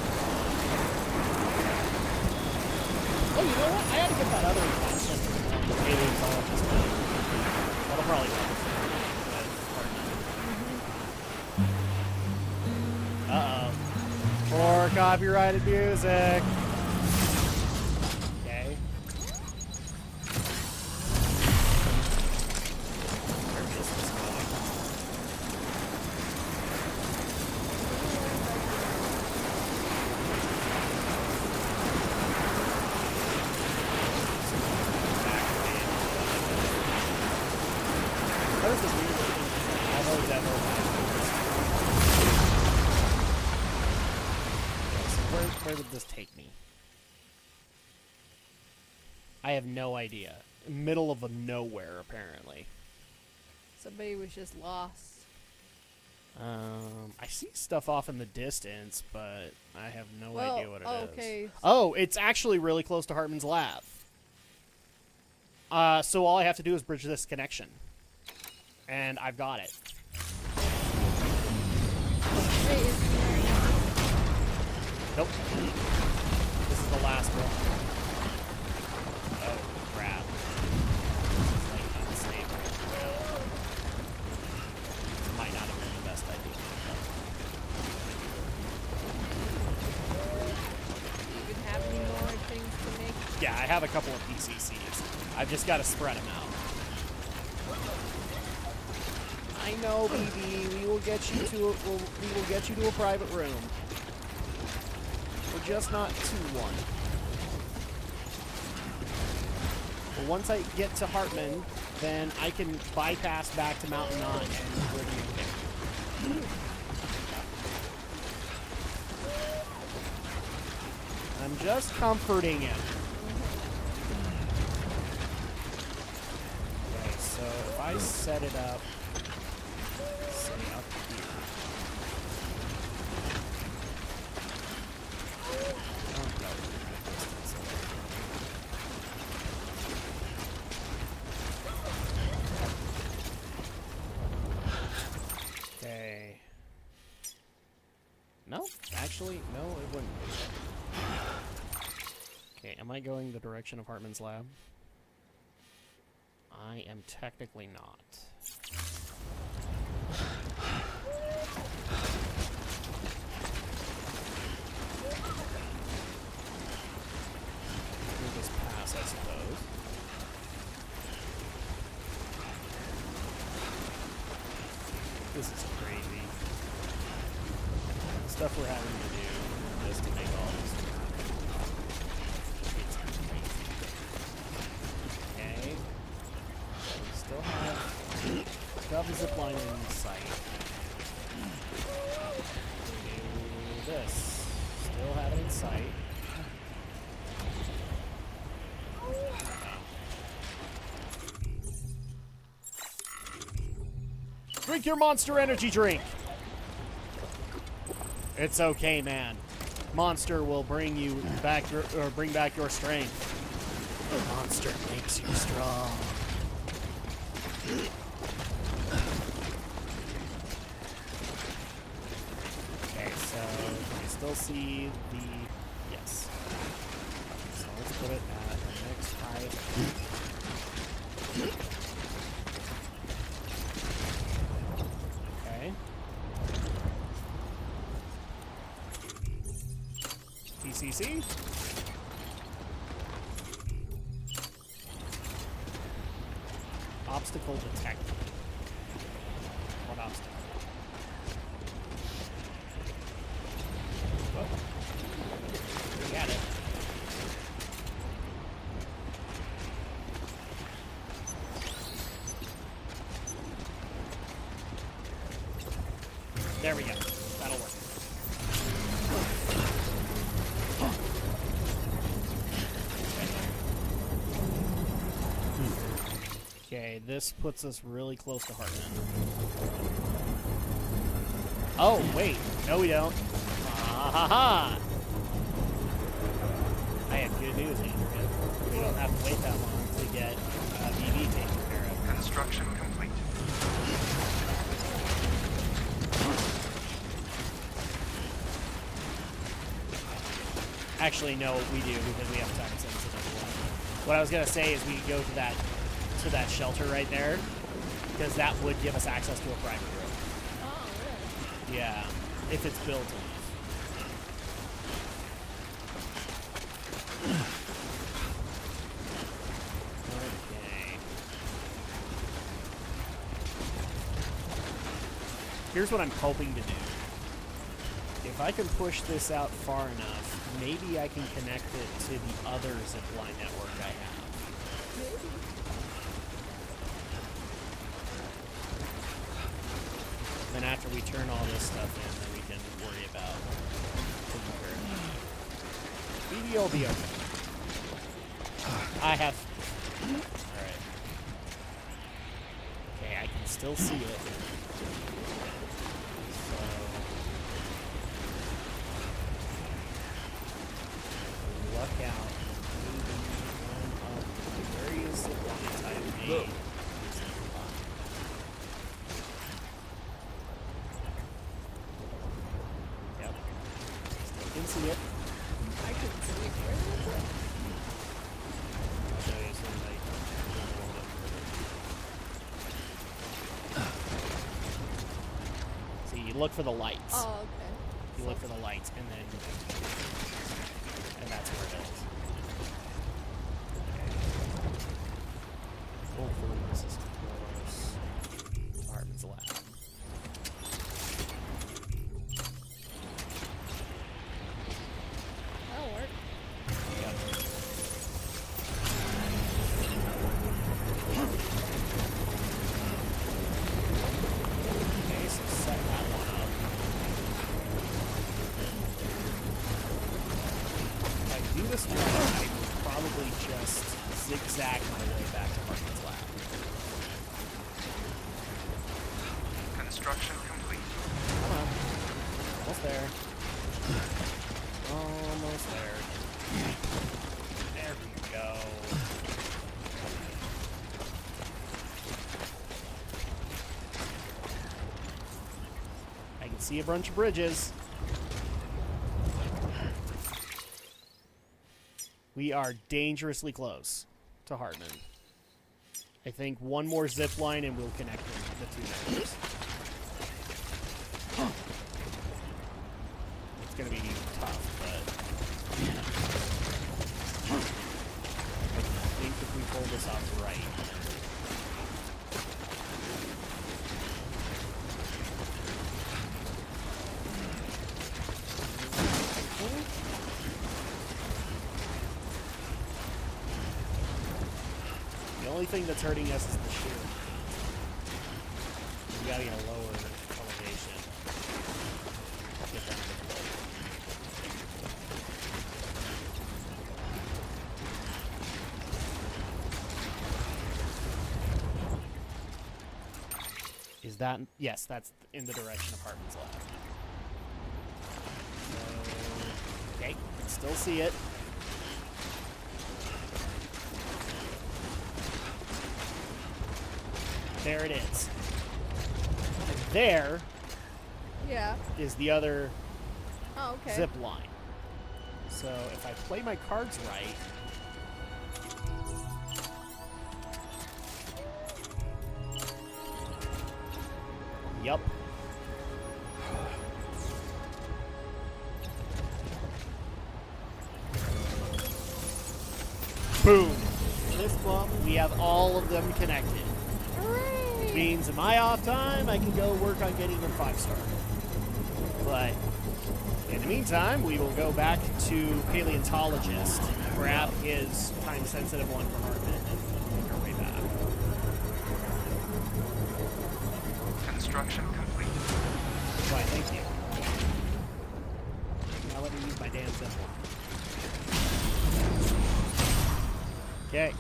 Oh, you know what? I had to get that other constant paleontologist. That'll probably help. Uh-oh. More copyrighted music. Okay. Where is this going? What is this weird thing? I've always had no Where would this take me? I have no idea. Middle of a nowhere, apparently. Somebody was just lost. I see stuff off in the distance, but I have no idea what it is. Okay. Oh, it's actually really close to Hartman's lab. So all I have to do is bridge this connection. And I've got it. Wait, is he there now? Nope. This is the last one. Oh, crap. This is like unstable. Might not have been the best idea. Do you even have any more things to make? Yeah, I have a couple of PCCs. I've just got to spread them out. I know, BB. We will get you to we will get you to a private room. We're just not to one. But once I get to Hartman, then I can bypass back to Mountain Knot and bring you there. I'm just comforting him. Okay, so if I set it up. Okay. No, actually, no, it wouldn't. Okay, am I going the direction of Hartman's lab? I am technically not. We'll just pass, I suppose. This is crazy. The stuff we're having to do just to make all this work. It's crazy. Okay. We still have a zip line in sight. this. Still have it in sight. Drink your Monster Energy drink. It's okay, man. Monster will bring you back bring back your strength. Monster makes you strong. Okay, so I still see the yes. So let's put it at the next height. Okay. TCC. Obstacle detected. What obstacle? Whoa. Got it. There we go. That'll work. Okay, this puts us really close to Hartman. Oh, wait. No, we don't. Ha ha ha! I have good news, Andrea. We don't have to wait that long to get BB taken care of. Construction complete. Actually, no, we do, because we have time sensitive one. What I was going to say is we go to that shelter right there, because that would give us access to a private room. Oh, really? Yeah, if it's built enough. Okay. Here's what I'm hoping to do. If I can push this out far enough, maybe I can connect it to the other zipline network I have. Maybe. Then after we turn all this stuff in, then we can worry about taking care of it. BB will be okay. I have... Alright. Okay, I can still see it. So... Luck out. Where is the one type A? See it. I couldn't see it. Where is it? I'll show you something. See, you look for the lights. Oh, okay. You look for the lights, and that's where it is. Okay. Hopefully this is close. Hartman's lab. That'll work. Okay, so set that one up. If I do this right, I will probably just zigzag my way back to Hartman's lab. Construction complete. Come on. Almost there. Almost there. There we go. I can see a bunch of bridges. We are dangerously close to Hartman. I think one more zip line and we'll connect the two networks. It's going to be tough, but I think if we pull this off right. The only thing that's hurting us is the shear. We gotta get a lower elevation. Get down to the Is that... Yes, that's in the direction of Hartman's lab. So, okay, can still see it. There it is. And there Yeah. is the other Oh, okay. zip line. So if I play my cards right... Yup. Boom. This bump, we have all of them connected. Hooray! Which means in my off time, I can go work on getting them 5-star. But in the meantime, we will go back to Paleontologist, grab his time-sensitive one for Hartman, and make our way back. Construction complete. Why, thank you. Now let me use my damn zip line. Okay.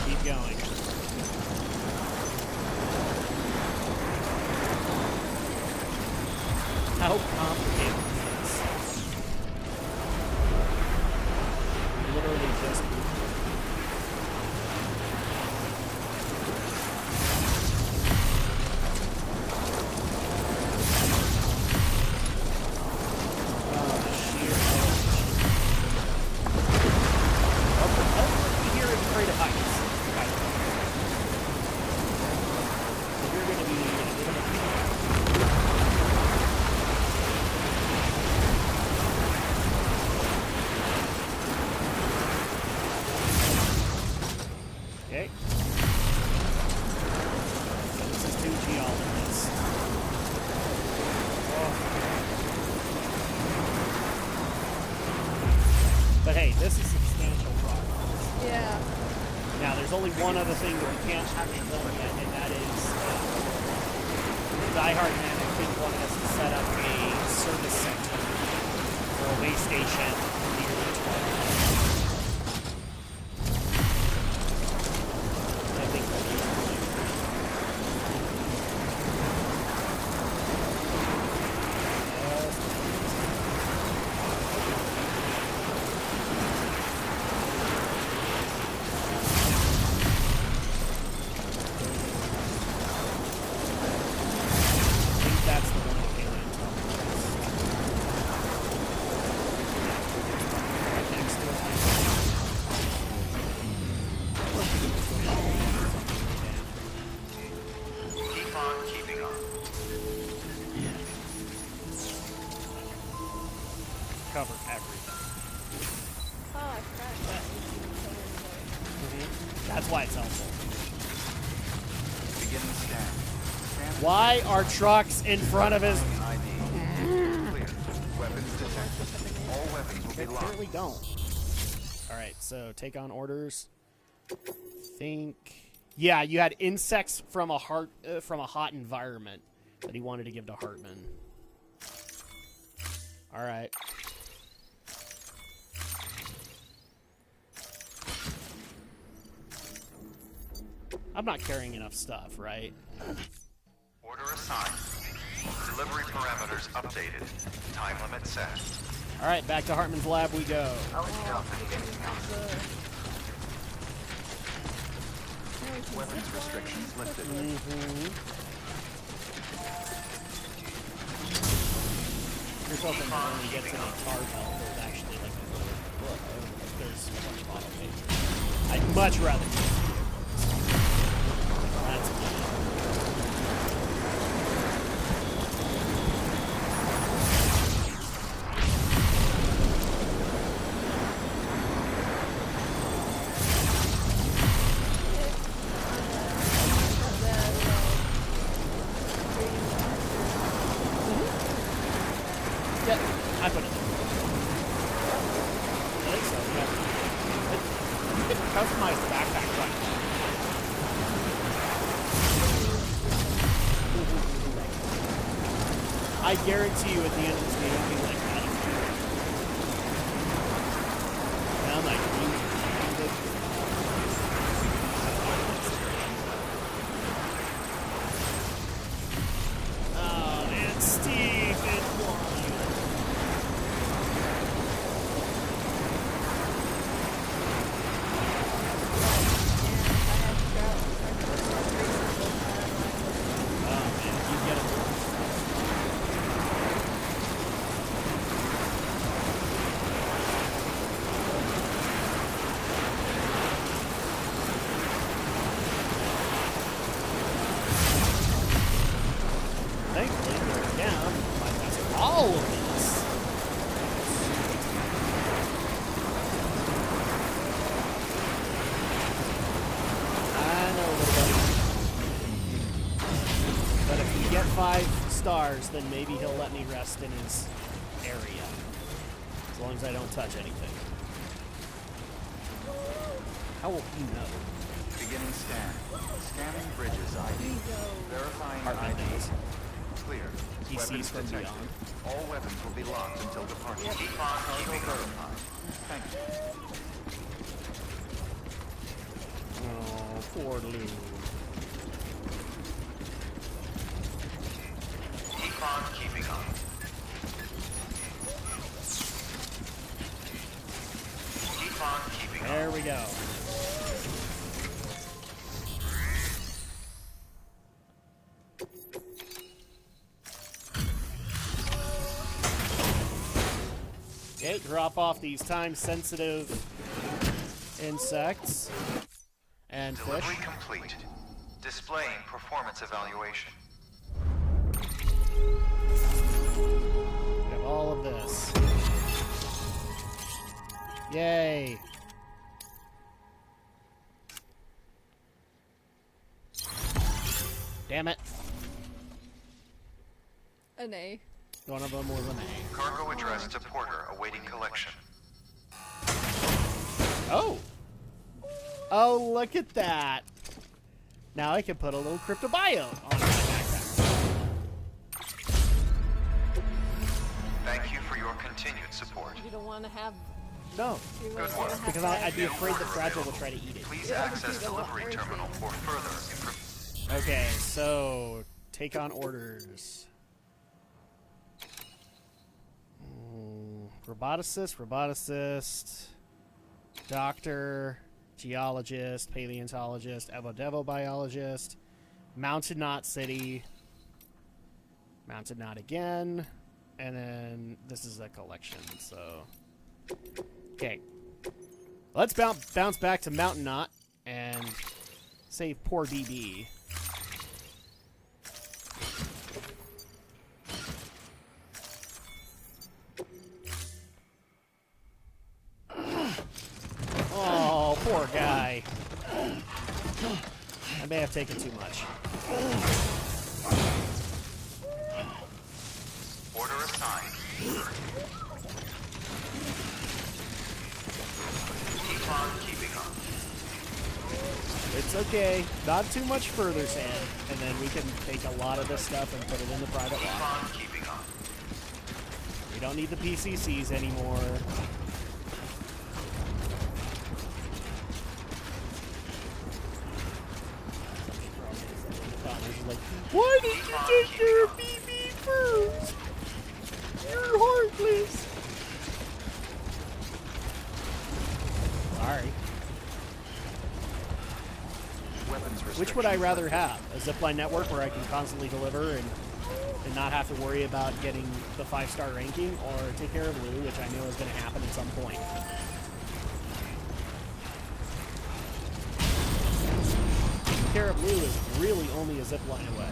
Keep going. How complicated is this? Literally just... Okay. This is 2 geologists. But hey, this is substantial progress. Yeah. Now, there's only one other thing that we can't actually done yet, and that is Die Hard Man, I think, wanted us to set up a service center or a way station near the 12. I think that'd be really I think that's the one at Paleontologist. Right next to it. Keep on keeping on. Cover everything. Oh, I forgot that. That's why it's helpful. Begin the scan. Why are trucks in front of us? ID. Clear. Weapons detected. All weapons will be locked. Apparently don't. Alright, so take on orders. Think... Yeah, you had insects from a hot environment that he wanted to give to Hartman. Alright. I'm not carrying enough stuff, right? Order assigned. Delivery parameters updated. Time limit set. Alright, back to Hartman's lab we go. Weapons restrictions lifted. Here's hoping that when we get to the tar belt, there's actually like a little book. There's a bunch of model pages. I'd much rather just do it. That's good. Yep, I put it there. I think so, yeah. You can customize the backpack right now. I guarantee you at the end of this game it'll be like that. And I'm like, 5 stars, then maybe he'll let me rest in his area. As long as I don't touch anything. How will he know? Beginning scan. Scanning bridges ID. Verifying Hartman ID. knows. Clear. He Weapons sees from detected. beyond. All weapons will be locked until departure. Keep on keeping on. Verified. Thank you. Oh, poor Lou. Keep on keeping on. Keep on keeping on. There we go. Okay, drop off these time-sensitive insects and fish. Delivery complete. Displaying performance evaluation. We have all of this. Yay! Damn it. An A. One of them was an A. Cargo addressed to Porter awaiting collection. Oh! Oh, look at that! Now I can put a little cryptobiome on my backpack. Thank you for your continued support. You don't want to have. No, You Good don't work. have because to I'd be have- afraid that Fragile will try to eat it. Please Yeah, access you don't want delivery everything. terminal for further information. Okay, so take on orders. Roboticist, doctor, geologist, paleontologist, evodevobiologist, Mountain Knot City, Mountain Knot again, and then this is a collection, so... Okay. Let's bounce back to Mountain Knot and save poor DB. Oh, poor guy. I may have taken too much. Order assigned. Keep on keeping on. It's okay. Not too much further, Sam. And then we can take a lot of this stuff and put it in the private Keep lock. on keeping on. We don't need the PCCs anymore. Connor's like, why did you take care of BB first? You're heartless. Sorry. Weapons Which would I restrictions rather lifted. have? A zipline network where I can constantly deliver and not have to worry about getting the 5-star ranking, or take care of Lou, which I know is going to happen at some point. Taking care of Lou is really only a zipline away.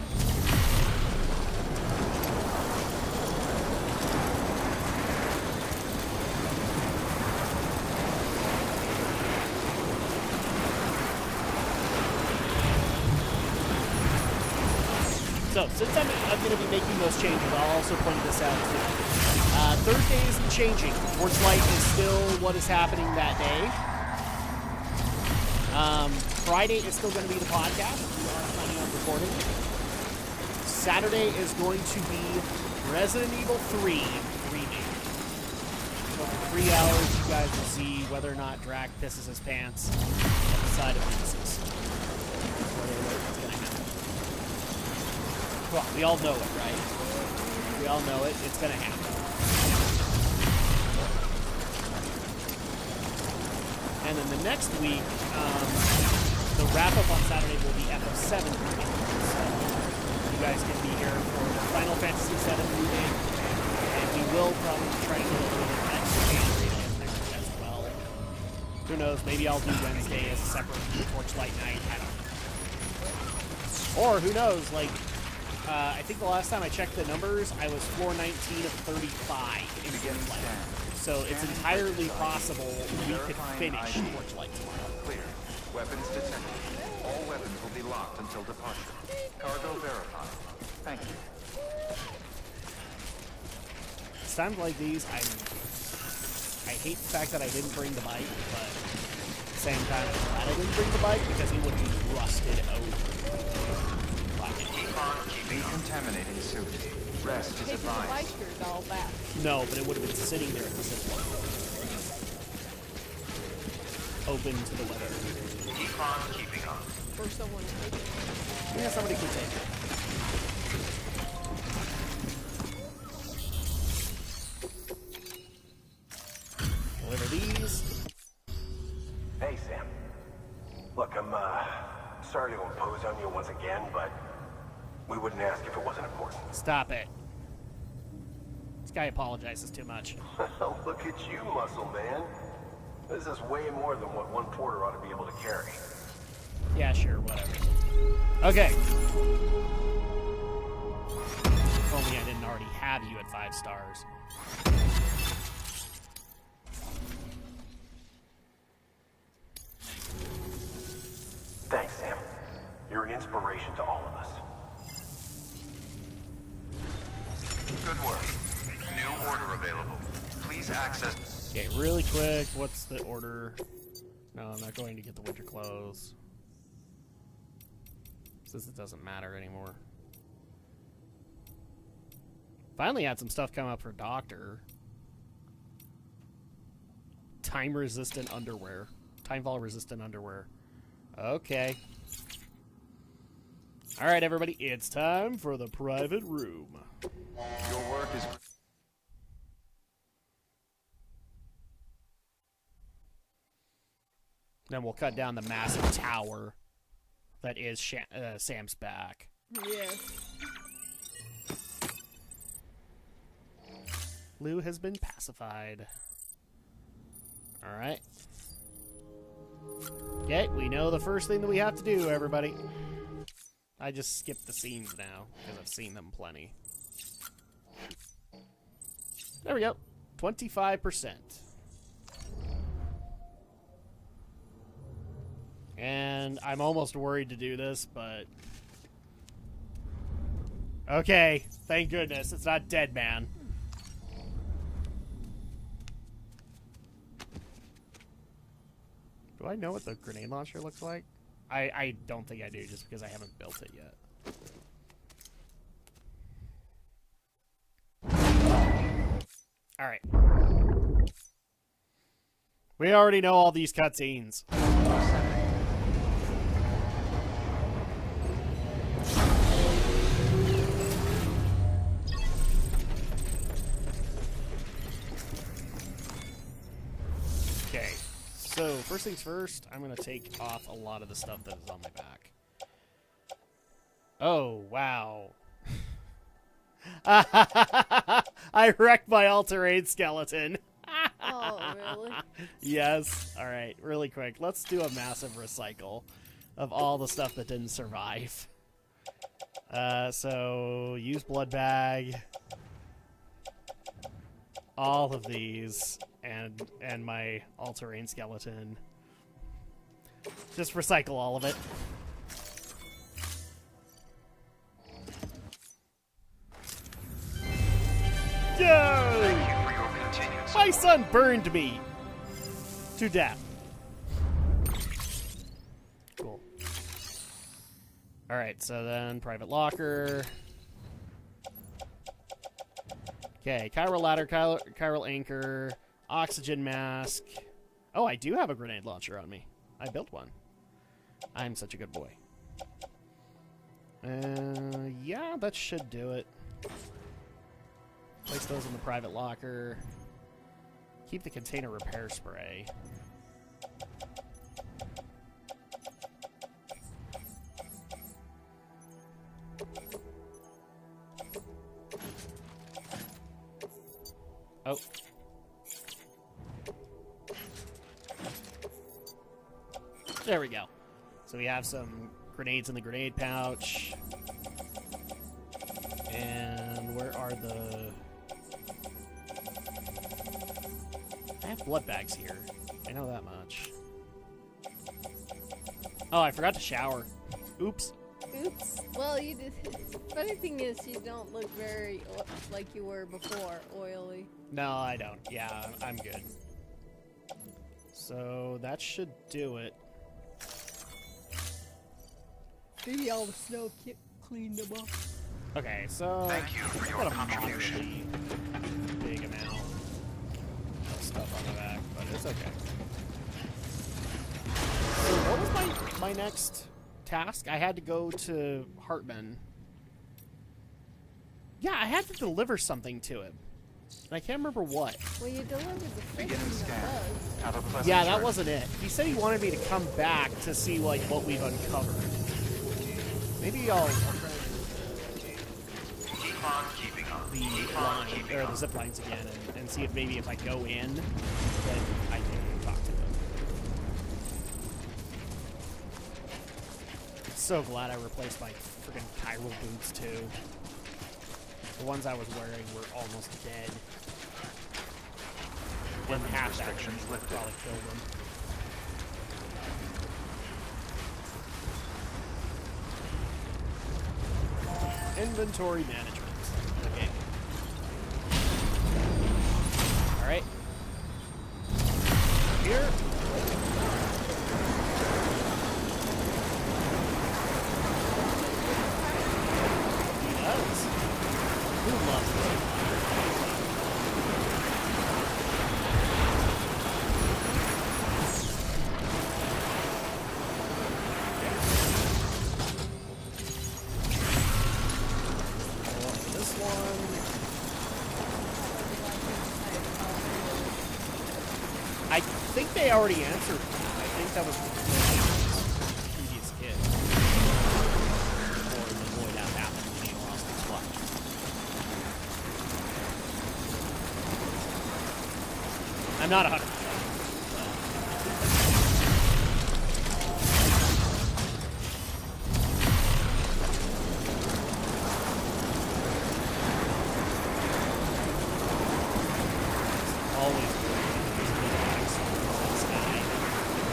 So, since I'm going to be making those changes, I'll also point this out too. Thursday isn't changing. Forge-Light is still what is happening that day. Friday is still going to be the podcast. We are planning on recording. Saturday is going to be Resident Evil 3 remake. So for 3 hours, you guys will see whether or not Drak pisses his pants on the side of Nemesis. Whether or not it's going to happen. Well, we all know it, right? We all know it. It's going to happen. And then the next week, the wrap-up on Saturday will be FF7 remake. So you guys can be here for the Final Fantasy VII remake, and we will probably try to get a little bit of extra generation in there as well. Who knows? Maybe I'll do Wednesday as a separate Torchlight night. I don't know. Or who knows? Like, I think the last time I checked the numbers, I was floor 19 of 35 in Torchlight. So it's entirely possible we could finish Torchlight tomorrow. Clear. Weapons detected. All weapons will be locked until departure. Cargo verified. Thank you. It's times like these, I hate the fact that I didn't bring the bike, but at the same time, I'm glad I didn't bring the bike because it would be rusted over. Decontaminating suit. Rest is Take the bike advised. or all back. No, but it would have been sitting there at the zip line. Open to the weather. Keeping on. For someone to take it. Yeah, somebody could take it. Deliver these. Hey, Sam. Look, I'm, sorry to impose on you once again, but we wouldn't ask if it wasn't important. Stop it. This guy apologizes too much. Look at you, muscle man. This is way more than what one porter ought to be able to carry. Yeah, sure, whatever. Okay. If only I didn't already have you at 5 stars. Thanks, Sam. You're an inspiration to all of us. Good work. New order available. Please access. Okay, really quick, what's the order? No, I'm not going to get the winter clothes. Since it doesn't matter anymore. Finally had some stuff come up for Doctor. Time-resistant underwear. Timefall-resistant underwear. Okay. Alright, everybody, it's time for the private room. Your work is. Then we'll cut down the massive tower that is Sam's back. Yes. Lou has been pacified. Alright. Okay, we know the first thing that we have to do, everybody. I just skipped the scenes now, because I've seen them plenty. There we go. 25%. And I'm almost worried to do this, but... Okay, thank goodness. It's not Dead Man. Do I know what the grenade launcher looks like? I don't think I do, just because I haven't built it yet. Alright. We already know all these cutscenes. Okay. So, first things first, I'm going to take off a lot of the stuff that is on my back. Oh, wow. I wrecked my all-terrain skeleton. Oh, really? Yes. Alright, really quick. Let's do a massive recycle of all the stuff that didn't survive. So, use blood bag. All of these. And my all-terrain skeleton. Just recycle all of it. Yay! My son burned me to death. Cool. Alright, so then private locker. Okay, chiral ladder, chiral anchor, oxygen mask. Oh, I do have a grenade launcher on me. I built one. I'm such a good boy. Yeah, that should do it. Place those in the private locker. Keep the container repair spray. Oh. There we go. So we have some grenades in the grenade pouch. And where are the... I have blood bags here. I know that much. Oh, I forgot to shower. Oops. Oops. Well, you did. Funny thing is, you don't look very like you were before, oily. No, I don't. Yeah, I'm good. So that should do it. Maybe all the snow cleaned them up. Okay, so Thank you for your got a contribution. moderately big amount of stuff on the back, but it's okay. So what was my next task? I had to go to Hartman. Yeah, I had to deliver something to him. And I can't remember what. Well, you delivered the fish Beginning and the scan. bug. Have a pleasant Yeah, that journey. wasn't it. He said he wanted me to come back to see like what we've uncovered. Maybe I'll try Keep on keeping on. the line or the zip lines again and see if maybe if I go in, then I can talk to them. So glad I replaced my friggin' chiral boots too. The ones I was wearing were almost dead. Didn't have that restrictions many, lifted. probably killed them. Inventory management. Okay. Alright. Here. He does. Who loves it? This one. I think they already answered. I think that was the previous kid. Or the boy that happened when he lost his watch. I'm not 100%. Always this guy.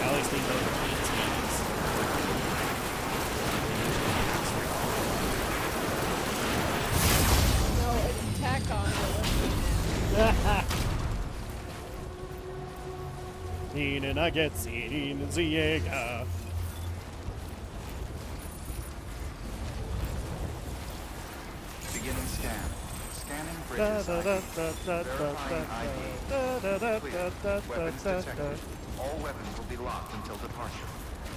I always think those are PTs. No, it's tack on. Ihnen geht's Ihnen Sie Jäger. Beginning scan. Scanning bridges ID. Verifying ID. Clear. Weapons detected. All weapons will be locked until departure.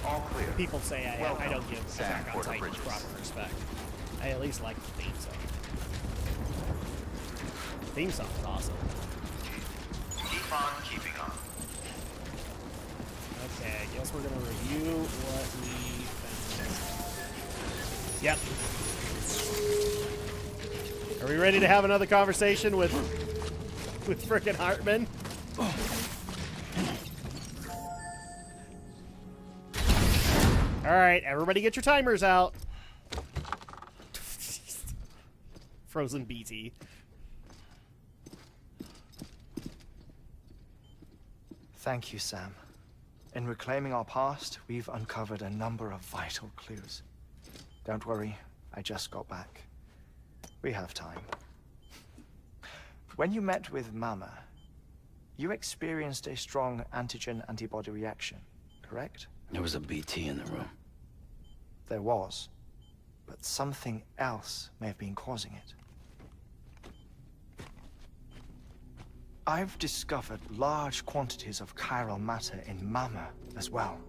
All clear. People say I Welcome, don't give Sam Attack on Porter Titan Bridges. proper respect. I at least like the theme song. The theme song is awesome. Keep on keeping on. Okay, I guess we're gonna review what we found. Yep. Are we ready to have another conversation with frickin' Hartman? Alright, everybody get your timers out. Frozen BT. Thank you, Sam. In reclaiming our past, we've uncovered a number of vital clues. Don't worry, I just got back. We have time. When you met with Mama, you experienced a strong antigen-antibody reaction, correct? There was a BT in the room. There was, but something else may have been causing it. I've discovered large quantities of chiral matter in Mama as well.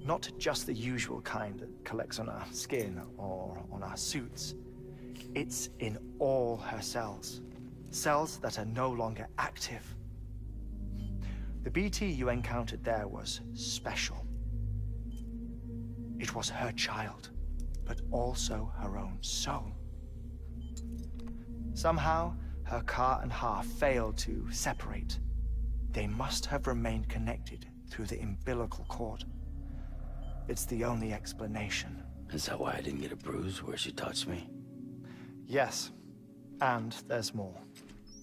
Not just the usual kind that collects on our skin or on our suits. It's in all her cells. Cells that are no longer active. The BT you encountered there was special. It was her child, but also her own soul. Somehow, her car and half failed to separate. They must have remained connected through the umbilical cord. It's the only explanation. Is that why I didn't get a bruise where she touched me? Yes, and there's more.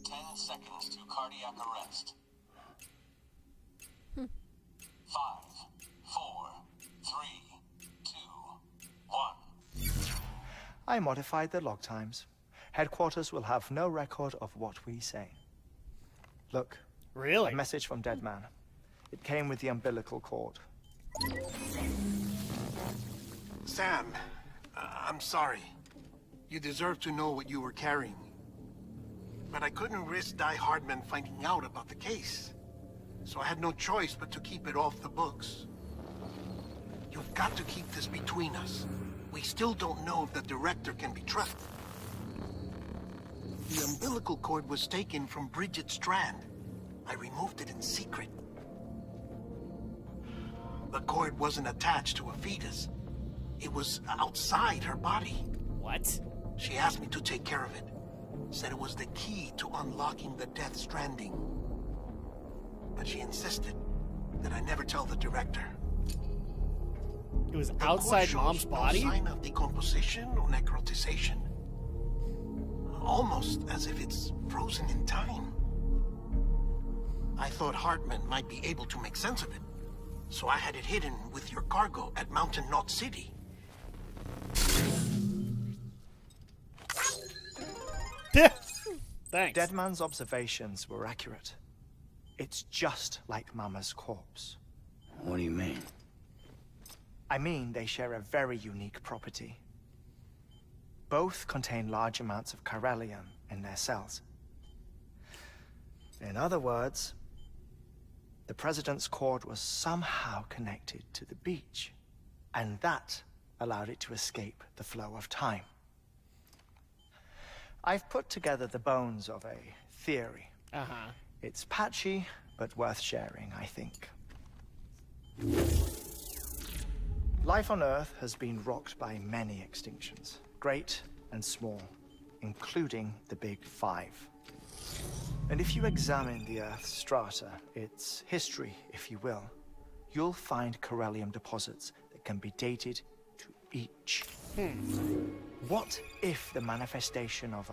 10 seconds to cardiac arrest. 5, 4, 3, 2, I modified the log times. Headquarters will have no record of what we say. Look. Really? A message from Dead Man. It came with the umbilical cord. Sam, I'm sorry. You deserve to know what you were carrying. But I couldn't risk Die Hardman finding out about the case. So I had no choice but to keep it off the books. You've got to keep this between us. We still don't know if the director can be trusted. The umbilical cord was taken from Bridget Strand. I removed it in secret. The cord wasn't attached to a fetus. It was outside her body. What? She asked me to take care of it. Said it was the key to unlocking the Death Stranding. But she insisted that I never tell the director. It was outside Mom's body? No sign of decomposition or necrotization. Almost as if it's frozen in time. I thought Hartman might be able to make sense of it. So I had it hidden with your cargo at Mountain Knot City. Thanks. Dead Man's observations were accurate. It's just like Mama's corpse. What do you mean? I mean, they share a very unique property. Both contain large amounts of chiralium in their cells. In other words, the President's cord was somehow connected to the beach, and that allowed it to escape the flow of time. I've put together the bones of a theory. Uh-huh. It's patchy, but worth sharing, I think. Life on Earth has been rocked by many extinctions, great and small, including the Big Five. And if you examine the Earth's strata, its history, if you will, you'll find chiralium deposits that can be dated to each. What if the manifestation of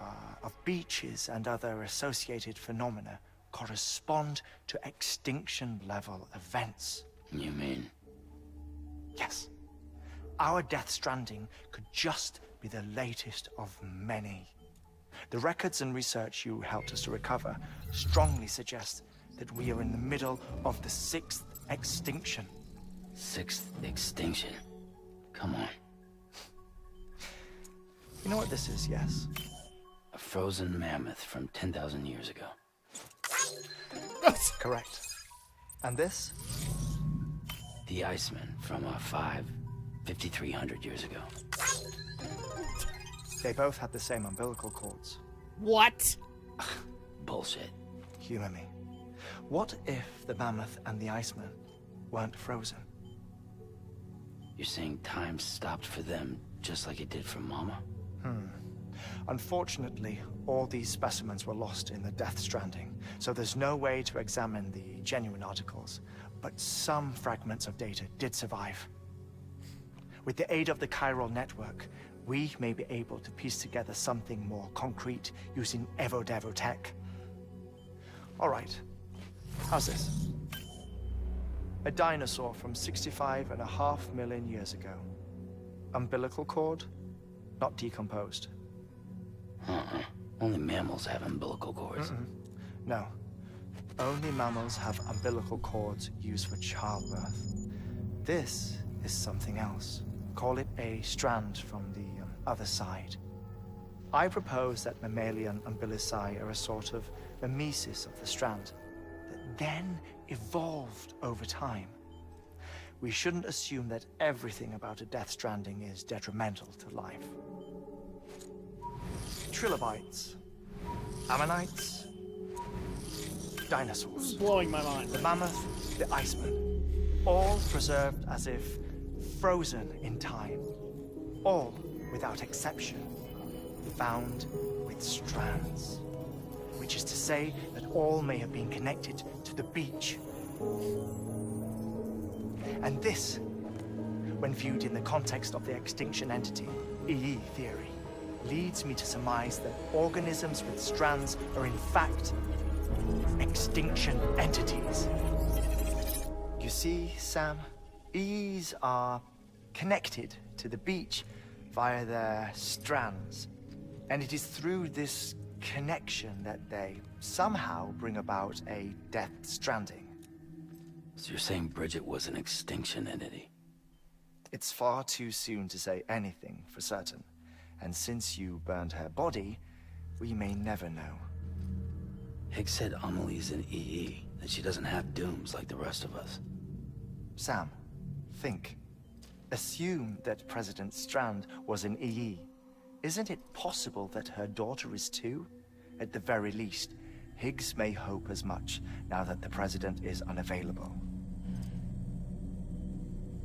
beaches and other associated phenomena correspond to extinction-level events? You mean? Yes. Our Death Stranding could just be the latest of many. The records and research you helped us to recover strongly suggest that we are in the middle of the 6th extinction. 6th extinction? Come on. You know what this is, yes? A frozen mammoth from 10,000 years ago. Correct. And this? The Iceman from 5,300 years ago. They both had the same umbilical cords. What? Bullshit. Humor me. What if the mammoth and the Iceman weren't frozen? You're saying time stopped for them just like it did for Mama? Unfortunately, all these specimens were lost in the Death Stranding, so there's no way to examine the genuine articles, but some fragments of data did survive. With the aid of the chiral network, we may be able to piece together something more concrete using Evo-Devo tech. All right, how's this? A dinosaur from 65.5 million years ago. Umbilical cord, not decomposed. Only mammals have umbilical cords. No. Only mammals have umbilical cords used for childbirth. This is something else. Call it a strand from the other side. I propose that mammalian umbilici are a sort of mimesis of the strand that then evolved over time. We shouldn't assume that everything about a Death Stranding is detrimental to life. Trilobites, ammonites, dinosaurs. Blowing my mind. The mammoth, the Iceman, all preserved as if frozen in time. All, without exception, found with strands. Which is to say that all may have been connected to the beach. And this, when viewed in the context of the extinction entity, EE theory, leads me to surmise that organisms with strands are in fact extinction entities. You see, Sam, EEs are connected to the beach, via their strands. And it is through this connection that they somehow bring about a death stranding. So you're saying Bridget was an extinction entity? It's far too soon to say anything for certain. And since you burned her body, we may never know. Higgs said Amelie's an EE, that she doesn't have dooms like the rest of us. Sam, think. Assume that President Strand was an EE. Isn't it possible that her daughter is too? At the very least, Higgs may hope as much now that the President is unavailable.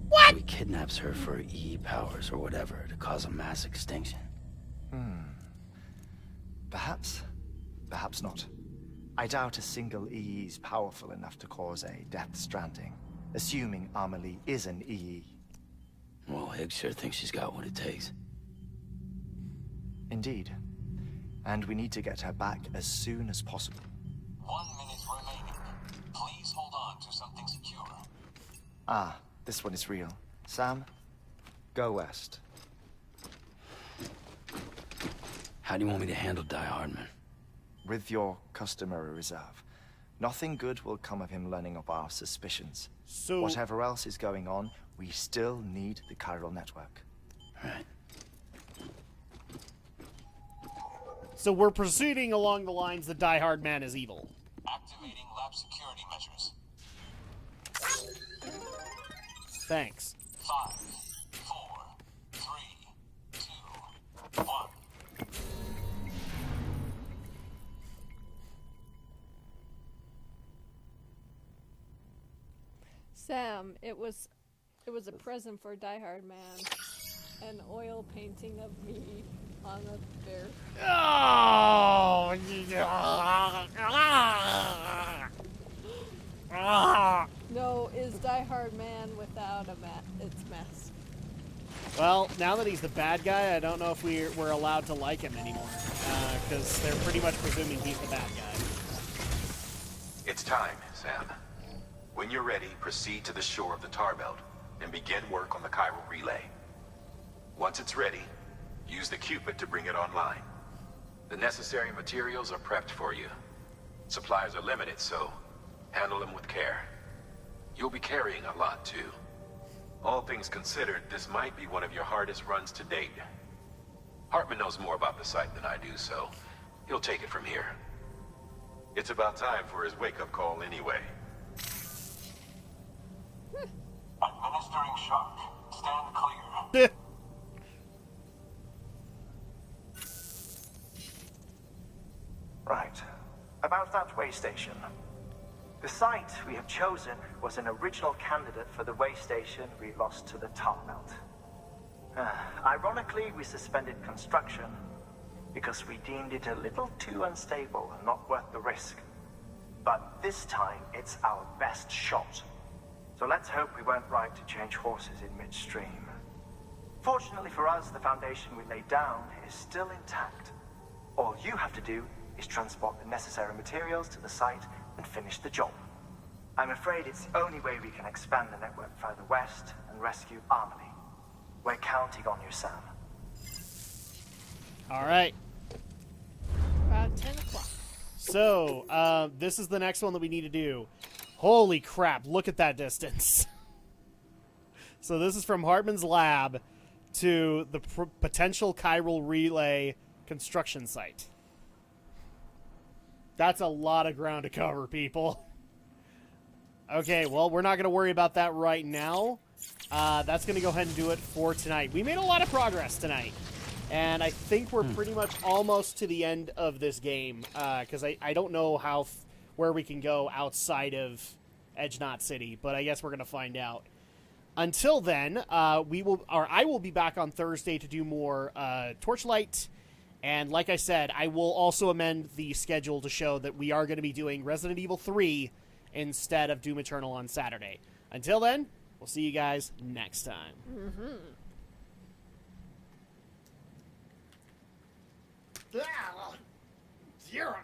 What? So he kidnaps her for EE powers or whatever to cause a mass extinction. Perhaps. Perhaps not. I doubt a single EE is powerful enough to cause a death stranding, assuming Amelie is an EE. Well, Higgs sure thinks she's got what it takes. Indeed. And we need to get her back as soon as possible. 1 minute remaining. Please hold on to something secure. Ah, this one is real. Sam, go west. How do you want me to handle Die Hardman? With your customary reserve. Nothing good will come of him learning of our suspicions. So whatever else is going on, we still need the chiral network. Right. So we're proceeding along the lines that Die Hard Man is evil. Activating lab security measures. Thanks. 5, 4, 3, 2, 1. Sam, it was a present for Die Hard Man. An oil painting of me on a bear. Oh! No, is Die Hard Man without its mask? Well, now that he's the bad guy, I don't know if we're allowed to like him anymore. Because they're pretty much presuming he's the bad guy. It's time, Sam. When you're ready, proceed to the shore of the tar belt and begin work on the chiral relay. Once it's ready, use the Cupid to bring it online. The necessary materials are prepped for you. Supplies are limited, so handle them with care. You'll be carrying a lot, too. All things considered, this might be one of your hardest runs to date. Hartman knows more about the site than I do, so he'll take it from here. It's about time for his wake-up call anyway. Administering shock. Stand clear. Right. About that way station. The site we have chosen was an original candidate for the way station we lost to the tar belt. Ironically, we suspended construction because we deemed it a little too unstable and not worth the risk. But this time, it's our best shot. So let's hope we weren't right to change horses in midstream. Fortunately for us, the foundation we laid down is still intact. All you have to do is transport the necessary materials to the site and finish the job. I'm afraid it's the only way we can expand the network further west and rescue Amelie. We're counting on you, Sam. All right. About 10 o'clock. So, this is the next one that we need to do. Holy crap, look at that distance. So this is from Hartman's lab to the potential chiral relay construction site. That's a lot of ground to cover, people. Okay, well, we're not going to worry about that right now. That's going to go ahead and do it for tonight. We made a lot of progress tonight. And I think we're pretty much almost to the end of this game. Because I don't know where we can go outside of Edge Knot City. But I guess we're going to find out. Until then, I will be back on Thursday to do more Torchlight. And like I said, I will also amend the schedule to show that we are going to be doing Resident Evil 3 instead of Doom Eternal on Saturday. Until then, we'll see you guys next time. Mm-hmm. Zero.